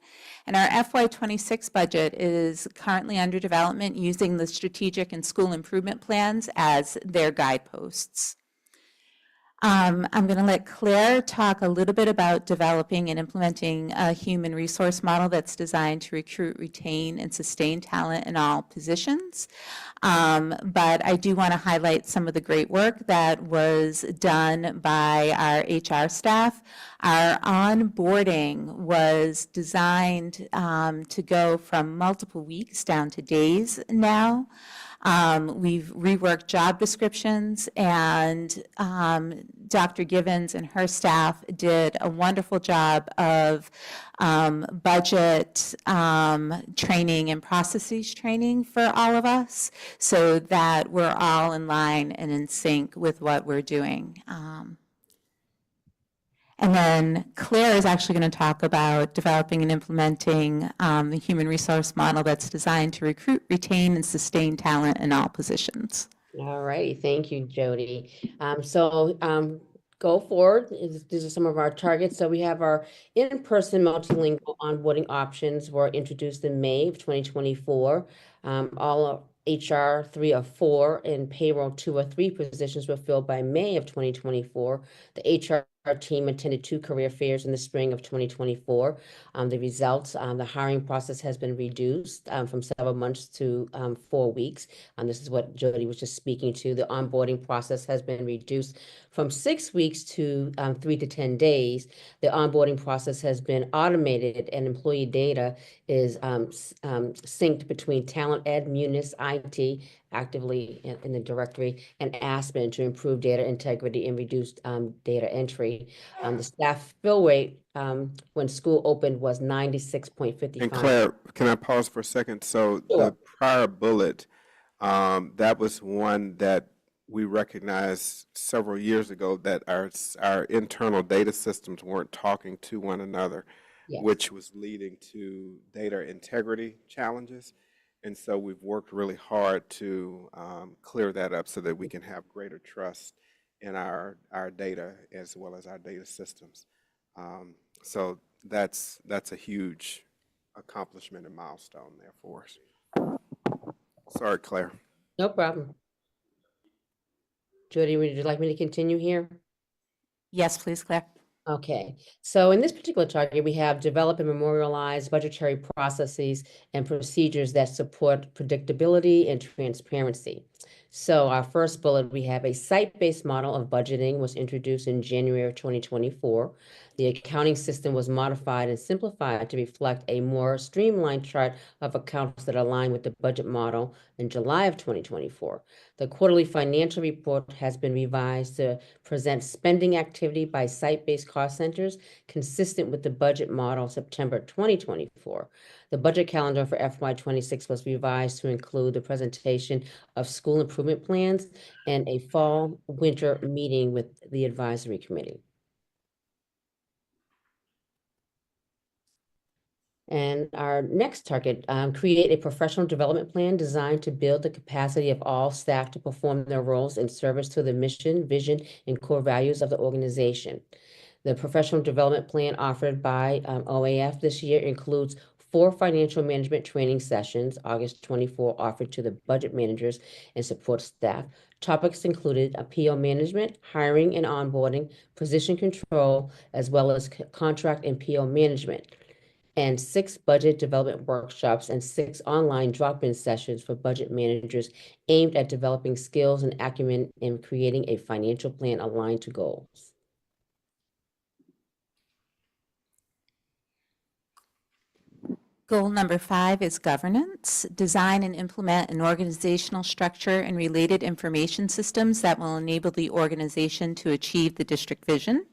And our FY26 budget is currently under development using the strategic and school improvement plans as their guideposts. I'm going to let Claire talk a little bit about developing and implementing a human resource model that's designed to recruit, retain, and sustain talent in all positions. But I do want to highlight some of the great work that was done by our HR staff. Our onboarding was designed to go from multiple weeks down to days now. We've reworked job descriptions, and Dr. Givens and her staff did a wonderful job of budget training and processes training for all of us so that we're all in line and in sync with what we're doing. And then Claire is actually going to talk about developing and implementing the human resource model that's designed to recruit, retain, and sustain talent in all positions. All righty, thank you, Jody. Go forward. These are some of our targets. So we have our in-person multilingual onboarding options were introduced in May of 2024. All HR 3 of 4 and payroll 2 of 3 positions were filled by May of 2024. The HR team attended 2 career fairs in the spring of 2024. The results, the hiring process has been reduced from several months to 4 weeks. This is what Jody was just speaking to. The onboarding process has been reduced from 6 weeks to 3 to 10 days. The onboarding process has been automated, and employee data is synced between Talent Ed, Munis, IT, actively in the directory, and Aspen to improve data integrity and reduce data entry. The staff fill rate when school opened was 96.55. And Claire, can I pause for a second? So Sure. the prior bullet, that was one that we recognized several years ago that our internal data systems weren't talking to one another, Yes. which was leading to data integrity challenges. And so we've worked really hard to clear that up so that we can have greater trust in our data as well as our data systems. So that's a huge accomplishment and milestone there for us. Sorry, Claire. No problem. Jody, would you like me to continue here? Yes, please, Claire. Okay, so in this particular target, we have develop and memorialize budgetary processes and procedures that support predictability and transparency. So our first bullet, we have a site-based model of budgeting was introduced in January of 2024. The accounting system was modified and simplified to reflect a more streamlined chart of accounts that align with the budget model in July of 2024. The quarterly financial report has been revised to present spending activity by site-based cost centers consistent with the budget model September 2024. The budget calendar for FY26 was revised to include the presentation of school improvement plans and a fall-winter meeting with the advisory committee. And our next target, create a professional development plan designed to build the capacity of all staff to perform their roles in service to the mission, vision, and core values of the organization. The professional development plan offered by OAF this year includes 4 financial management training sessions, August 24, offered to the budget managers and support staff. Topics included PO management, hiring and onboarding, position control, as well as contract and PO management, and 6 budget development workshops and 6 online drop-in sessions for budget managers aimed at developing skills and acumen in creating a financial plan aligned to goals. Goal number 5 is governance. Design and implement an organizational structure and related information systems that will enable the organization to achieve the district vision.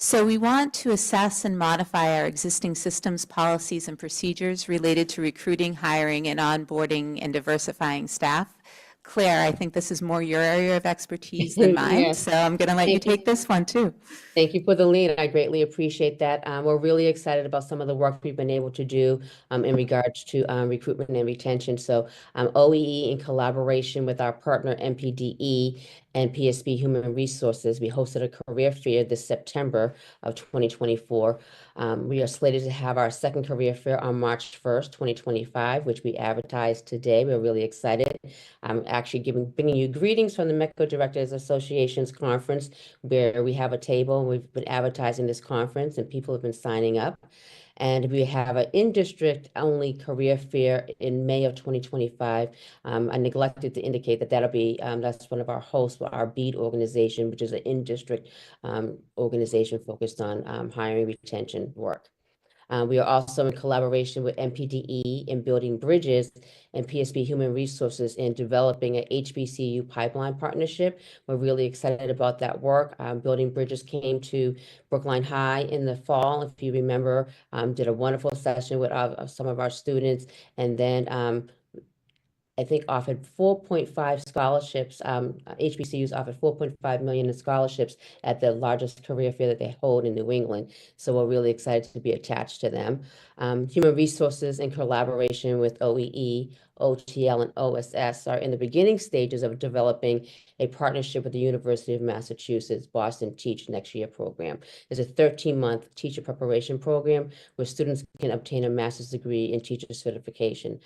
So we want to assess and modify our existing systems, policies, and procedures related to recruiting, hiring, and onboarding and diversifying staff. Claire, I think this is more your area of expertise than mine, Yes. so I'm going to let you Thank you. take this one too. Thank you for the lead. I greatly appreciate that. We're really excited about some of the work we've been able to do in regards to recruitment and retention. So OEE, in collaboration with our partner MPDE and PSB Human Resources, we hosted a career fair this September of 2024. We are slated to have our second career fair on March 1st, 2025, which we advertised today. We're really excited. I'm actually bringing you greetings from the MECO Directors Association's conference, where we have a table and we've been advertising this conference and people have been signing up. And we have an in-district only career fair in May of 2025. I neglected to indicate that that'll be, that's one of our hosts for our BEAD organization, which is an in-district organization focused on hiring retention work. We are also in collaboration with MPDE in building bridges and PSB Human Resources in developing an HBCU pipeline partnership. We're really excited about that work. Building Bridges came to Brookline High in the fall, if you remember, did a wonderful session with some of our students, and then I think offered 4.5 scholarships. HBCUs offered 4.5 million in scholarships at the largest career fair that they hold in New England. So we're really excited to be attached to them. Human Resources, in collaboration with OEE, OTL, and OSS, are in the beginning stages of developing a partnership with the University of Massachusetts Boston Teach Next Year program. It's a 13-month teacher preparation program where students can obtain a master's degree in teacher certification.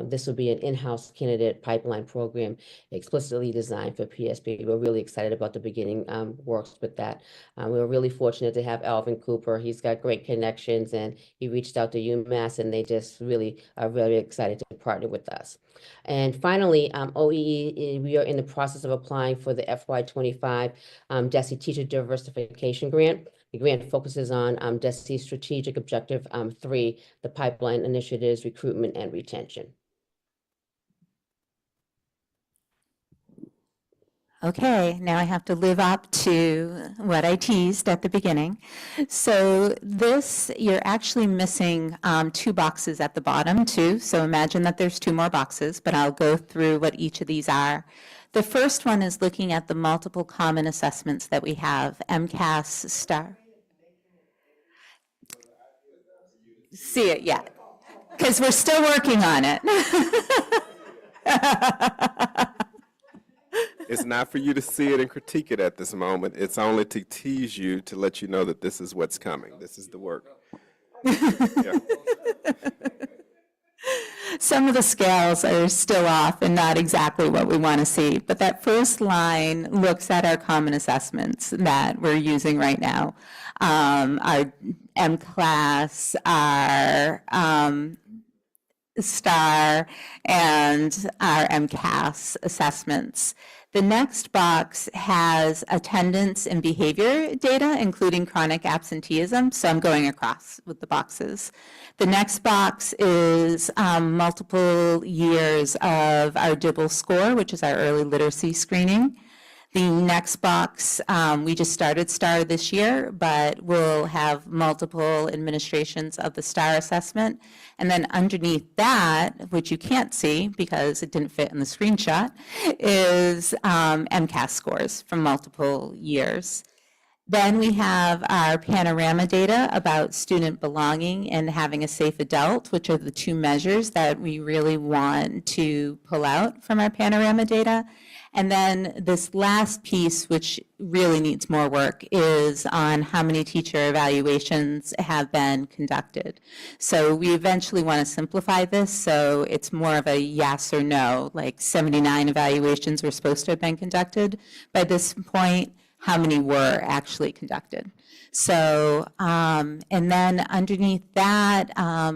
This will be an in-house candidate pipeline program explicitly designed for PSB. We're really excited about the beginning works with that. We were really fortunate to have Alvin Cooper. He's got great connections, and he reached out to UMass, and they just really are very excited to partner with us. And finally, OEE, we are in the process of applying for the FY25 DESE Teacher Diversification Grant. The grant focuses on DESE's strategic objective 3, the pipeline initiatives, recruitment, and retention. Okay, now I have to live up to what I teased at the beginning. So this, you're actually missing 2 boxes at the bottom too. So imagine that there's 2 more boxes, but I'll go through what each of these are. The first one is looking at the multiple common assessments that we have, MCAS, STAR. See it yet? Because we're still working on it. It's not for you to see it and critique it at this moment. It's only to tease you, to let you know that this is what's coming. This is the work. Yeah. Some of the scales are still off and not exactly what we want to see, but that first line looks at our common assessments that we're using right now. Our M-Class, our STAR, and our MCAS assessments. The next box has attendance and behavior data, including chronic absenteeism, so I'm going across with the boxes. The next box is multiple years of our DIBEL score, which is our early literacy screening. The next box, we just started STAR this year, but we'll have multiple administrations of the STAR assessment. And then underneath that, which you can't see because it didn't fit in the screenshot, is MCAS scores from multiple years. Then we have our panorama data about student belonging and having a safe adult, which are the 2 measures that we really want to pull out from our panorama data. And then this last piece, which really needs more work, is on how many teacher evaluations have been conducted. So we eventually want to simplify this so it's more of a yes or no, like 79 evaluations were supposed to have been conducted by this point. How many were actually conducted? So, and then underneath that,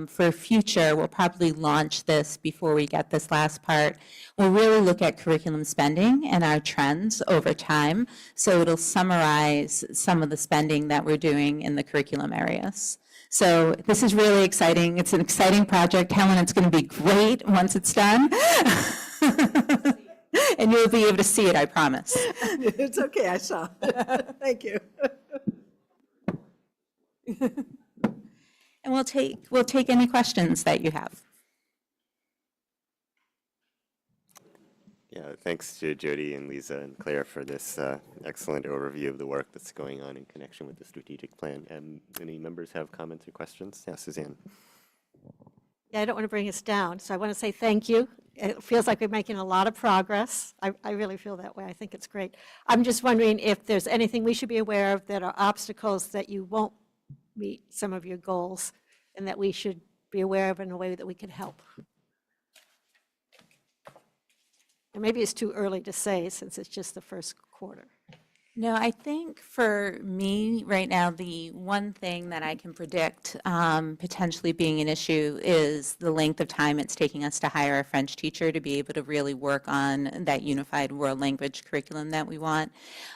for future, we'll probably launch this before we get this last part. We'll really look at curriculum spending and our trends over time. So it'll summarize some of the spending that we're doing in the curriculum areas. So this is really exciting. It's an exciting project. Helen, it's going to be great once it's done. And you'll be able to see it, I promise. It's okay, I saw. Thank you. And we'll take any questions that you have. Yeah, thanks to Jody and Lisa and Claire for this excellent overview of the work that's going on in connection with the strategic plan. Any members have comments or questions? Yeah, Suzanne. Yeah, I don't want to bring us down, so I want to say thank you. It feels like we're making a lot of progress. I really feel that way. I think it's great. I'm just wondering if there's anything we should be aware of that are obstacles that you won't meet some of your goals and that we should be aware of in a way that we can help. And maybe it's too early to say since it's just the first quarter. No, I think for me right now, the one thing that I can predict potentially being an issue is the length of time it's taking us to hire a French teacher to be able to really work on that unified world language curriculum that we want,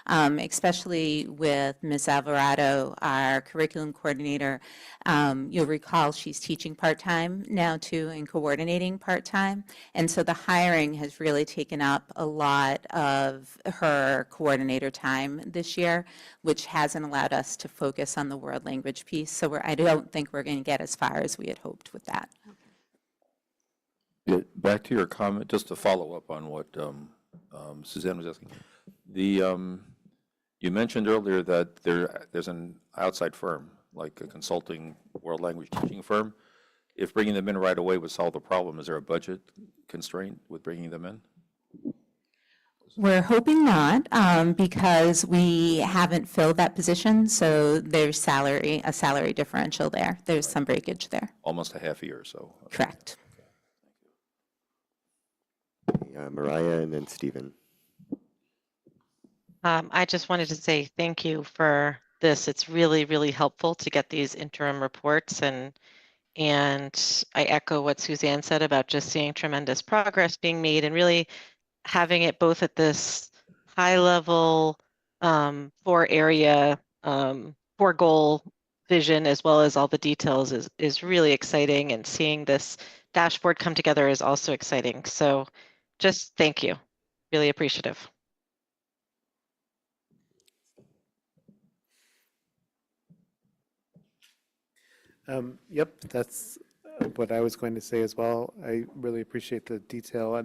especially with Ms. Alvarado, our curriculum coordinator. You'll recall she's teaching part-time now too and coordinating part-time. And so the hiring has really taken up a lot of her coordinator time this year, which hasn't allowed us to focus on the world language piece. So I don't think we're going to get as far as we had hoped with that. Yeah, back to your comment, just to follow up on what Suzanne was asking. You mentioned earlier that there's an outside firm, like a consulting world language teaching firm. If bringing them in right away would solve the problem, is there a budget constraint with bringing them in? We're hoping not, because we haven't filled that position, so there's a salary differential there. There's some breakage there. Almost a half a year or so. Correct. Mariah and then Stephen. I just wanted to say thank you for this. It's really, really helpful to get these interim reports, and I echo what Suzanne said about just seeing tremendous progress being made and really having it both at this high level, 4-area, 4-goal vision, as well as all the details is really exciting, and seeing this dashboard come together is also exciting. So just thank you. Really appreciative. Yep, that's what I was going to say as well. I really appreciate the detail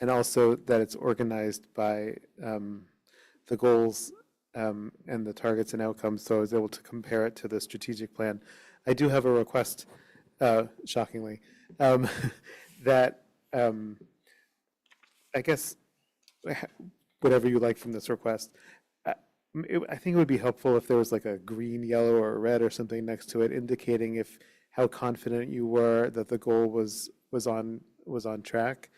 and also that it's organized by the goals and the targets and outcomes, so I was able to compare it to the strategic plan. I do have a request, shockingly, that I guess whatever you like from this request, I think it would be helpful if there was like a green, yellow, or red or something next to it indicating how confident you were that the goal was on track,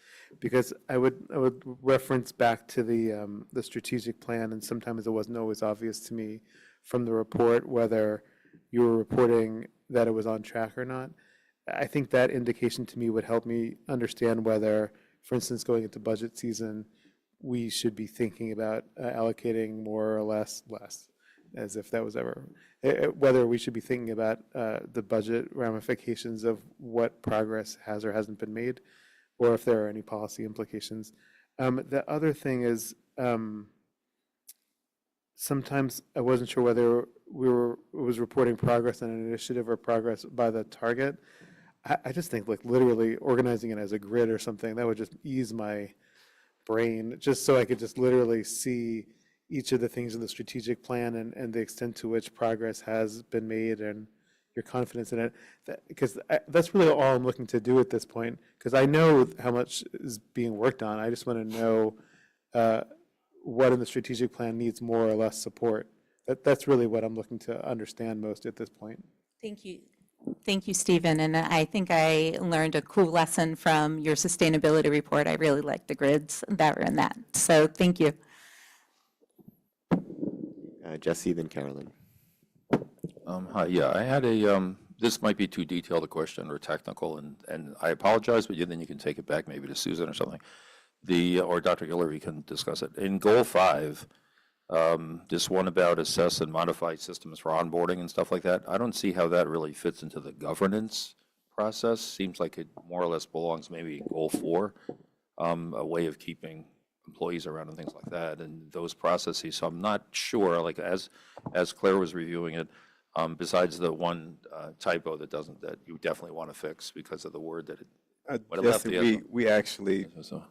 because I would reference back to the strategic plan, and sometimes it wasn't always obvious to me from the report whether you were reporting that it was on track or not. I think that indication to me would help me understand whether, for instance, going into budget season, we should be thinking about allocating more or less, as if that was ever, whether we should be thinking about the budget ramifications of what progress has or hasn't been made, or if there are any policy implications. The other thing is, sometimes I wasn't sure whether it was reporting progress on an initiative or progress by the target. I just think like literally organizing it as a grid or something, that would just ease my brain, just so I could just literally see each of the things in the strategic plan and the extent to which progress has been made and your confidence in it. Because that's really all I'm looking to do at this point, because I know how much is being worked on. I just want to know what in the strategic plan needs more or less support. That's really what I'm looking to understand most at this point. Thank you. Thank you, Stephen. And I think I learned a cool lesson from your sustainability report. I really like the grids that were in that. So thank you. Jesse, then Carolyn. Hi, yeah, I had this might be too detailed a question or technical, and I apologize, but then you can take it back maybe to Susan or something. Or Dr. Guillory can discuss it. In Goal 5, this one about assess and modify systems for onboarding and stuff like that, I don't see how that really fits into the governance process. Seems like it more or less belongs maybe in Goal 4, a way of keeping employees around and things like that, and those processes. So I'm not sure, like as Claire was reviewing it, besides the one typo that you definitely want to fix because of the word that it, what it left Jesse, the. we actually, So-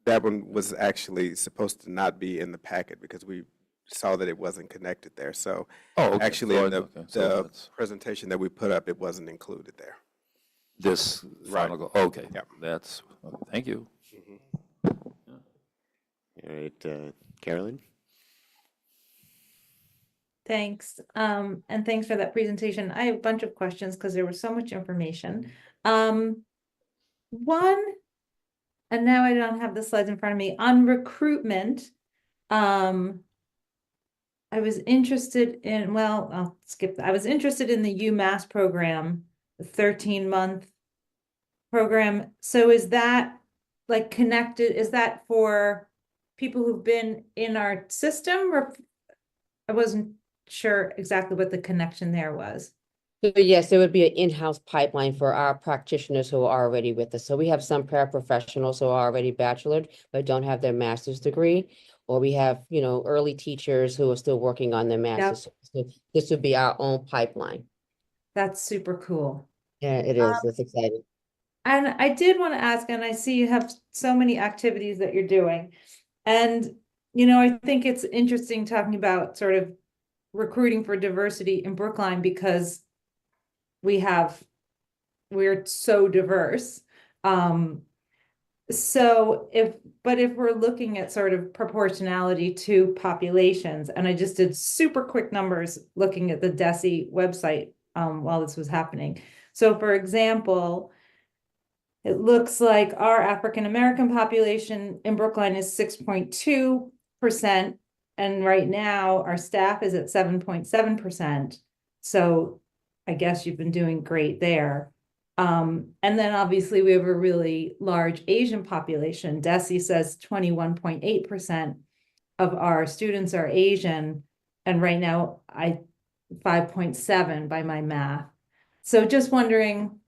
that one was actually supposed to not be in the packet because we saw that it wasn't connected there. So Oh, okay. actually, So in the, okay. So the that's presentation that we put up, it wasn't included there. this Right. final, okay, Yep. that's, okay, thank you. All right, Carolyn? Thanks. And thanks for that presentation. I have a bunch of questions because there was so much information. One, and now I don't have the slides in front of me, on recruitment. I was interested in, well, I'll skip that. I was interested in the UMass program, the 13-month program. So is that like connected? Is that for people who've been in our system, or I wasn't sure exactly what the connection there was. So yes, it would be an in-house pipeline for our practitioners who are already with us. So we have some paraprofessionals who are already bachelored, but don't have their master's degree. Or we have, you know, early teachers who are still working on their master's. So this would be our own pipeline. That's super cool. Yeah, it is. That's exciting. And I did want to ask, and I see you have so many activities that you're doing. And, you know, I think it's interesting talking about sort of recruiting for diversity in Brookline because we're so diverse. So if we're looking at sort of proportionality to populations, and I just did super quick numbers looking at the DESE website while this was happening. So for example, it looks like our African American population in Brookline is 6.2%, and right now our staff is at 7.7%. So I guess you've been doing great there. And then obviously we have a really large Asian population. DESE says 21.8% of our students are Asian, and right now 5.7 by my math. So just wondering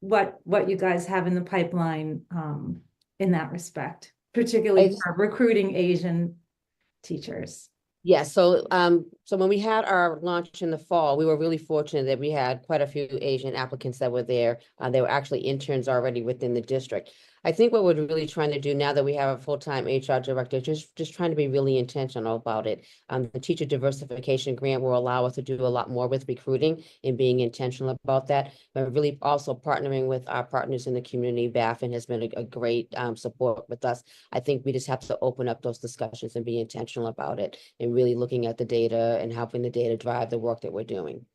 what you guys have in the pipeline in that respect, particularly for recruiting Asian teachers. Yeah, so when we had our launch in the fall, we were really fortunate that we had quite a few Asian applicants that were there. They were actually interns already within the district. I think what we're really trying to do now that we have a full-time HR director, just trying to be really intentional about it. The teacher diversification grant will allow us to do a lot more with recruiting and being intentional about that, but really also partnering with our partners in the community. Baffin has been a great support with us. I think we just have to open up those discussions and be intentional about it and really looking at the data and helping the data drive the work that we're doing.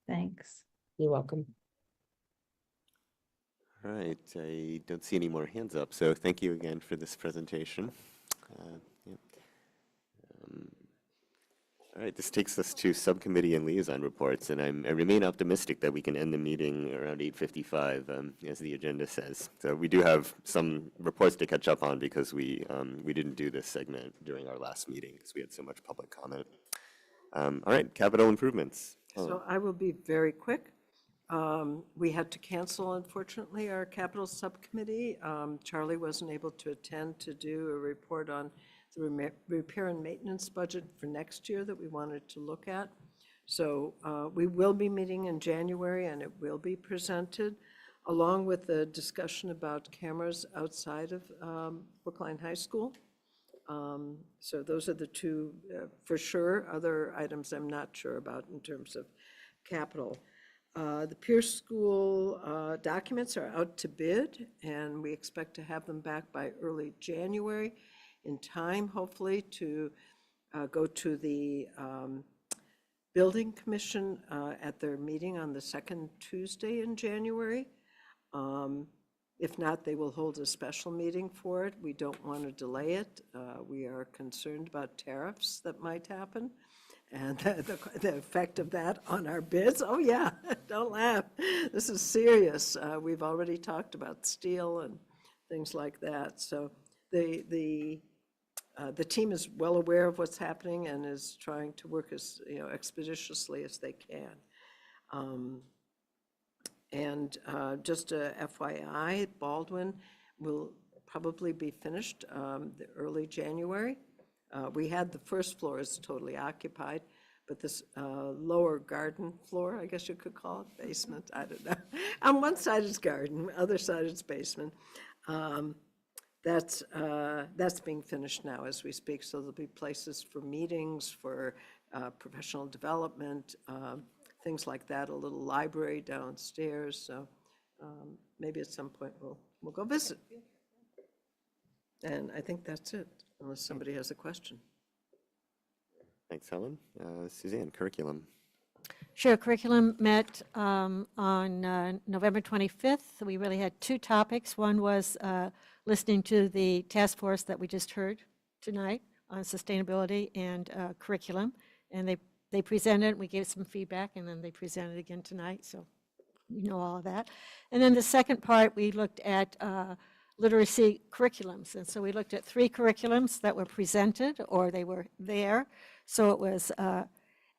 Thanks. You're welcome. All right, I don't see any more hands up, so thank you again for this presentation. Yeah. All right, this takes us to subcommittee and liaison reports, and I remain optimistic that we can end the meeting around 8:55, as the agenda says. So we do have some reports to catch up on because we didn't do this segment during our last meeting because we had so much public comment. All right, capital improvements. So I will be very quick. We had to cancel, unfortunately, our capital subcommittee. Charlie wasn't able to attend to do a report on the repair and maintenance budget for next year that we wanted to look at. So we will be meeting in January, and it will be presented along with the discussion about cameras outside of Brookline High School. So those are the two for sure. Other items I'm not sure about in terms of capital. The Pierce School documents are out to bid, and we expect to have them back by early January, in time, hopefully, to go to the Building Commission at their meeting on the second Tuesday in January. If not, they will hold a special meeting for it. We don't want to delay it. We are concerned about tariffs that might happen and the effect of that on our bids. Oh, yeah, don't laugh. This is serious. We've already talked about steel and things like that. So the team is well aware of what's happening and is trying to work as expeditiously as they can. Just a FYI, Baldwin will probably be finished early January. We had the first floor is totally occupied, but this lower garden floor, I guess you could call it, basement, I don't know. On one side is garden, other side is basement. That's being finished now as we speak, so there'll be places for meetings, for professional development, things like that, a little library downstairs, so maybe at some point we'll go visit. And I think that's it, unless somebody has a question. Thanks, Helen. Suzanne, curriculum. Sure, curriculum met on November 25th. We really had two topics. One was listening to the task force that we just heard tonight on sustainability and curriculum. And they presented, we gave some feedback, and then they presented again tonight, so you know all of that. And then the second part, we looked at literacy curriculums. And so we looked at 3 curriculums that were presented, or they were there. So it was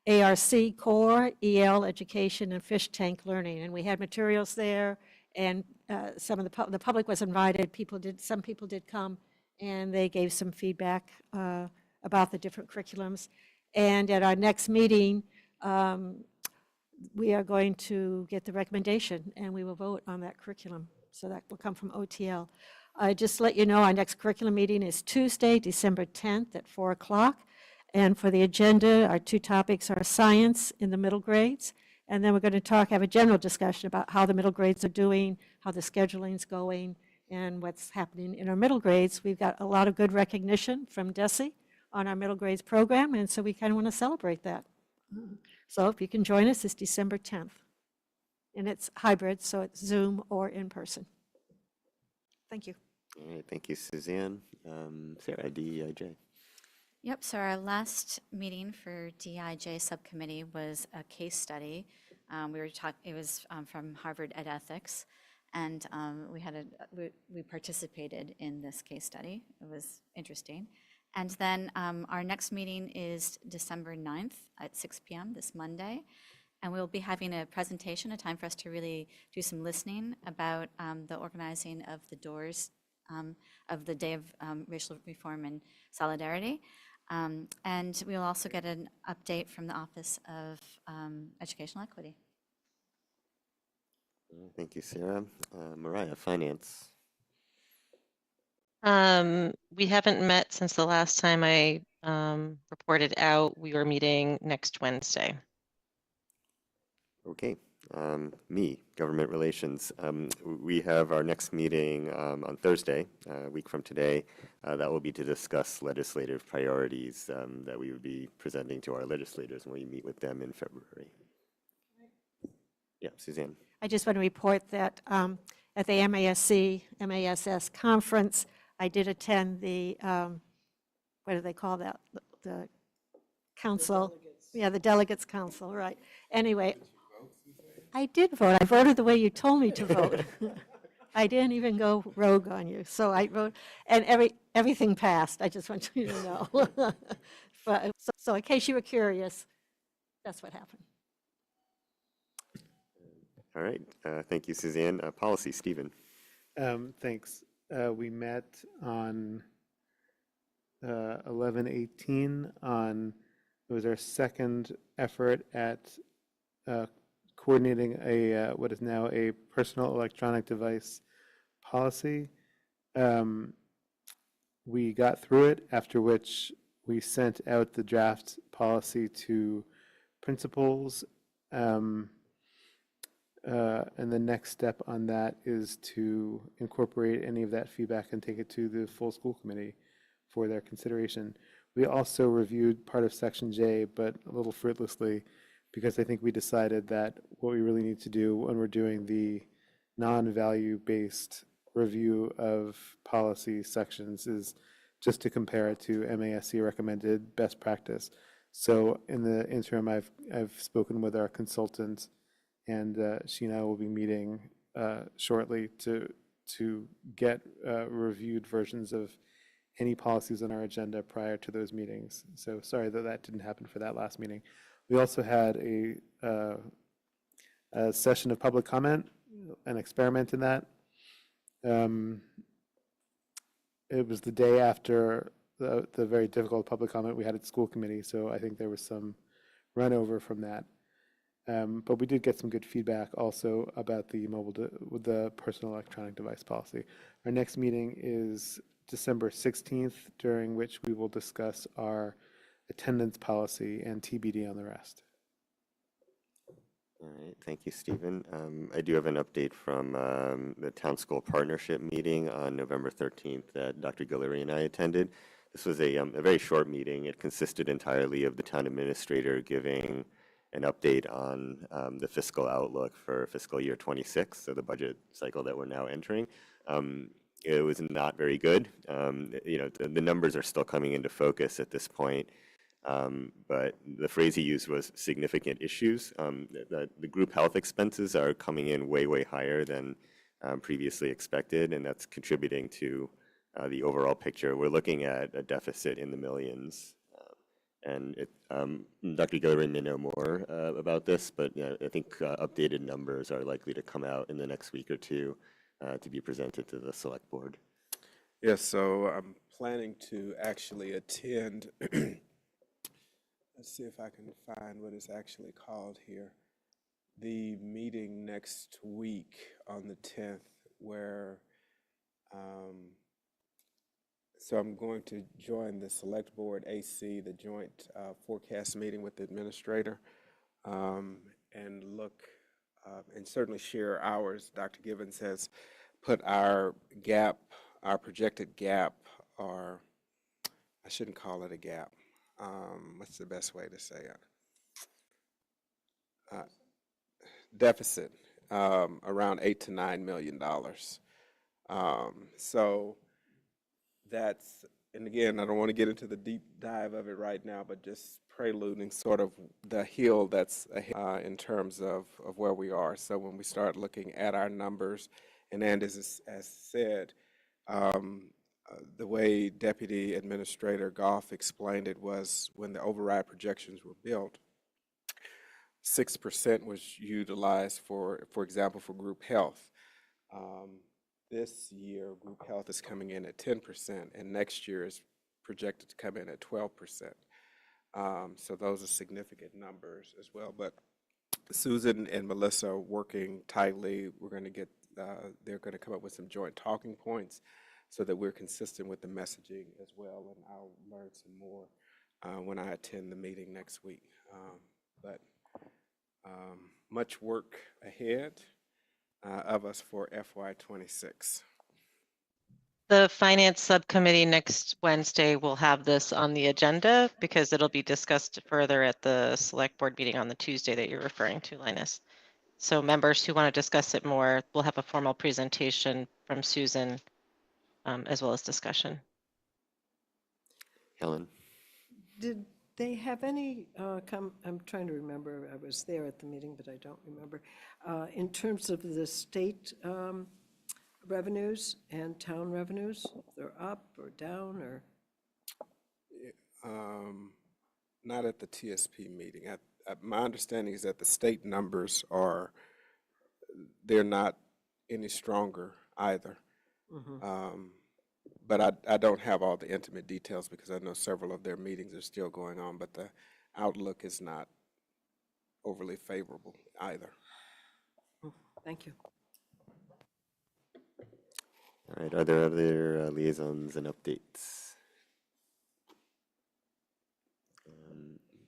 ARC Core, EL Education, and Fish Tank Learning. And we had materials there, and some of the public was invited. Some people did come, and they gave some feedback about the different curriculums. And at our next meeting, we are going to get the recommendation, and we will vote on that curriculum. So that will come from OTL. Just to let you know, our next curriculum meeting is Tuesday, December 10th at 4 o'clock. And for the agenda, our 2 topics are science in the middle grades, and then we're going to have a general discussion about how the middle grades are doing, how the scheduling's going, and what's happening in our middle grades. We've got a lot of good recognition from DESE on our middle grades program, and so we kind of want to celebrate that. So if you can join us, it's December 10th. And it's hybrid, so it's Zoom or in person. Thank you. All right, thank you, Suzanne. Sarah, DEIJ. Yep, so our last meeting for DIJ subcommittee was a case study. It was from Harvard Ed Ethics, and we participated in this case study. It was interesting. And then our next meeting is December 9th at 6 p.m. this Monday. And we'll be having a presentation, a time for us to really do some listening about the organizing of the doors of the Day of Racial Reform and Solidarity. And we'll also get an update from the Office of Educational Equity. Thank you, Sarah. Mariah, Finance. We haven't met since the last time I reported out. We are meeting next Wednesday. Okay. Me, Government Relations. We have our next meeting on Thursday, a week from today. That will be to discuss legislative priorities that we would be presenting to our legislators when we meet with them in February. Yeah, Suzanne. I just want to report that at the MASS conference, I did attend the, what do they call that? The council. The Delegates Council, right. Anyway, I did vote. I voted the way you told me to vote. I didn't even go rogue on you. So I wrote, and everything passed. I just want you to know. So in case you were curious, that's what happened. All right. Thank you, Suzanne. Policy, Stephen. Thanks. We met on 11/18 it was our second effort at coordinating what is now a personal electronic device policy. We got through it, after which we sent out the draft policy to principals. And the next step on that is to incorporate any of that feedback and take it to the full school committee for their consideration. We also reviewed part of Section J, but a little fruitlessly, because I think we decided that what we really need to do when we're doing the non-value-based review of policy sections is just to compare it to MASC recommended best practice. So in the interim, I've spoken with our consultant, and she and I will be meeting shortly to get reviewed versions of any policies on our agenda prior to those meetings. So sorry that didn't happen for that last meeting. We also had a session of public comment, an experiment in that. It was the day after the very difficult public comment we had at school committee, so I think there was some run over from that. But we did get some good feedback also about the with the personal electronic device policy. Our next meeting is December 16th, during which we will discuss our attendance policy and TBD on the rest. All right, thank you, Stephen. I do have an update from the Town School Partnership meeting on November 13th that Dr. Guillory and I attended. This was a very short meeting. It consisted entirely of the town administrator giving an update on the fiscal outlook for fiscal year 26, so the budget cycle that we're now entering. It was not very good. The numbers are still coming into focus at this point. But the phrase he used was significant issues. The group health expenses are coming in way, way higher than previously expected, and that's contributing to the overall picture. We're looking at a deficit in the millions. Dr. Guillory may know more about this, but I think updated numbers are likely to come out in the next week or two to be presented to the select board. Yes, so I'm planning to actually attend. Let's see if I can find what it's actually called here. The meeting next week on the 10th, where so I'm going to join the Select Board AC, the joint forecast meeting with the administrator, and look and certainly share ours. Dr. Gibbons has put our gap, our projected gap, or I shouldn't call it a gap. What's the best way to say it? Deficit, around $8 to $9 million. So that's, and again, I don't want to get into the deep dive of it right now, but just preluding sort of the hill that's ahead, in terms of where we are. So when we start looking at our numbers, and as said, the way Deputy Administrator Goff explained it was when the override projections were built, 6% was utilized for example, for group health. This year, group health is coming in at 10%, and next year is projected to come in at 12%. So those are significant numbers as well. But Susan and Melissa are working tightly. We're going to get, they're going to come up with some joint talking points so that we're consistent with the messaging as well. And I'll learn some more when I attend the meeting next week. But much work ahead of us for FY26. The Finance Subcommittee next Wednesday will have this on the agenda because it'll be discussed further at the Select Board meeting on the Tuesday that you're referring to, Linus. So members who want to discuss it more will have a formal presentation from Susan as well as discussion. Helen? Did they have any, I'm trying to remember, I was there at the meeting, but I don't remember, in terms of the state revenues and town revenues, they're up or down or? Not at the TSP meeting. My understanding is that the state numbers are, they're not any stronger either. Mm-hmm. But I don't have all the intimate details because I know several of their meetings are still going on, but the outlook is not overly favorable either. Thank you. All right, are there other liaisons and updates?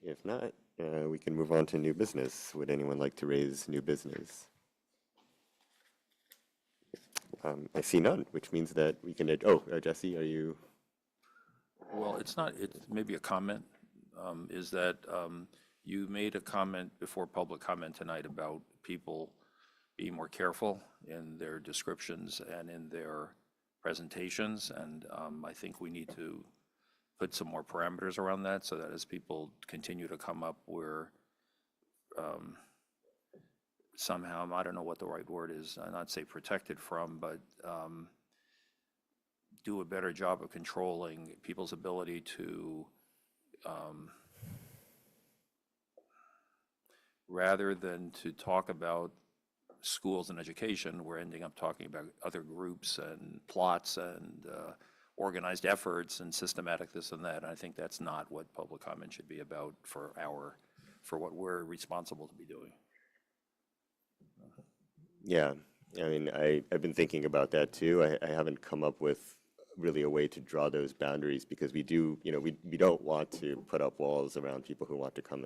If not, we can move on to new business. Would anyone like to raise new business? I see none, which means that we can, Jesse, are you? Well, it's not, it's maybe a comment, is that you made a comment before public comment tonight about people being more careful in their descriptions and in their presentations, and I think we need to put some more parameters around that so that as people continue to come up, we're somehow, I don't know what the right word is, not say protected from, but do a better job of controlling people's ability to, rather than to talk about schools and education, we're ending up talking about other groups and plots and organized efforts and systematic this and that. And I think that's not what public comment should be about for our for what we're responsible to be doing. Yeah, I mean, I've been thinking about that too. I haven't come up with really a way to draw those boundaries because we do, we don't want to put up walls around people who want to come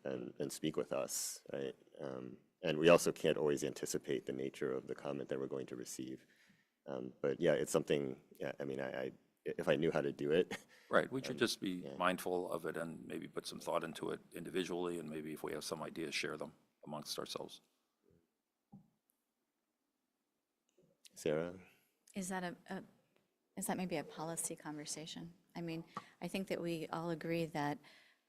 and speak with us, right? And we also can't always anticipate the nature of the comment that we're going to receive. But yeah, it's something, yeah, I mean, if I knew how to do it. Right, we should just be mindful of it and maybe put some thought into it individually, and maybe if we have some ideas, share them amongst ourselves. Sarah? Is that maybe a policy conversation? I mean, I think that we all agree that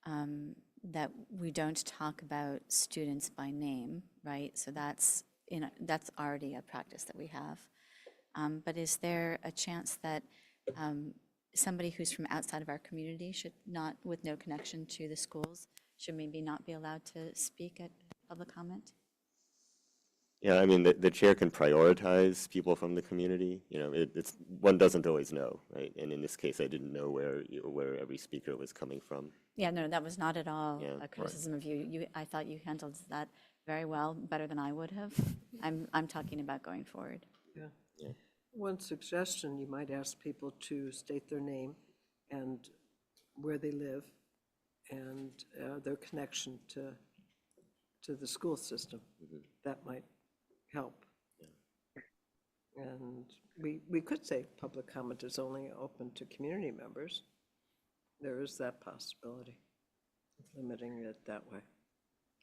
that we don't talk about students by name, right? So that's already a practice that we have. But is there a chance that somebody who's from outside of our community should not, with no connection to the schools, should maybe not be allowed to speak at public comment? Yeah, I mean, the chair can prioritize people from the community. It's one doesn't always know, right? And in this case, I didn't know where every speaker was coming from. Yeah, no, that was not at all Yeah, a criticism of you. I thought you handled that very well, better than I would have. I'm talking about going forward. Yeah. Yeah. One suggestion, you might ask people to state their name and where they live and their connection to the school system. That might help. And we could say public comment is only open to community members. There is that possibility of limiting it that way.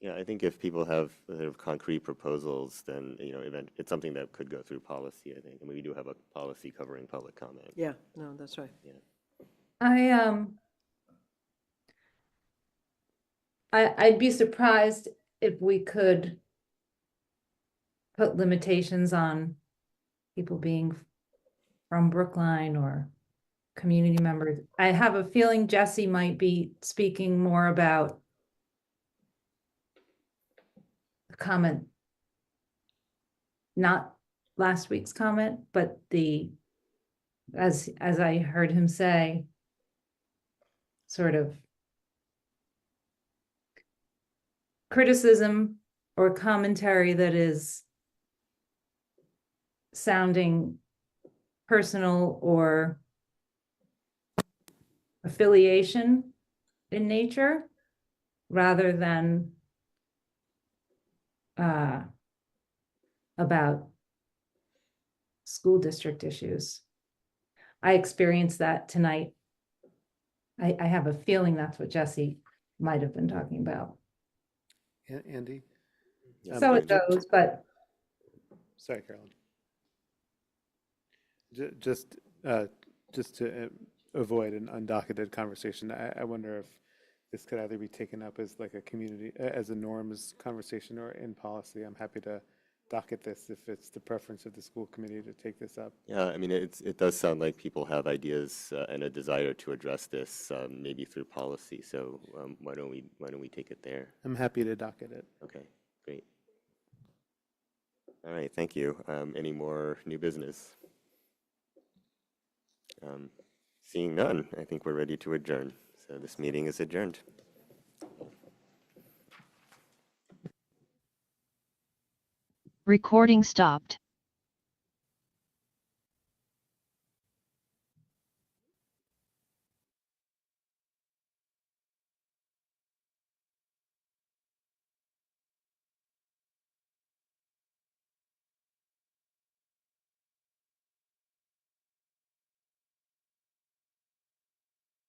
Yeah, I think if people have sort of concrete proposals, then, it's something that could go through policy, I think. And we do have a policy covering public comment. Yeah, no, that's right. Yeah. I'd be surprised if we could put limitations on people being from Brookline or community members. I have a feeling Jesse might be speaking more about the comment, not last week's comment, but as I heard him say, sort of criticism or commentary that is sounding personal or affiliation in nature rather than about school district issues. I experienced that tonight. I have a feeling that's what Jesse might have been talking about. Andy? So it goes, but. Sorry, Carolyn. Just to avoid an undocketed conversation, I wonder if this could either be taken up as like a community, as a norms conversation or in policy. I'm happy to docket this if it's the preference of the school committee to take this up. Yeah, I mean, it does sound like people have ideas and a desire to address this, maybe through policy. So why don't we take it there? I'm happy to docket it. Okay, great. All right, thank you. Any more new business? Seeing none, I think we're ready to adjourn. So this meeting is adjourned. Recording stopped.